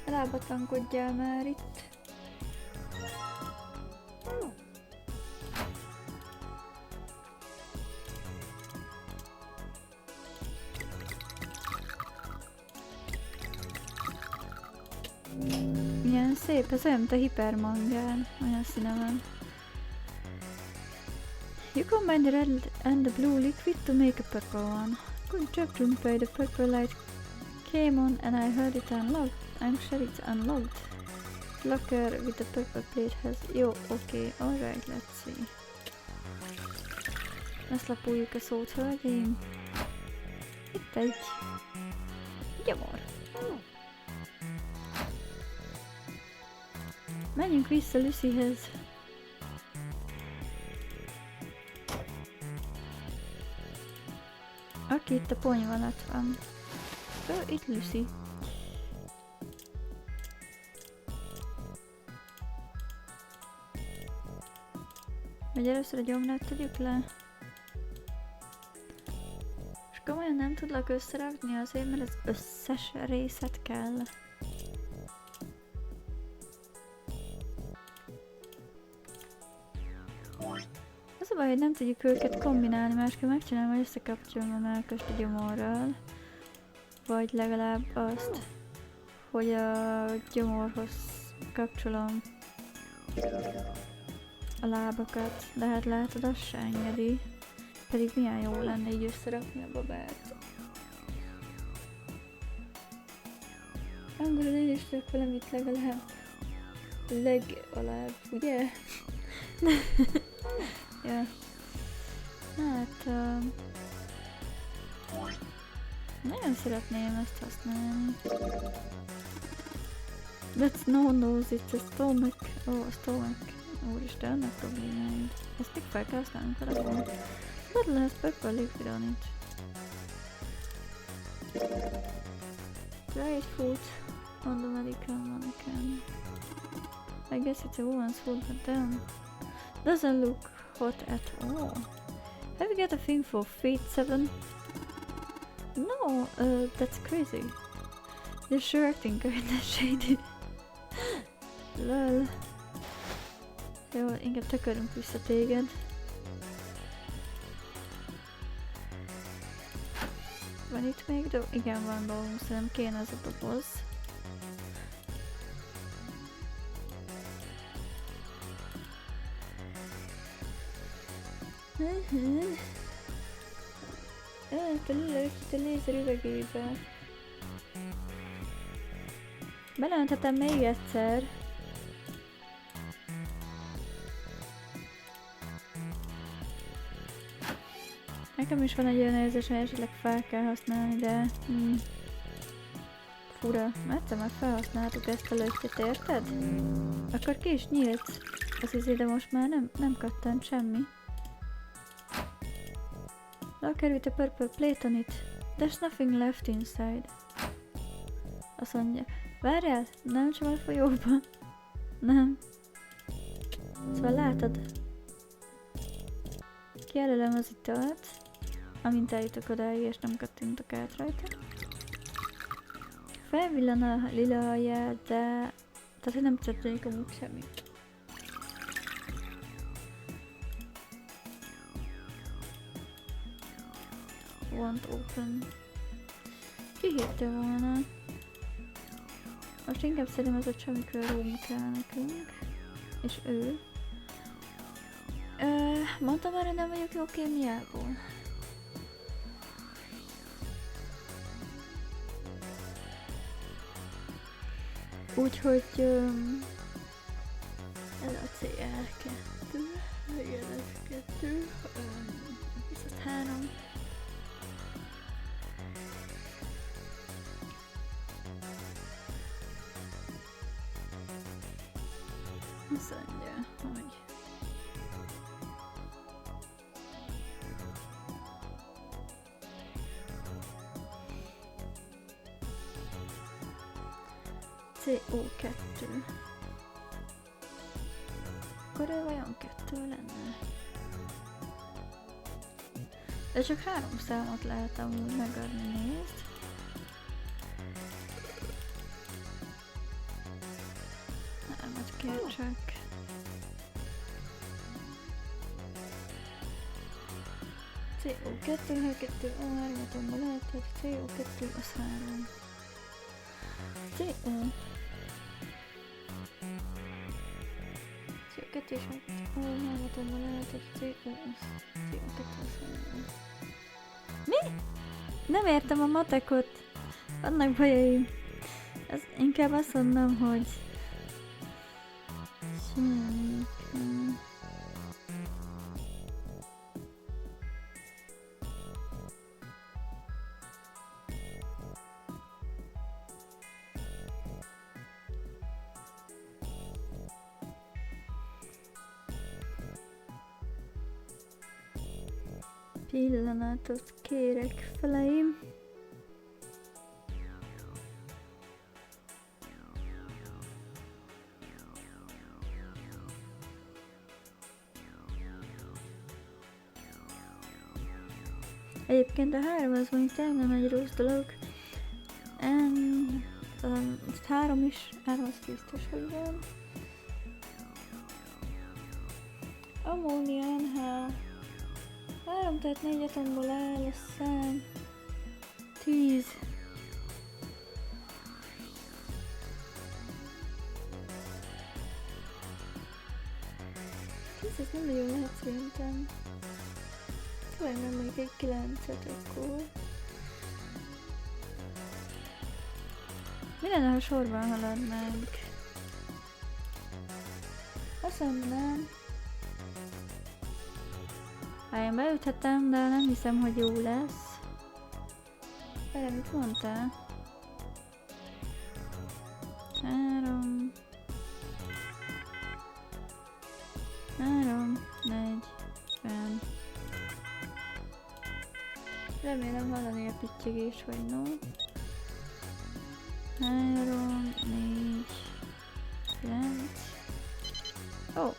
Lába tankodjál már itt. Milyen szép, ez olyan, mint a hipermangán. Olyan színe van. You combine the red and the blue liquid to make a purple one. Good job, Junpei. The purple light came on and I heard it unlocked. I'm sure it's unlocked. Locker with the purple plate has... Jó, oké, alright, let's see. Ezt lapuljuk a szót, hölgyeim. Itt egy... gyomor. Menjünk vissza Lucyhez. Aki itt a ponyva alatt van. Itt Lucy. Vagy először a gyomrát tegyük le. És komolyan nem tudlak összerakni azért, mert az összes részet kell. Az a baj, hogy nem tudjuk őket kombinálni, másképp megcsinálom, hogy összekapcsolom a mellkast a gyomorral. Vagy legalább azt, hogy a gyomorhoz kapcsolom a lábakat, de hát látod, azt se engedi. Pedig milyen jó lenne így összerakni a babát. Angolul én is tudok valamit legalább, ugye? Ja. Hát... nagyon szeretném ezt használni. That's no nose, it's a stomach. Oh, a stomach. Úristen, annak problémáid. Ezt még fel kell használnunk valahol. Bottle has purple liquid on it. Dried fruit on the medical mannequin. I guess it's a woman's food, but then doesn't look hot at all. Have you got a thing for feet 7? No, that's crazy. You're sure acting kinda shady. Lol. Jó, inkább tökörünk vissza téged. Van itt még dob? Igen, van dolgunk, szerintem kéne az a doboz. Belülök itt a lézer üvegébe. Beleönthetem még egyszer. Nekem is van egy olyan érzés, hogy esetleg fel kell használni, de... Fura. Egyszer már felhasználtuk ezt a lötyet, érted? Akkor ki is nyílt az izé, de most már nem kattant semmi. Locker with a purple plate on it. There's nothing left inside. Azt mondja, várjál, nem csak a folyóban. Nem. Szóval látod. Kijelölöm az italt, amint eljutok odáig és nem kattintok át rajta. Felvillan a lila alját, de... Tehát, hogy nem történik amúgy semmi. Won't open. Ki hitte volna? Most inkább szerintem ez a csemikről room kell nekünk. És ő. Mondtam már, hogy nem vagyok jó kémiából. Úgyhogy... ez a CR2. Igen, ez 2. Ez 3. Azt mondja, hogy... CO2. Akkor ő vajon 2 lenne? De csak 3 számot lehet amúgy megadni, nézd. Hármat kell csak. CO2, H2, O3-at abban lehet, hogy CO2 az 3. CO. CO2 és O3-at abban lehet, hogy CO az. CO2 az 3. Mi? Nem értem a matekot. Vannak bajaim. Ez inkább azt mondom, hogy... Pillanatot kérek, feleim. Egyébként a 3 az mondjuk nem egy rossz dolog. 3 is, 3 az biztos, hogy van. Ammónia NH. 3, tehát 4 atomból áll a szám. 10. 10 ez nem nagyon lehet szerintem. Talán nem mondjuk egy 9-et akkor. Mi lenne, ha sorban haladnánk? Azt mondanám. Én beüthetem, de nem hiszem, hogy jó lesz. Erre mit mondtál? 3, 4, 5. Remélem hallani a pittyegés, vagy no. 3, 4, 9. Ó!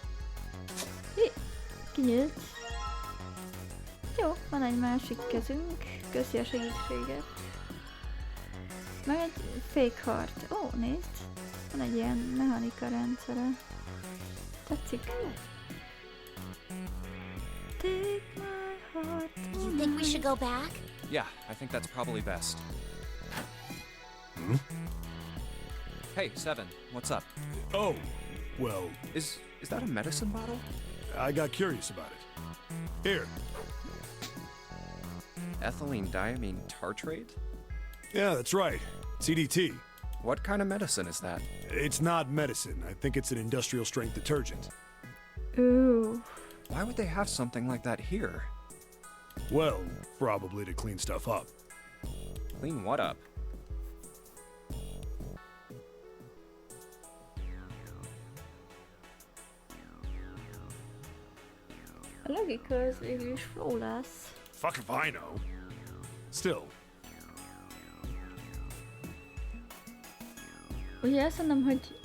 Kinyílt. Jó, van egy másik kezünk. Köszi a segítséget. Meg egy fake heart. Ó, nézd. Van egy ilyen mechanika rendszere. Tetszik? Take my heart. You think we should go back? Yeah, I think that's probably best. Hmm? Hey, Seven, what's up? Oh, well, Is that a medicine bottle? I got curious about it. Here. Ethylene diamine tartrate? Yeah, that's right. CDT. What kind of medicine is that? It's not medicine. I think it's an industrial strength detergent. Ooh. Why would they have something like that here? Well, probably to clean stuff up. Clean what up? A logika az végül is flow lesz. Fuck if I know. Still. Ugye azt mondom, hogy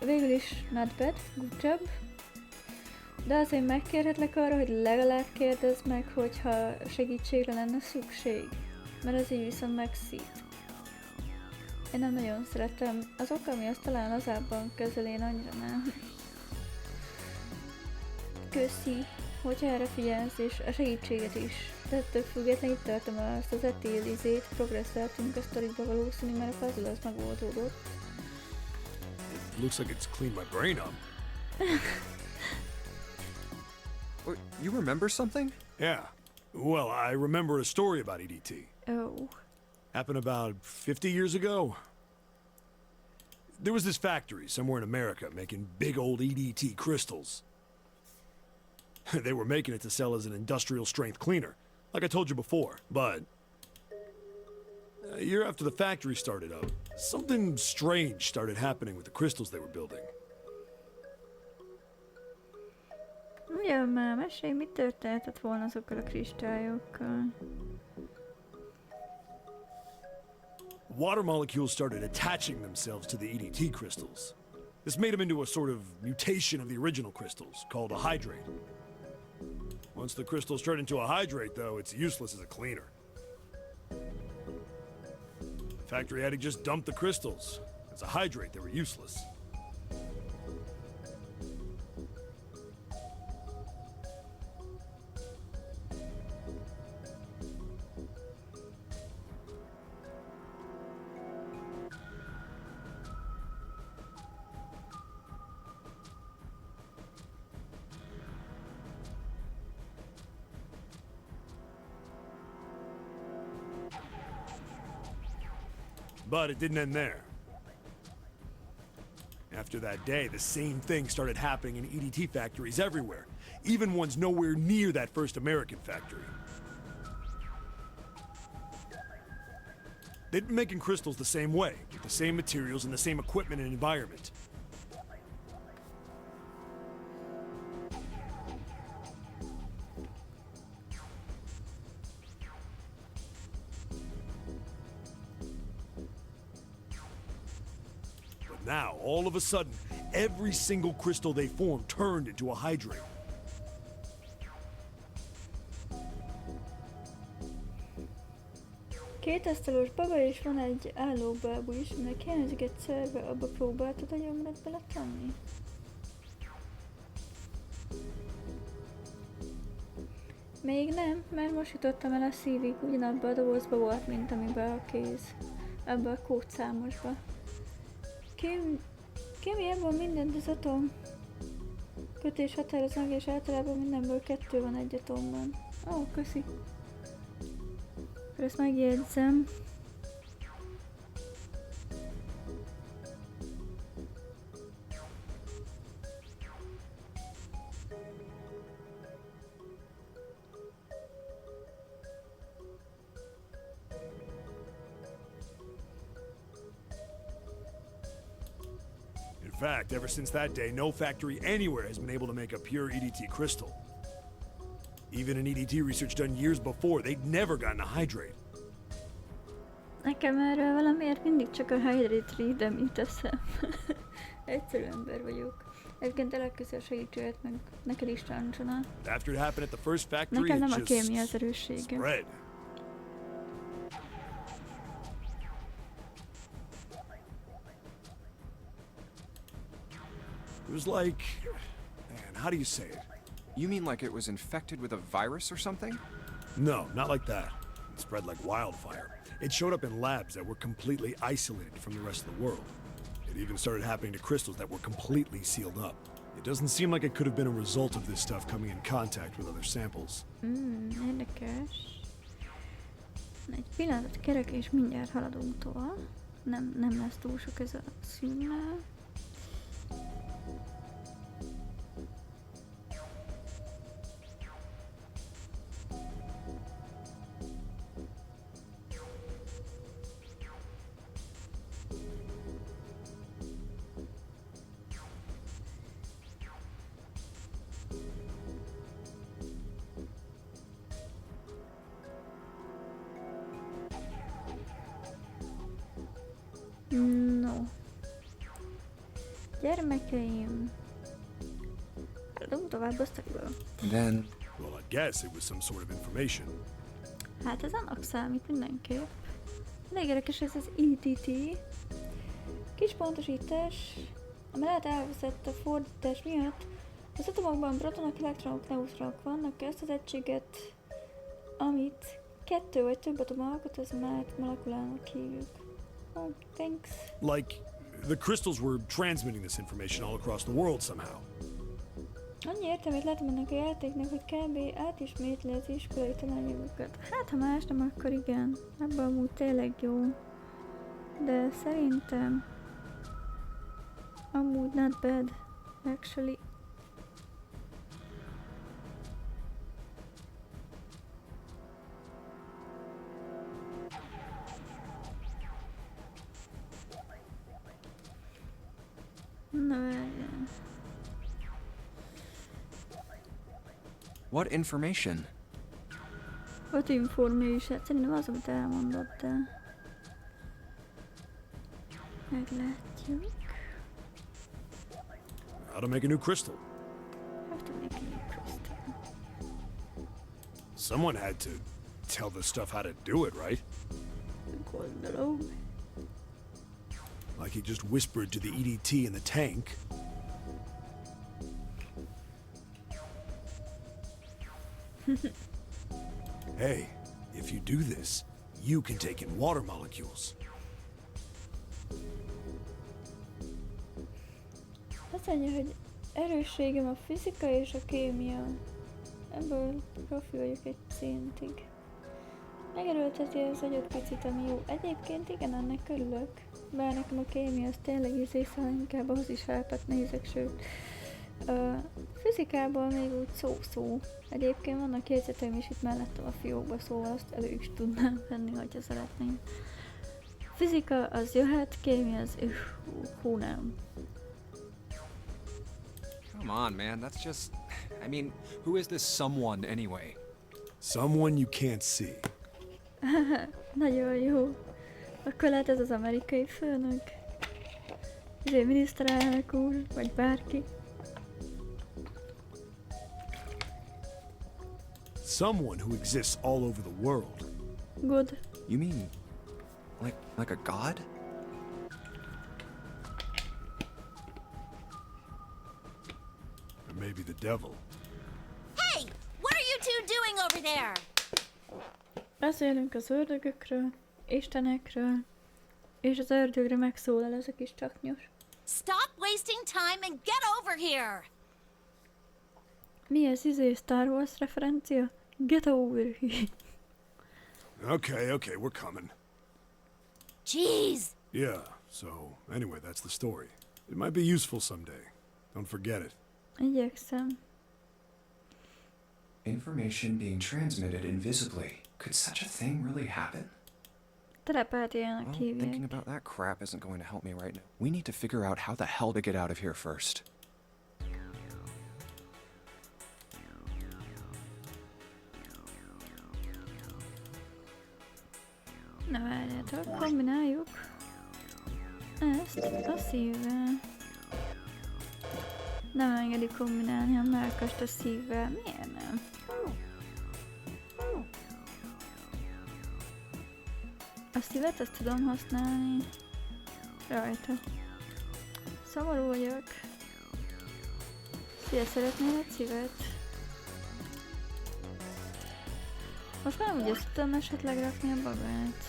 végül is not bad, good job. De azért megkérhetlek arra, hogy legalább kérdezd meg, hogyha segítségre lenne szükség. Mert az így viszont megszít. Én nem nagyon szeretem. Az ok, ami azt talán lazábban kezel, én annyira nem. Köszi, hogyha erre figyelsz, és a segítséget is. De ettől függetlenül itt tartom azt az etélizét, progresszáltunk a sztoriba valószínű, mert a puzzle az megoldódott. It looks like it's cleaned my brain up. You remember something? Yeah. Well, I remember a story about EDT. Oh. Happened about 50 years ago. There was this factory somewhere in America making big old EDT crystals. They were making it to sell as an industrial strength cleaner, like I told you before, but a year after the factory started up, something strange started happening with the crystals they were building. Ugye már mesélj, mi történhetett volna azokkal a kristályokkal? Water molecules started attaching themselves to the EDT crystals. This made them into a sort of mutation of the original crystals, called a hydrate. Once the crystals turn into a hydrate, though, it's useless as a cleaner. The factory had to just dump the crystals. As a hydrate, they were useless. But it didn't end there. After that day, the same thing started happening in EDT factories everywhere, even ones nowhere near that first American factory. They'd been making crystals the same way, with the same materials and the same equipment and environment. Now, all of a sudden, every single crystal they formed turned into a hydrate. Két asztalos baba és van egy álló bábú is, aminek hiányzik egy szerve, abba próbáltad a gyomrat beletenni? Még nem, mert most jutottam el a szívig, ugyanabba a dobozba volt, mint amiben a kéz. Ebbe a kódszámosba. Kémiában mindent az atom kötés határoz meg, és általában mindenből 2 van egy atomban. Ó, köszi. Akkor ezt megjegyzem. In fact, ever since that day, no factory anywhere has been able to make a pure EDT crystal. Even in EDT research done years before, they'd never gotten a hydrate. Nekem erről valamiért mindig csak a hydrate read-em jut eszem. Egyszerű ember vagyok. Egyébként a legközelebb segítséget meg neked is Csancsona. After it happened at the first factory, Nekem nem it a just kémia az erőssége. spread. It was like... Man, how do you say it? You mean like it was infected with a virus or something? No, not like that. It spread like wildfire. It showed up in labs that were completely isolated from the rest of the world. It even started happening to crystals that were completely sealed up. It doesn't seem like it could have been a result of this stuff coming in contact with other samples. Érdekes. Egy pillanatot kérek, és mindjárt haladunk tovább. Nem lesz túl sok ez a szűnnel. No. Gyermekeim. Haladunk tovább a sztoriből. Then... Well, I guess it was some sort of information. Hát ez annak számít mindenképp. Elég érdekes ez az ETT. Kis pontosítás, amellett elveszett a fordítás miatt. Az atomokban protonok, elektronok, neutronok vannak, ezt az egységet, amit 2 vagy több atom alkot, az már molekulának hívjuk. Oh, thanks. Like, the crystals were transmitting this information all across the world somehow. Annyi értelmét látom ennek a játéknak, hogy kb. Átismétli az iskolai tananyagjukat. Hát ha más nem, akkor igen. Ebben amúgy tényleg jó. De szerintem... amúgy not bad, actually. Na várjál. What information? What information? Szerintem az, amit elmondott, de... meglátjuk. How to make a new crystal. Have to make a new crystal. Someone had to tell this stuff how to do it, right? Gondolom. Like he just whispered to the EDT in the tank. Hey, if you do this, you can take in water molecules. Azt mondja, hogy erősségem a fizika és a kémia. Ebből profi vagyok egy szintig. Megerőlteti az agyat picit, ami jó. Egyébként igen, ennek örülök. Bár nekem a kémia az tényleg szóval inkább ahhoz is felpet nézek, sőt. Fizikában még úgy szó-szó. Egyébként vannak jegyzeteim is itt mellettem a fiókba, szóval azt elő is tudnám venni, hogyha szeretném. Fizika az jöhet, kémia az hú nem. Come on, man. That's just... I mean, who is this someone anyway? Someone you can't see. Nagyon jó. Akkor lehet ez az amerikai főnök? Ezért miniszterelnök úr, vagy bárki. Someone who exists all over the world. Good. You mean... like a god? Or maybe the devil. Hey! What are you two doing over there? Beszélünk az ördögökről, istenekről, és az ördögre megszólal ez a kis csaknyos. Stop wasting time and get over here! Mi ez Star Wars referencia? Get over here. Okay, we're coming. Jeez! Yeah, so anyway, that's the story. It might be useful someday. Don't forget it. Igyekszem. Information being transmitted invisibly. Could such a thing really happen? Telepátiának Well, hívják. thinking about that crap isn't going to help me right now. We need to figure out how the hell to get out of here first. Na várjátok, kombináljuk ezt a szívvel. Nem engedi kombinálni a mellkast a szívvel. Miért nem? A szívet azt tudom használni rajta. Szomorú vagyok. Szia, szeretnél egy szívet? Most már úgy azt tudom esetleg rakni a babát.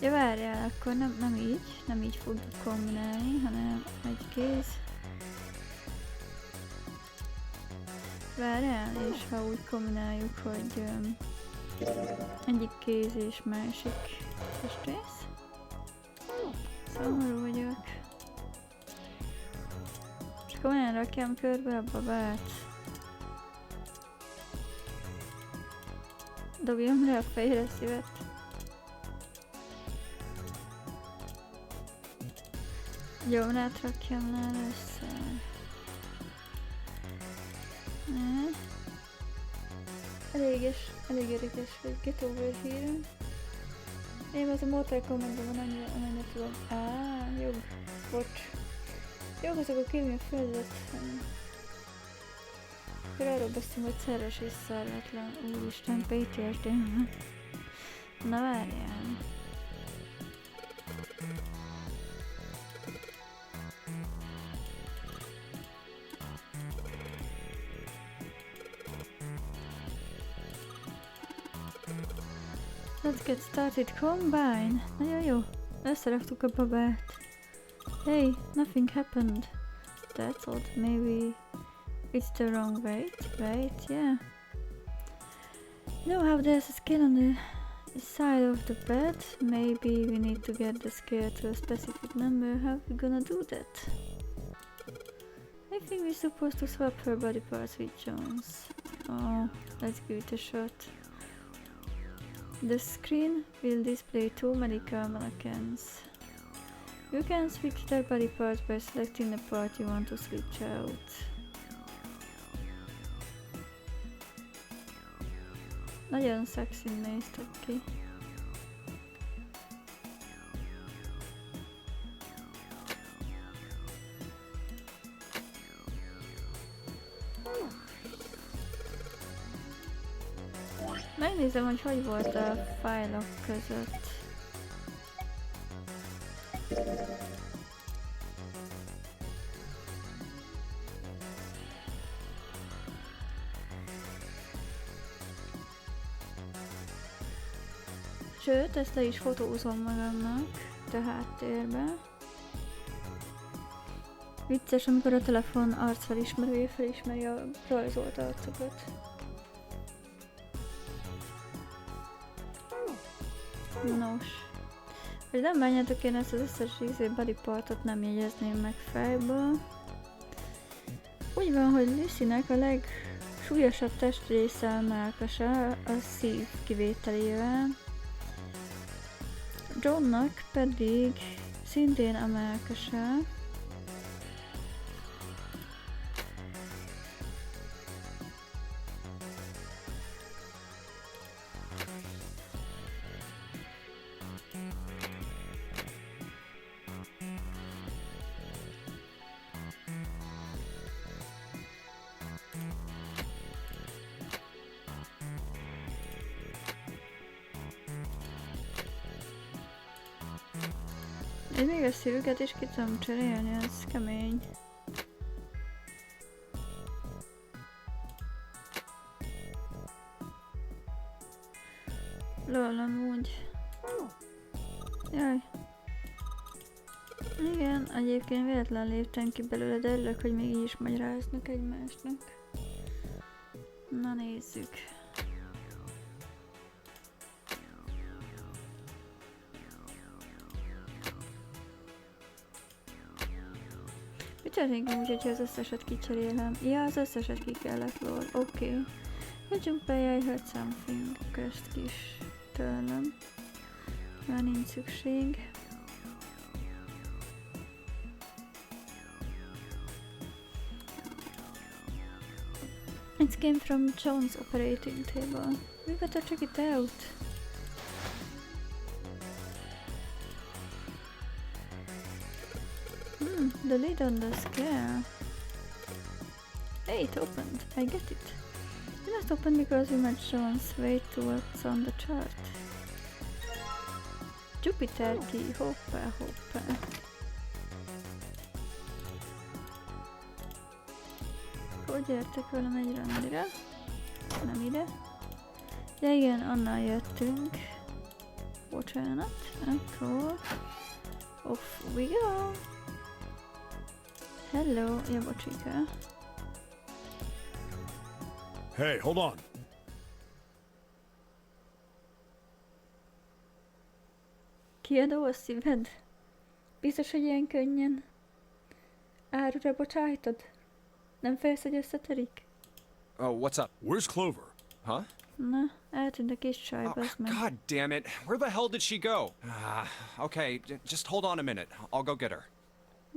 Ja, várjál, akkor nem így fogjuk kombinálni, hanem egy kéz. Várjál, és ha úgy kombináljuk, hogy egyik kéz és másik testrész. Szomorú vagyok. Csak olyan rakjam körbe a babát. Dobjam le a fejre szívet. Gyomrát rakjam le először. Elég érdekes, hogy Get Over Here. Én az a Mortal Kombatban van amennyire tudom. Jó. Bocs. Jó, azok kérni a földet. Akkor arról beszélünk, hogy szerves és szarvatlan. Úristen, PTSD. Na várjál. Let's get started. Combine! Nagyon jó. Összeraktuk a babát. Hey, nothing happened. That's odd. Maybe it's the wrong weight. Right? Yeah. You know how there's a scale on the side of the bed? Maybe we need to get the scale to a specific number. How are we gonna do that? I think we're supposed to swap her body parts with Jones. Oh, let's give it a shot. The screen will display two medical mannequins. You can switch their body parts by selecting the part you want to switch out. Nagyon szexin néztek ki. Megnézem, hogy volt a fájlok között. Sőt, ezt le is fotózom magamnak a háttérbe. Vicces, amikor a telefon arcfelismerője felismeri a rajzolt arcokat. Nos. Hogy nem bánjátok, én ezt az összes body partot nem jegyezném meg fejből. Úgy van, hogy Lucynek a legsúlyosabb testrésze a mellkasa, a szív kivételével. Johnnak pedig szintén a mellkasa. Én még a szívüket is ki tudom cserélni, ez kemény. Lol, amúgy. Jaj. Igen, egyébként véletlen léptem ki belőle, de örülök, hogy még így is magyaráznak egymásnak. Na nézzük. Történik úgy, hogyha az összeset kicserélem. Ja, az összeset ki kellett, lol. Oké. Hagyjunk be, I heard something. Közt is tőlem. Már nincs szükség. It came from John's operating table. We better check it out. The lid on the scale. Hey, it opened. I get it. It must open because we match John's weight to what's on the chart. Jupiter key. Hoppá, hoppá. Akkor gyertek velem egy randira. Nem ide. Ja igen, annál jöttünk. Bocsánat. Akkor... Off we go! Hello, ja bocsika. Hey, hold on. Kiadó a szíved? Biztos, hogy ilyen könnyen? Árura bocsájtod? Nem félsz, hogy összetörik? Oh, what's up? Where's Clover? Huh? Na, eltűnt a kis csaj, Oh, bazd meg. God damn it. Where the hell did she go? Okay, just hold on a minute. I'll go get her.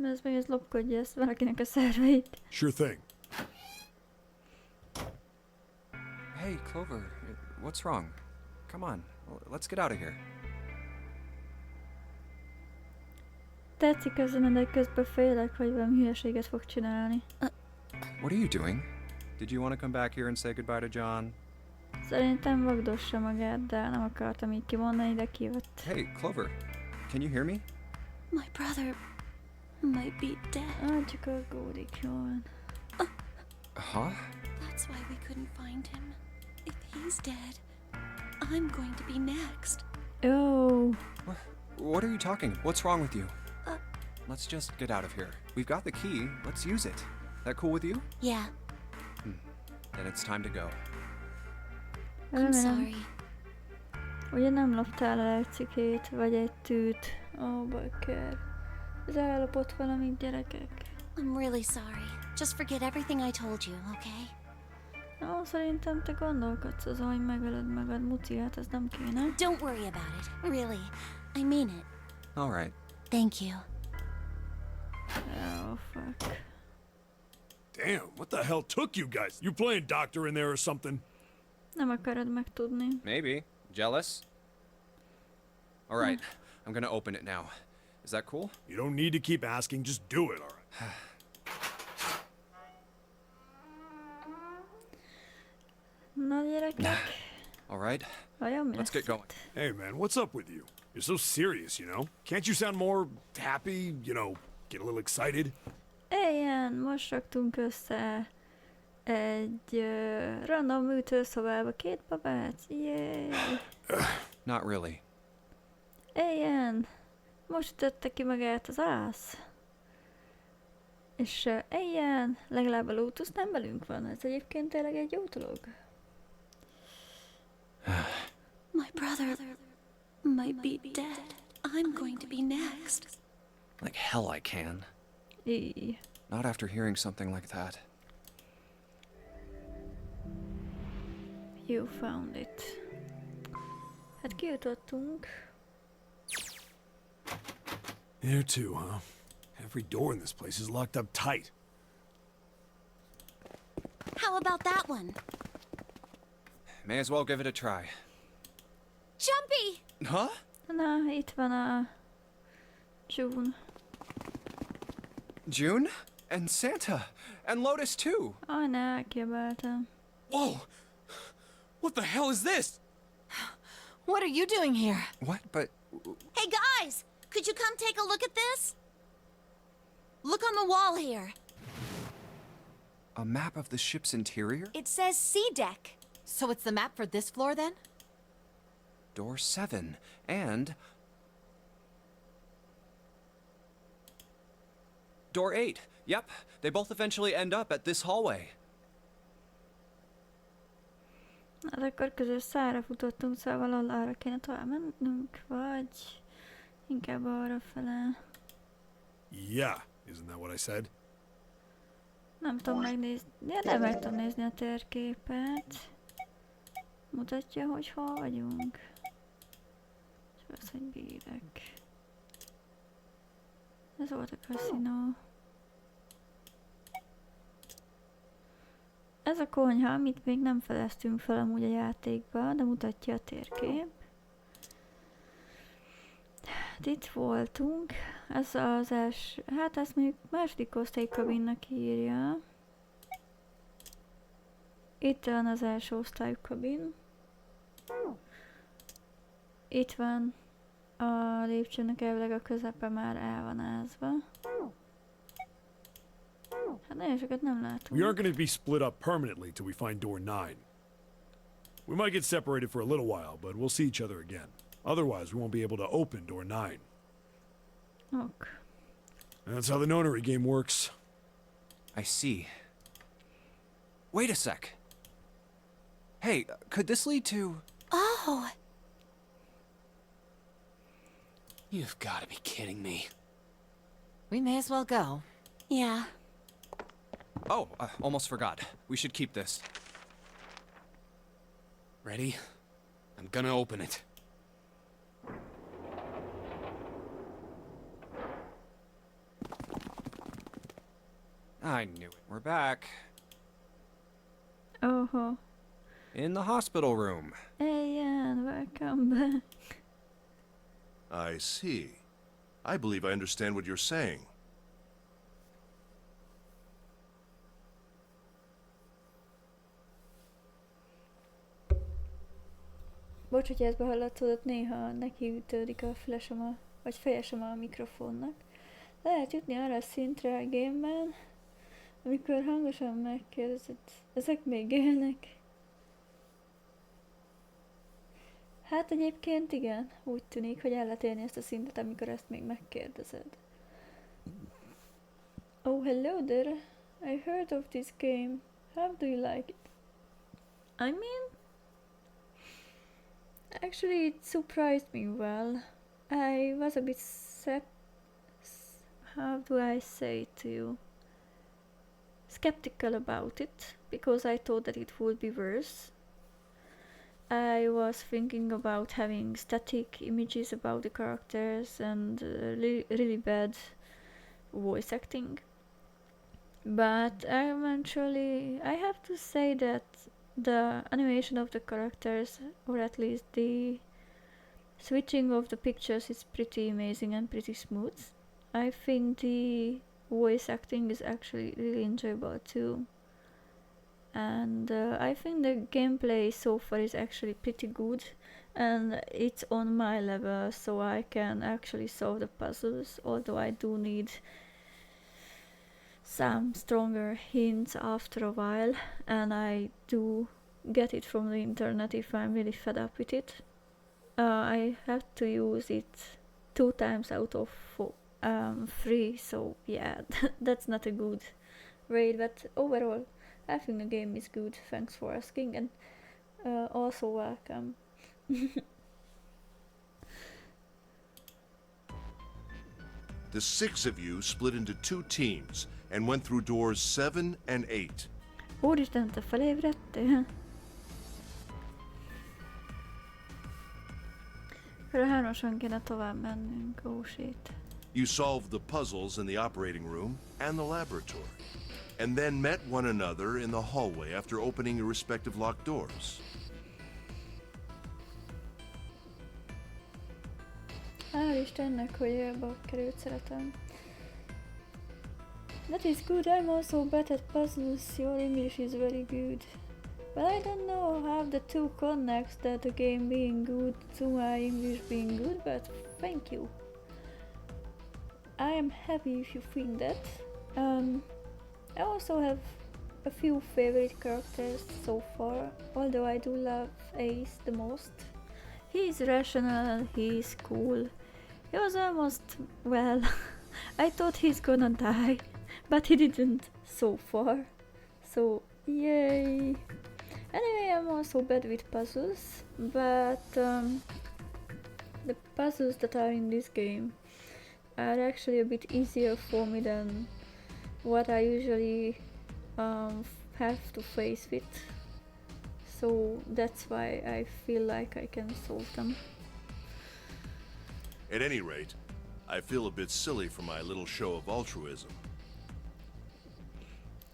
Ez meg ez lopkodja ezt valakinek a szerveit. Sure thing. Hey, Clover, what's wrong? Come on, let's get out of here. Tetszik a zene, de közben félek, hogy valami hülyeséget fog csinálni. What are you doing? Did you want to come back here and say goodbye to John? Szerintem vagdossa magát, de nem akartam így kimondani, de kivett. Hey, Clover, can you hear me? My brother might be dead. Csak aggódik, jó van. Huh? That's why we couldn't find him. If he's dead, I'm going to be next. Oh. What are you talking? What's wrong with you? Let's just get out of here. We've got the key. Let's use it. That cool with you? Yeah, Then it's time to go. I'm sorry. Ugye nem loptál el egy cikét, vagy egy tűt? Ó, bakker. Ez ellopott valamit, gyerekek. I'm really sorry. Just forget everything I told you, okay? Ó, szerintem te gondolkodsz azon, hogy megölöd magad, Muci, hát ez nem kéne. Don't worry about it. Really. I mean it. All right. Thank you. Oh, fuck. Damn, what the hell took you guys? You playing doctor in there or something? Nem akarod megtudni. Maybe. Jealous? All right. I'm gonna open it now. Is that cool? You don't need to keep asking, just do it, alright? Na, gyerekek. All right. Vajon mi Let's lesz get going. itt? Hey man, what's up with you? You're so serious, you know? Can't you sound more happy, you know, get a little excited? Ilyen, most raktunk össze egy random műtőszobába 2 babát. Yay! Not really. Ilyen, most ütötte ki magát az ász. És ilyen, legalább a Lotus nem velünk van. Ez egyébként tényleg egy jó dolog. My brother might be dead. I'm going to be next. Like hell I can. Így. Not after hearing something like that. You found it. Hát kijutottunk. There too, huh? Every door in this place is locked up tight. How about that one? May as well give it a try. Jumpy! Huh? Na, itt van a June. June? And Santa? And Lotus too? Aj, ne, elkiabáltam. Whoa! What the hell is this? What are you doing here? What? But Hey guys! Could you come take a look at this? Look on the wall here. a map of the ship's interior? It says C deck. So it's the map for this floor then? Door 7 and door 8. Yep, they both eventually end up at this hallway. Hát akkor közös szára futottunk, szóval valahol arra kéne tovább mennünk, vagy inkább arra fele. Yeah, isn't that what I said? Nem tudom megnézni, de meg tudom nézni a térképet. Mutatja, hogy hol vagyunk. És az, hogy bírek. Ez volt a kaszinó. Ez a konyha, amit még nem fedeztünk fel amúgy a játékba, de mutatja a térkép. Hát itt voltunk, ez az első, hát ezt mondjuk második osztálykabinnak írja. Itt van az első osztályú kabin. Itt van a lépcsőnek elvileg a közepe már el van ázva. Hát nagyon sokat nem látunk. We aren't going to be split up permanently till we find door 9. We might get separated for a little while, but we'll see each other again. Otherwise, we won't be able to open door 9. Ok. That's how the nonary game works. I see. Wait a sec. Hey, could this lead to... Oh, You've got to be kidding me. We may as well go. yeah. Oh, almost forgot. We should keep this. Ready? I'm gonna open it. I knew it. We're back. Oh. In the hospital room. Hey, Ian, welcome back. I see. I believe I understand what you're saying. Bocs, hogy ezt behallatszódott, néha nekiütődik a flashem vagy fejesem a mikrofonnak. Lehet jutni arra a szintre a gameben, amikor hangosan megkérdezed, ezek még élnek? Hát egyébként igen, úgy tűnik, hogy el lehet érni ezt a szintet, amikor ezt még megkérdezed. Oh, hello there. I heard of this game. How do you like it? I mean, actually it surprised me well. I was a bit how do I say it to you? Skeptical about it, because I thought that it would be worse. I was thinking about having static images about the characters and really bad voice acting. But eventually, I have to say that the animation of the characters, or at least the switching of the pictures, is pretty amazing and pretty smooth. I think the voice acting is actually really enjoyable too. And I think the gameplay so far is actually pretty good, and it's on my level, so I can actually solve the puzzles, although I do need some stronger hints after a while, and I do get it from the internet if I'm really fed up with it. I have to use it 2 times out of 3, so yeah, that's not a good rate, but overall I think the game is good, thanks for asking, and also welcome. The 6 of you split into 2 teams and went through doors 7 and 8. Úristen, te felébredtél? Akkor a 3-oson kéne tovább mennünk, oh shit. You solved the puzzles in the operating room and the laboratory, and then met one another in the hallway after opening your respective locked doors. Hál' Istennek, hogy élbe került, szeretem. That is good, I'm also bad at puzzles, your English is very good. But I don't know how the two connects, that the game being good to my English being good, but thank you. I am happy if you think that. I also have a few favorite characters so far, although I do love Ace the most. He's rational, he's cool. He was almost, well, I thought he's gonna die, but he didn't so far. So, yay! Anyway, I'm also bad with puzzles, but the puzzles that are in this game are actually a bit easier for me than what I usually have to face with. So that's why I feel like I can solve them. At any rate, I feel a bit silly for my little show of altruism.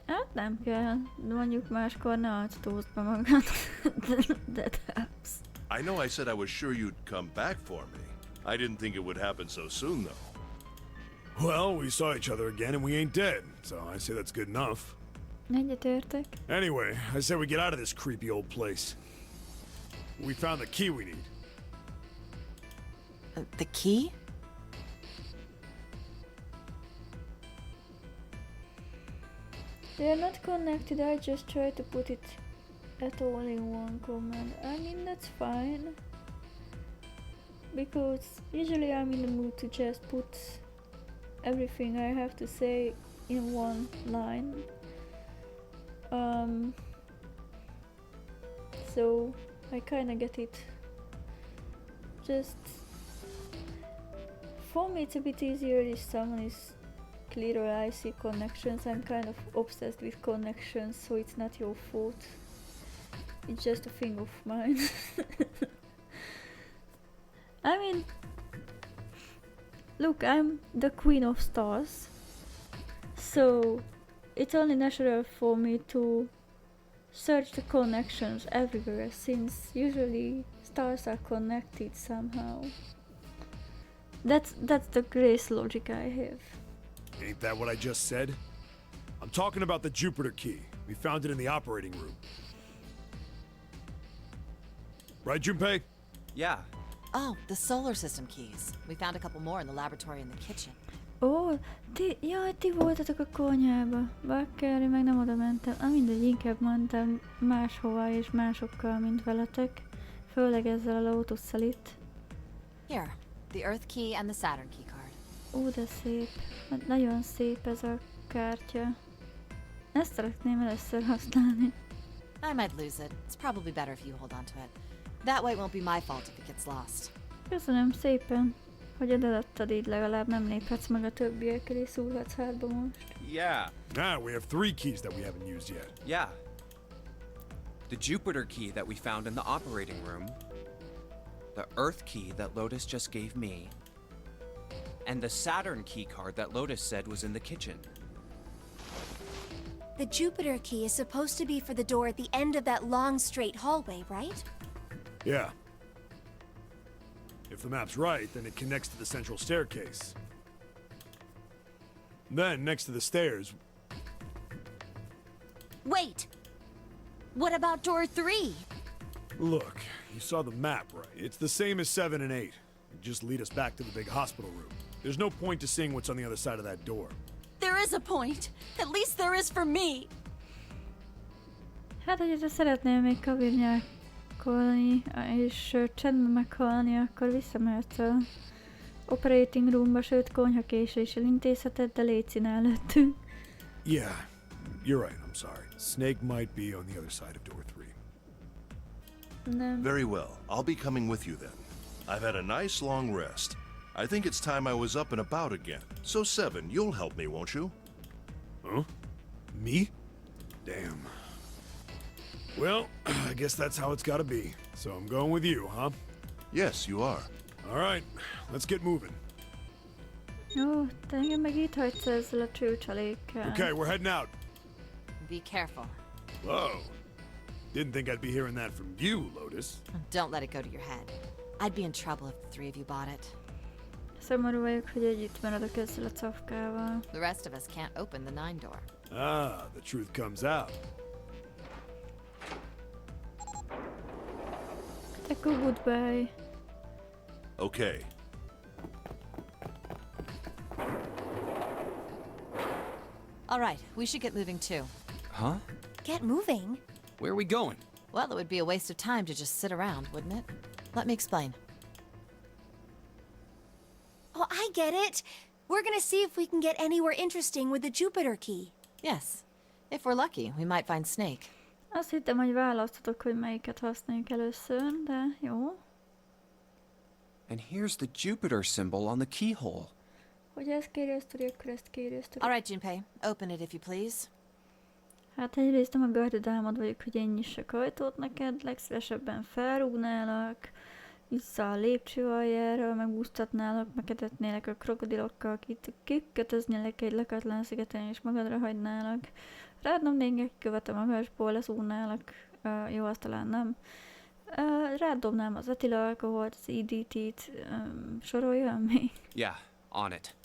Hát nem kell, mondjuk máskor ne altatózd be magad. That helps. I know I said I was sure you'd come back for me. I didn't think it would happen so soon, though. Well, we saw each other again and we ain't dead, so I say that's good enough. Egyetértek. Anyway, I said we get out of this creepy old place. We found the key we need. The key? They are not connected, I just try to put it at all in one command. I mean, that's fine. Because usually I'm in the mood to just put everything I have to say in one line. So I kinda get it. Just for me it's a bit easier if someone is clear or I see connections. I'm kind of obsessed with connections, so it's not your fault. It's just a thing of mine. I mean, look, I'm the queen of stars, so it's only natural for me to search the connections everywhere, since usually stars are connected somehow. That's the grace logic I have. Ain't that what I just said? I'm talking about the Jupiter key. We found it in the operating room. Right, Junpei? Yeah. Oh, the solar system keys. We found a couple more in the laboratory in the kitchen. Ó, ti voltatok a konyhába. Bakker, meg nem oda mentem. Mindegy, inkább mentem máshova és másokkal, mint veletek. Főleg ezzel a Lotusszal itt. Here, the Earth key and the Saturn key card. Ó, de szép. Nagyon szép ez a kártya. Ezt szeretném először használni. I might lose it. It's probably better if you hold on to it. That way it won't be my fault if it gets lost. Köszönöm szépen, hogy odaadtad, így legalább nem léphetsz meg a többiek elé, szúrhatsz hátba most. Yeah. Now we have 3 keys that we haven't used yet. Yeah. The Jupiter key that we found in the operating room, the Earth key that Lotus just gave me, and the Saturn key card that Lotus said was in the kitchen. The Jupiter key is supposed to be for the door at the end of that long, straight hallway, right? Yeah. If the map's right, then it connects to the central staircase. Then, next to the stairs... Wait! What about door 3? Look, you saw the map, right? It's the same as 7 and 8. Just lead us back to the big hospital room. There's no point to seeing what's on the other side of that door. There is a point. At least there is for me. Hát, hogyha szeretnél még kabirnyákolni, és csendben meghalni, akkor visszamehetsz a operating roomba, sőt konyhakésre is elintézheted, de légy színe előttünk. Yeah, you're right, I'm sorry. Snake might be on the other side of door 3. Nem. Very well. I'll be coming with you then. I've had a nice long rest. I think it's time I was up and about again. So 7, you'll help me, won't you? Huh? Me? Damn. Well, I guess that's how it's gotta be. So I'm going with you, huh? Yes, you are. All right, let's get moving. Jó, te engem meg itt hagysz ezzel a csőcsalékkel. Okay, we're heading out. Be careful. Whoa. Didn't think I'd be hearing that from you, Lotus. Don't let it go to your head. I'd be in trouble if the 3 of you bought it. Szomorú vagyok, hogy együtt maradok ezzel a cafkával. The rest of us can't open the 9 door. Ah, the truth comes out. Akkor goodbye. Okay. All right, we should get moving too. Huh? Get moving. Where are we going? Well, it would be a waste of time to just sit around, wouldn't it? Let me explain. Oh, I get it. We're gonna see if we can get anywhere interesting with the Jupiter key. Yes. If we're lucky, we might find Snake. Azt hittem, hogy választhatok, hogy melyiket használjuk először, de jó. And here's the Jupiter symbol on the keyhole. Hogy ezt kéri a sztori, akkor ezt kéri a sztori. All right, Junpei. Open it if you please. Hát egyrészt nem a gardadámod vagyok, hogy én nyissak ajtót neked, legszívesebben felrúgnálak, vissza a lépcső aljára, megúsztatnálak, megedetnélek a krokodilokkal, kikötöznélek egy lakatlan szigeten és magadra hagynálak. Rád nyomnék egy követ a magasból, leszúrnálak, jó, azt talán nem. Rád dobnám az etila alkoholt, az EDT-t, soroljon még. Yeah, on it.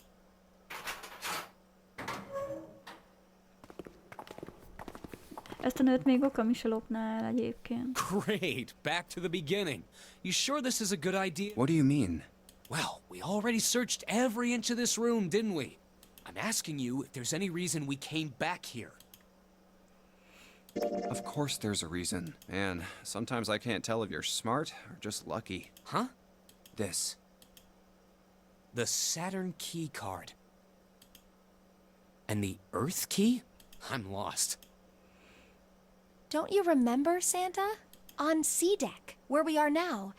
Ezt a nőt még okam is lopná el egyébként. Great, back to the beginning. You sure this is a good idea? What do you mean? Well, we already searched every inch of this room, didn't we? I'm asking you if there's any reason we came back here. Of course there's a reason. Man, sometimes I can't tell if you're smart or just lucky. Huh? This. The Saturn key card. And the Earth key? I'm lost. Don't you remember, Santa? On C deck, where we are now,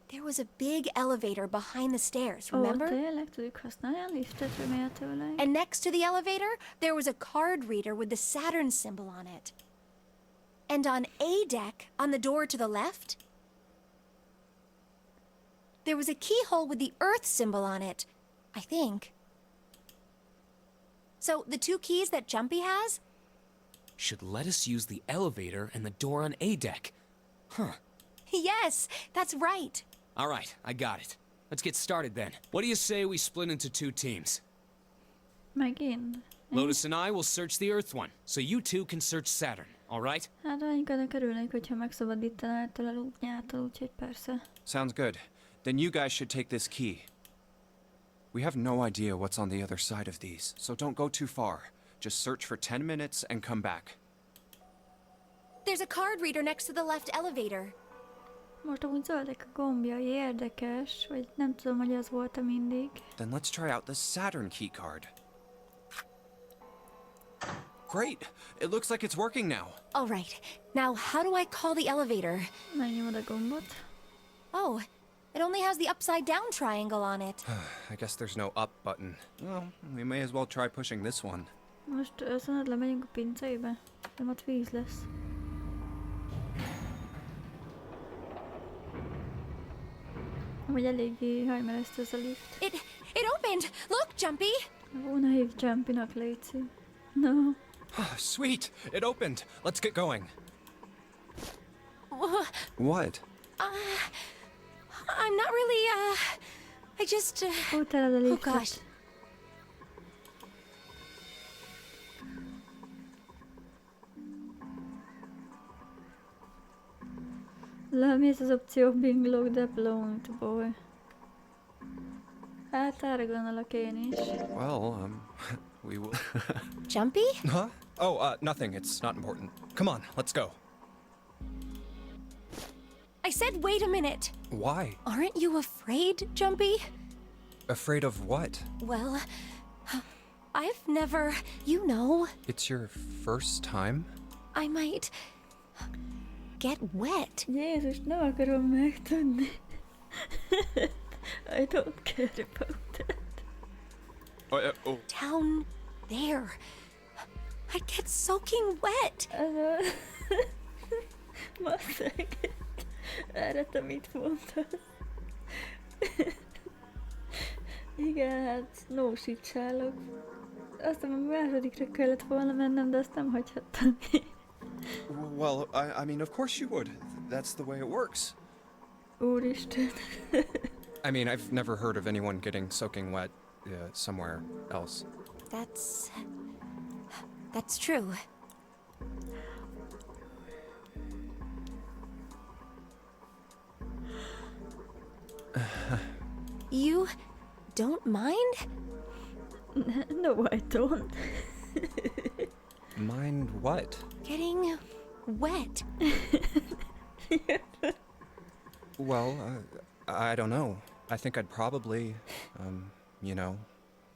there was a big elevator behind the stairs, remember? Tényleg tudjuk használni a liftet remélhetőleg. And next to the elevator, there was a card reader with the Saturn symbol on it. And on A deck, on the door to the left, there was a keyhole with the Earth symbol on it, I think. So the two keys that Jumpy has? Should let us use the elevator and the door on A deck. Huh. Yes, that's right. All right, I got it. Let's get started then. What do you say we split into 2 teams? Megint. Lotus and I will search the Earth one, so you two can search Saturn, all right? Hát annyikat örülnék, hogyha megszabadítaná ettől a lútnyától, úgyhogy persze. Sounds good. Then you guys should take this key. We have no idea what's on the other side of these, so don't go too far. Just search for 10 minutes and come back. There's a card reader next to the left elevator. Most amúgy zöldek a gombjai, érdekes, vagy nem tudom, hogy az volt-e mindig. Then let's try out the Saturn key card. Great! It looks like it's working now. All right, now how do I call the elevator? Megnyomod a gombot. Oh, it only has the upside down triangle on it. I guess there's no up button. Well, we may as well try pushing this one. Most szanad lemegyünk a pincébe, nem ott víz lesz. Amúgy eléggé hajmeresztő ez a lift. It opened! Look, Jumpy! Ó, ne hívj Jumpynak, léci. No. Sweet! It opened! Let's get going. Uh, What? I'm not really, I just, Ó, teled a oh liftet. gosh. Lemész az opció being locked up alone, boy. Hát erre gondolok én is. Well, we will... Jumpy? Huh? Oh, nothing. It's not important. Come on, let's go. I said wait a minute. Why? Aren't you afraid, Jumpy? Afraid of what? Well, I've never, you know, It's your first time? I might get wet. Jézus, nem akarom megtudni. I don't care about that. Oh. Down there. I get soaking wet. Masszeg. Erre te mit mondtad? Igen, hát nósítsálok. Aztán a másodikra kellett volna mennem, de azt nem hagyhattam ki. Well, I mean, of course you would. That's the way it works. Úristen. I mean, I've never heard of anyone getting soaking wet somewhere else. That's true. You don't mind? No, I don't. Mind what? Getting wet. Well, I don't know. I think I'd probably,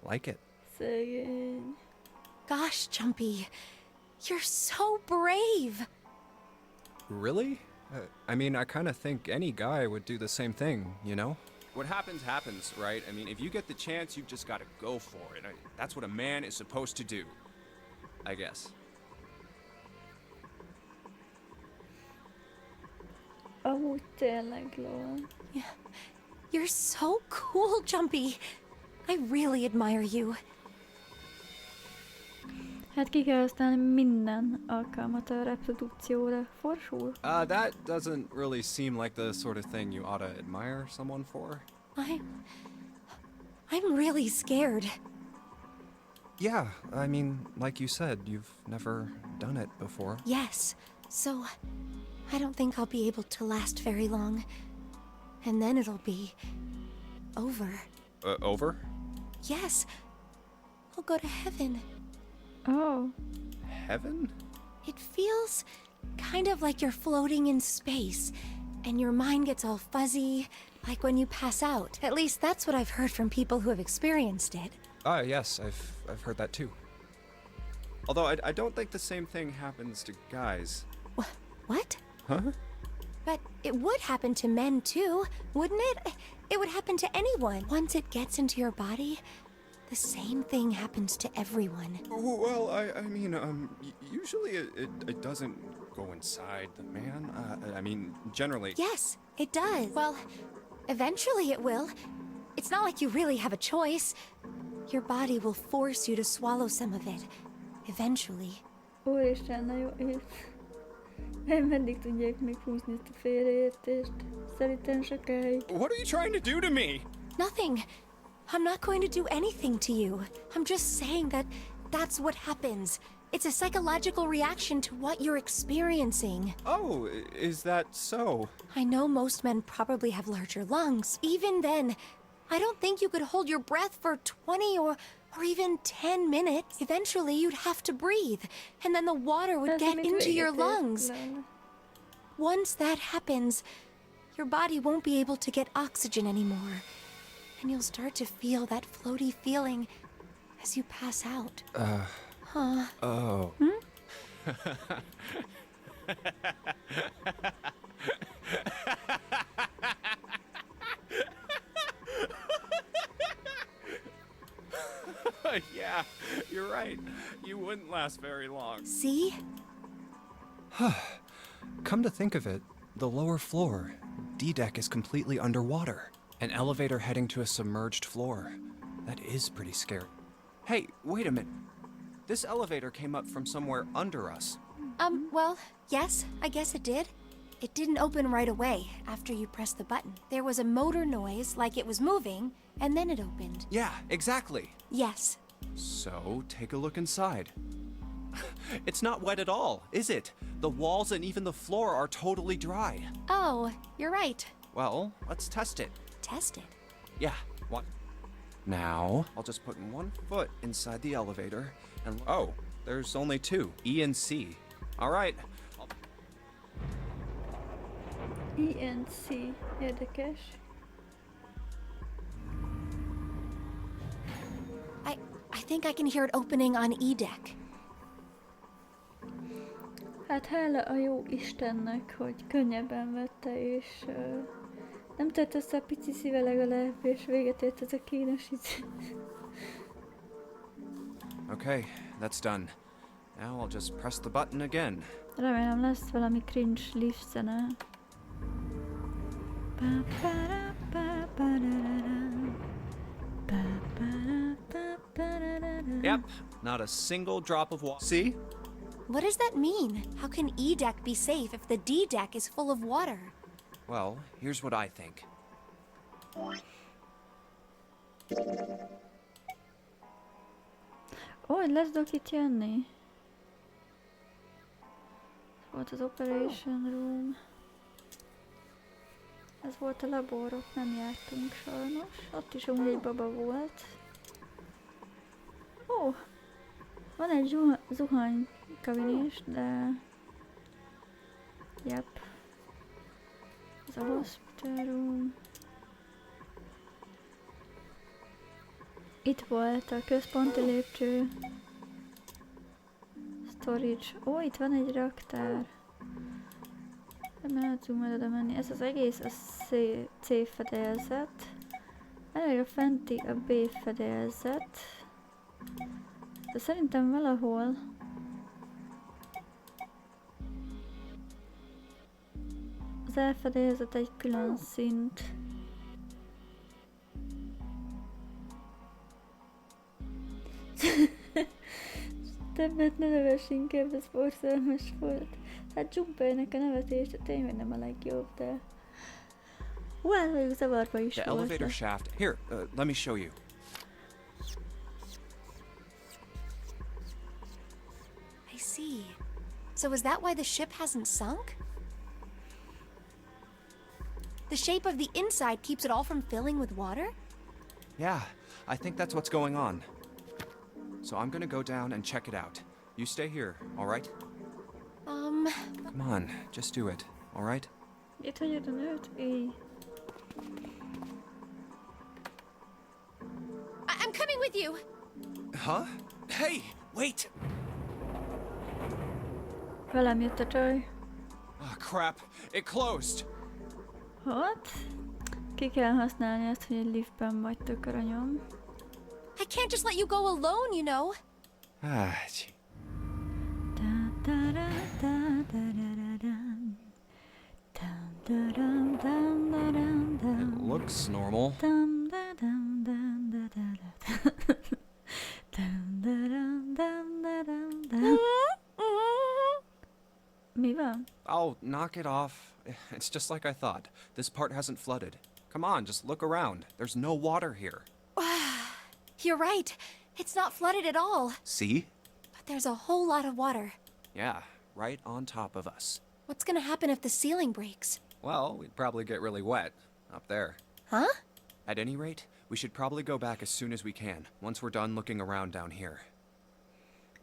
like it. Szegény. Gosh, Jumpy, you're so brave. Really? I mean, I kind of think any guy would do the same thing, you know? What happens, happens, right? I mean, if you get the chance, you've just got to go for it. That's what a man is supposed to do, I guess. Amúgy tényleg, Lóa. You're so cool, Jumpy. I really admire you. Hát ki kell használni minden alkalmat a reprodukcióra, for sure. That doesn't really seem like the sort of thing you ought to admire someone for. I'm really scared. Yeah, I mean, like you said, you've never done it before. Yes, so I don't think I'll be able to last very long. And then it'll be over. Over? Yes, I'll go to heaven. Oh. Heaven? It feels kind of like you're floating in space, and your mind gets all fuzzy, like when you pass out. At least that's what I've heard from people who have experienced it. Ah, yes, I've heard that too. Although I don't think the same thing happens to guys. What? Huh? But it would happen to men too, wouldn't it? It would happen to anyone. Once it gets into your body, the same thing happens to everyone. Well, I mean, usually it doesn't go inside the man. I mean, generally. Yes, it does. Well, eventually it will. It's not like you really have a choice. Your body will force you to swallow some of it. Eventually. Úristen, na jó, meddig tudják még húzni ezt a félreértést? Szerintem sokáig. What are you trying to do to me? Nothing. I'm not going to do anything to you. I'm just saying that that's what happens. It's a psychological reaction to what you're experiencing. Oh, is that so? I know most men probably have larger lungs. Even then, I don't think you could hold your breath for 20 or even 10 minutes. Eventually, you'd have to breathe, and then the water would get into your lungs. Once that happens, your body won't be able to get oxygen anymore, and you'll start to feel that floaty feeling as you pass out. Oh. Yeah, you're right. You wouldn't last very long. See? Come to think of it, the lower floor, D-deck, is completely underwater. An elevator heading to a submerged floor. That is pretty scary. Hey, wait a minute. This elevator came up from somewhere under us. Well, yes, I guess it did. It didn't open right away after you pressed the button. There was a motor noise, like it was moving, and then it opened. Yeah, exactly. Yes. So, take a look inside. It's not wet at all, is it? The walls and even the floor are totally dry. Oh, you're right. Well, let's test it. Test it. Yeah, what? Now, I'll just put one foot inside the elevator, and oh, there's only two, E and C. All right. E and C. Érdekes. I think I can hear it opening on E-deck. Hát hála a jó Istennek, hogy könnyebben vette, és nem tett össze a pici szíve legalább, és véget ért ez a kínos izé. Okay, that's done. Now I'll just press the button again. Remélem lesz valami cringe lift zene. Yep, not a single drop of water. See? What does that mean? How can E-deck be safe if the D-deck is full of water? Well, here's what I think. Ó, hogy lesz itt jönni. Ez volt az Operation Room. Ez volt a labor, ott nem jártunk sajnos. Ott is amúgy egy baba volt. Ó, van egy zuhanykabin is, de... Yep. Ez a Hospital Room. Itt volt a központi lépcső. Storage. Ó, itt van egy raktár. Nem tudunk majd oda menni. Ez az egész a C fedélzet. Elég a fenti a B fedélzet. De szerintem valahol... Az E fedélzet egy külön szint. Többet ne nevess inkább, ez borzalmas volt. Hát Jumpernek a nevetése tényleg nem a legjobb, de... Hát vagyok zavarba is The volt. elevator shaft. Here, let me show you. I see. So is that why the ship hasn't sunk? The shape of the inside keeps it all from filling with water? Yeah, I think that's what's going on. So I'm gonna go down and check it out. You stay here, all right? Come on, just do it, alright? Itt hagyod a nőt? Éj. I'm coming with you. Huh? Hey, wait! Velem jött a csaj. Oh, crap. It closed. What? Ki kell használni azt, hogy egy liftben vagy, tököranyom. I can't just let you go alone, you know. Ah, gee. It looks normal. Mi van? Oh, knock it off. It's just like I thought. This part hasn't flooded. Come on, just look around. There's no water here. You're right. It's not flooded at all. See? But there's a whole lot of water. Yeah, right on top of us. What's gonna happen if the ceiling breaks? Well, we'd probably get really wet up there. Huh? At any rate, we should probably go back as soon as we can, once we're done looking around down here.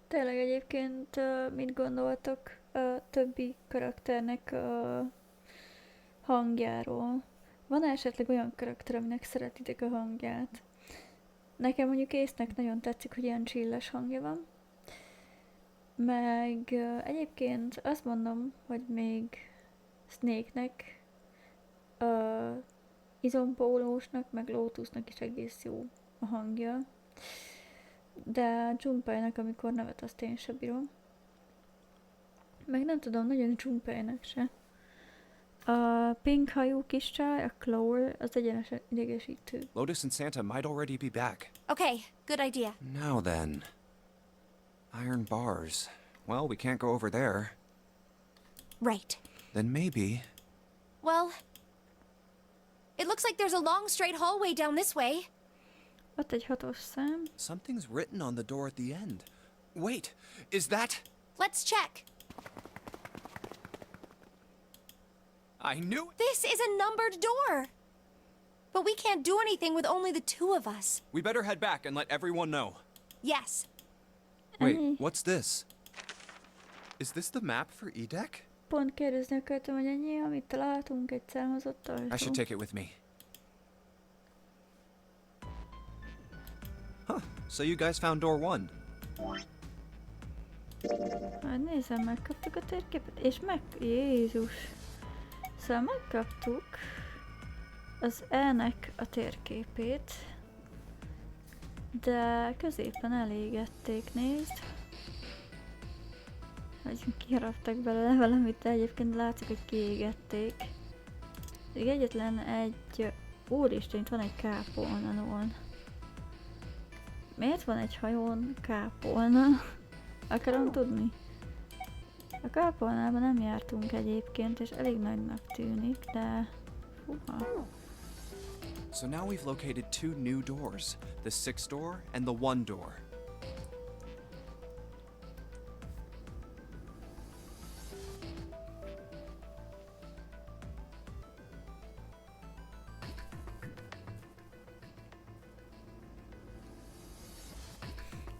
Tényleg egyébként mit gondoltok a többi karakternek a hangjáról? Van esetleg olyan karakter, aminek szeretitek a hangját? Nekem mondjuk Észnek nagyon tetszik, hogy ilyen chilles hangja van. Meg egyébként azt mondom, hogy még Snake-nek, Izompólósnak, meg Lotusnak is egész jó a hangja. De Junpeinek, amikor nevet, azt én sem bírom. Meg nem tudom, nagyon Junpeinek se. A pink hajú kis csaj, a Chloe, az egyenesen idegesítő. Lotus and Santa might already be back. Okay, good idea. Now then. Iron bars. Well, we can't go over there. Right. Then maybe... Well, it looks like there's a long straight hallway down this way. Ott egy hatos szám. Something's written on the door at the end. Wait, is that... Let's check. I knew it! This is a numbered door. But we can't do anything with only the two of us. We better head back and let everyone know. Yes. Wait, what's this? Is this the map for Edek? Pont kérdezni akartam, hogy ennyi, amit találtunk, egy számozott ajtó. I should take it with me. Huh, so you guys found door 1. Hát nézem, megkaptuk a térképet, és Jézus! Szóval megkaptuk az E-nek a térképét, de középen elégették, nézd. Hogy kiharaptak belőle valamit, de egyébként látszik, hogy kiégették. Még egyetlen egy... Úristen, itt van egy kápolna. Miért van egy hajón kápolna? Akarom tudni. A kápolnában nem jártunk egyébként, és elég nagynak tűnik, de... Húha. So now we've located 2 new doors, the 6th door and the 1 door.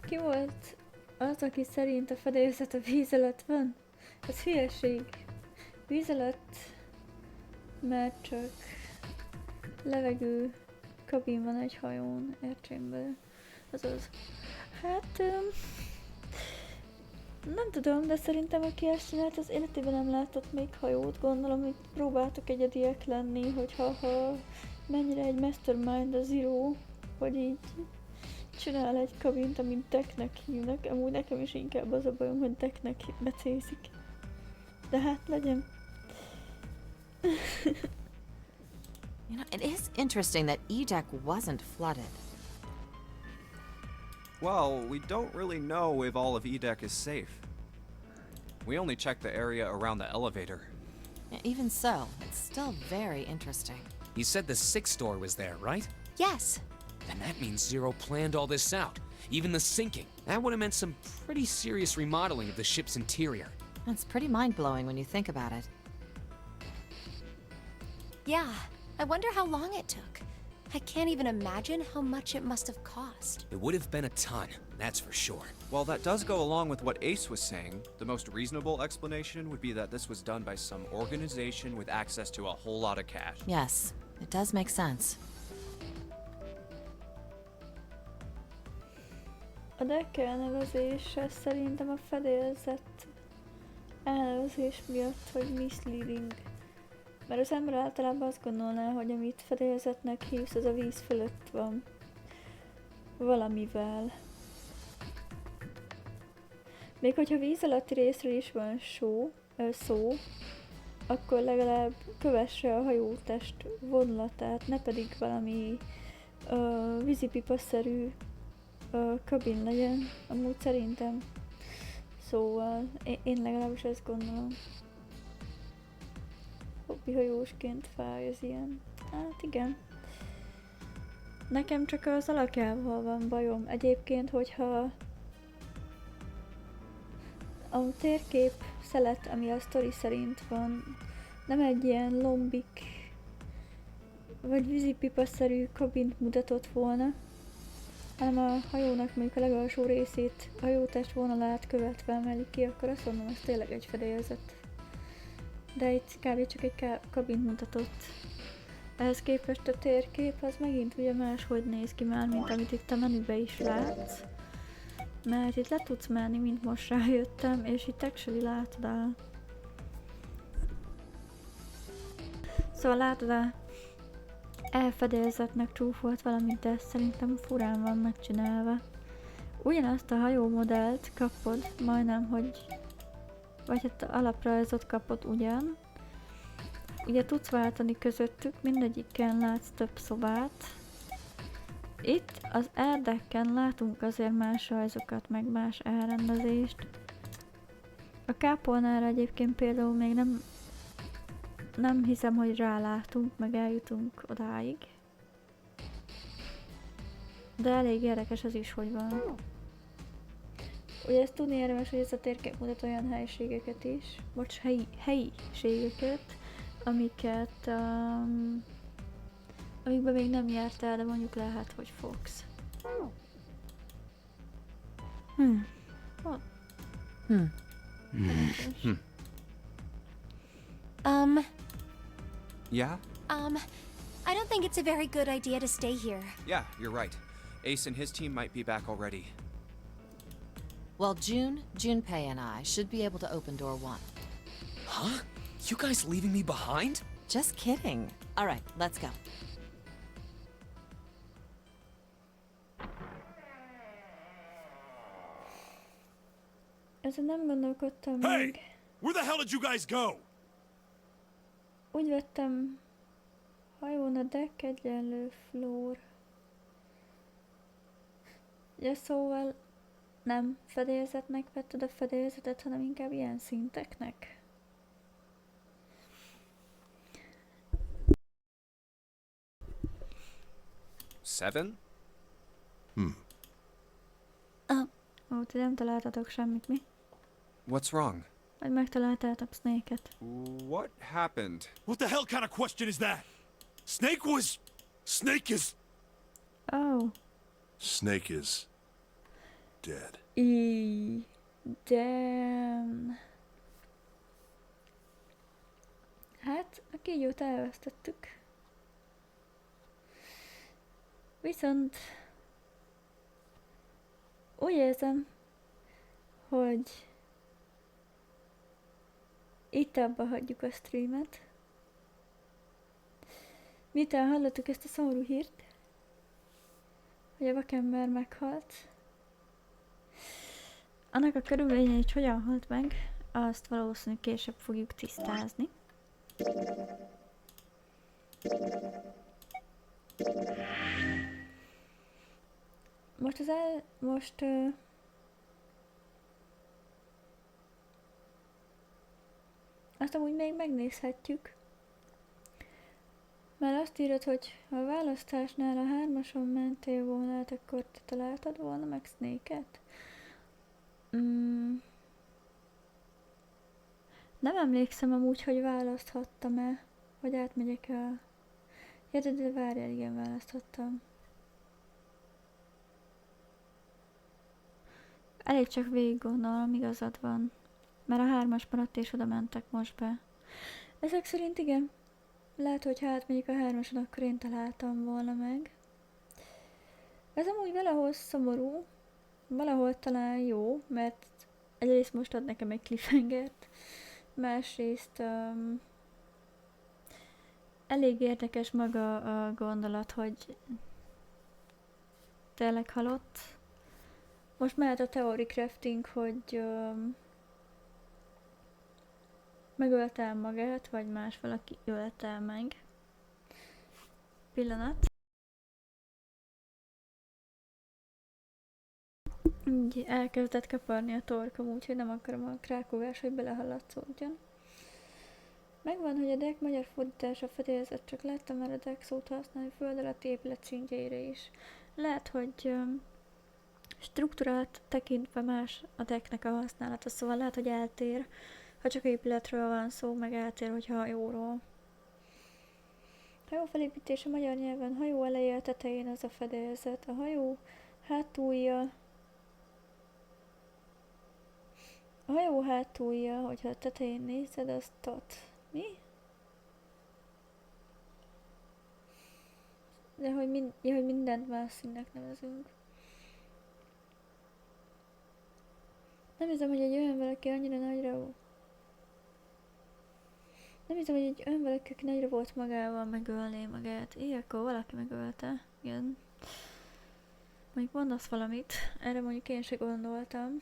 Ki volt az, aki szerint a fedélzet a víz alatt van? Ez hülyeség. Víz alatt, mert csak levegő kabin van egy hajón, értsénből. Azaz. Hát... nem tudom, de szerintem aki ezt csinált, az életében nem látott még hajót. Gondolom, hogy próbáltok egyediek lenni, hogyha mennyire egy mastermind a Zero, hogy így csinál egy kabint, amit decknek hívnak. Amúgy nekem is inkább az a bajom, hogy decknek becészik. De hát legyen. You know, it is interesting that Edek wasn't flooded. Well, we don't really know if all of Edek is safe. We only checked the area around the elevator. Even so, it's still very interesting. You said the 6th door was there, right? Yes. Then that means Zero planned all this out. Even the sinking. That would have meant some pretty serious remodeling of the ship's interior. It's pretty mind-blowing when you think about it. Yeah. I wonder how long it took. I can't even imagine how much it must have cost. It would have been a ton. that's for sure. While that does go along with what Ace was saying, the most reasonable explanation would be that this was done by some organization with access to a whole lot of cash. Yes, it does make sense. A deck elnevezése szerintem a fedélzet elnevezés miatt, hogy misleading. Mert az ember általában azt gondolná, hogy amit fedélzetnek hívsz, az a víz fölött van. Valamivel. Még hogyha víz alatti részről is van szó, akkor legalább kövesse a hajótest vonulatát, ne pedig valami vízipipaszerű kabin legyen, amúgy szerintem. Szóval én legalábbis ezt gondolom. Hobbihajósként fáj az ilyen. Hát igen. Nekem csak az alakjával van bajom. Egyébként, hogyha a térkép szelet, ami a sztori szerint van, nem egy ilyen lombik vagy vízipipaszerű kabint mutatott volna, hanem a hajónak mondjuk a legalsó részét, a hajótest vonalát követve emelik ki, akkor azt mondom, ez tényleg egy fedélzet. De itt kb. Csak egy kabint mutatott. Ehhez képest a térkép az megint ugye máshogy néz ki már, mint amit itt a menübe is látsz. Mert itt le tudsz menni, mint most rájöttem, és itt actually látod el. Szóval látod el, elfedélzetnek csúfolt valamint, de szerintem furán van megcsinálva. Ugyanazt a hajómodellt kapod, majdnem, hogy... Vagy hát alaprajzot kapod ugyan. Ugye tudsz váltani közöttük, mindegyiken látsz több szobát. Itt az erdeken látunk azért más rajzokat, meg más elrendezést. A kápolnára egyébként például még nem hiszem, hogy rálátunk, meg eljutunk odáig. De elég érdekes az is, hogy van. Ugye ezt tudni érdemes, hogy ez a térkép mutat olyan helyiségeket is, helyiségeket, amiket, amikben még nem jártál, de mondjuk lehet, hogy fogsz. Yeah? I don't think it's a very good idea to stay here. Yeah, you're right. Ace and his team might be back already. Well, Junpei and I should be able to open door 1. Huh? You guys leaving me behind? Just kidding. All right, let's go. Ezen nem gondolkodtam Hey! még. Where the hell did you guys go? Úgy vettem, hajón a deck egyenlő floor. Ja, szóval nem fedélzetnek vetted a fedélzetet, hanem inkább ilyen szinteknek. Seven? Ó, ti nem találtatok semmit, mi? What's wrong? Vagy megtaláltátok Snake-et. What happened? What the hell kind of question is that? Snake is... Oh. Snake is dead. Damn. Hát, a kígyót elvesztettük. Viszont úgy érzem, hogy itt abba hagyjuk a streamet. Miután hallottuk ezt a szomorú hírt, hogy a vakember meghalt, annak a körülményeit hogyan halt meg, azt valószínűleg később fogjuk tisztázni. Azt amúgy még megnézhetjük. Mert azt írod, hogy ha a választásnál a 3-ason mentél volna, hát akkor te találtad volna meg Snake-et? Nem emlékszem amúgy, hogy választhattam-e, hogy átmegyek el. Ja, de várjál, igen, választhattam. Elég csak végig gondolom, igazad van. Mert a 3-as maradt és oda mentek most be. Ezek szerint igen. Lehet, hogy hát mondjuk a 3-ason akkor én találtam volna meg. Ez amúgy valahol szomorú, valahol talán jó, mert egyrészt most ad nekem egy cliffhangert, másrészt elég érdekes maga a gondolat, hogy tényleg halott. Most mehet a theory crafting, hogy megölte el magát, vagy más valaki ölte el meg. Pillanat. Így elkezdett kaparni a torkom, úgyhogy nem akarom a krákogás, hogy belehallatszódjon. Megvan, hogy a deck magyar fordítása fedélzet, csak láttam már a deck szót használni föld alatti épület szintjeire is. Lehet, hogy struktúrát tekintve más a decknek a használata, szóval lehet, hogy eltér, ha csak épületről van szó, meg eltér, hogyha hajóról. Hajó felépítése magyar nyelven, hajó eleje a tetején az a fedélzet, a hajó hátulja. A hajó hátulja, hogyha a tetején nézed, az tot. Mi? De hogy, hogy mindent más színnek nevezünk. Nem hiszem, hogy egy olyan valaki annyira nagyra... Nem hiszem, hogy egy olyan valaki, aki nagyra volt magával, megölné magát. Akkor valaki megölte. Igen. Mondjuk mondasz valamit. Erre mondjuk én se gondoltam.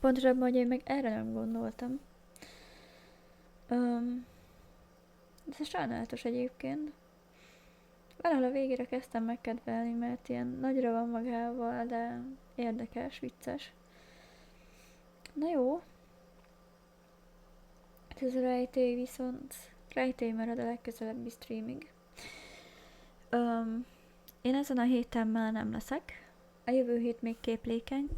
Pontosabban, hogy én meg erre nem gondoltam. Ez sajnálatos egyébként. Valahol a végére kezdtem megkedvelni, mert ilyen nagyra van magával, de érdekes, vicces. Na jó. Ez a rejtély viszont... Rejtély marad a legközelebbi streamig. Én ezen a héten már nem leszek. A jövő hét még képlékeny.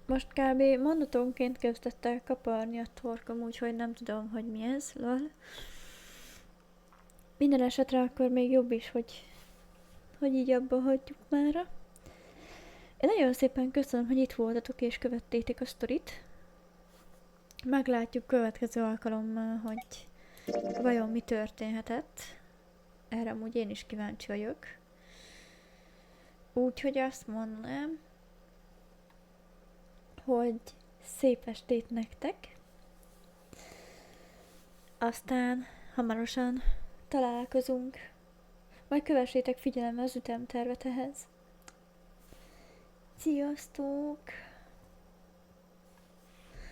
Most kb. Mondatonként kezdett el kaparni a torkom, úgyhogy nem tudom, hogy mi ez, lol. Minden esetre akkor még jobb is, hogy így abba hagyjuk mára. Én nagyon szépen köszönöm, hogy itt voltatok és követtétek a sztorit. Meglátjuk következő alkalommal, hogy vajon mi történhetett. Erre amúgy én is kíváncsi vagyok. Úgyhogy azt mondanám, hogy szép estét nektek. Aztán hamarosan találkozunk. Majd kövessétek figyelemmel az ütemtervet ehhez. Sziasztok!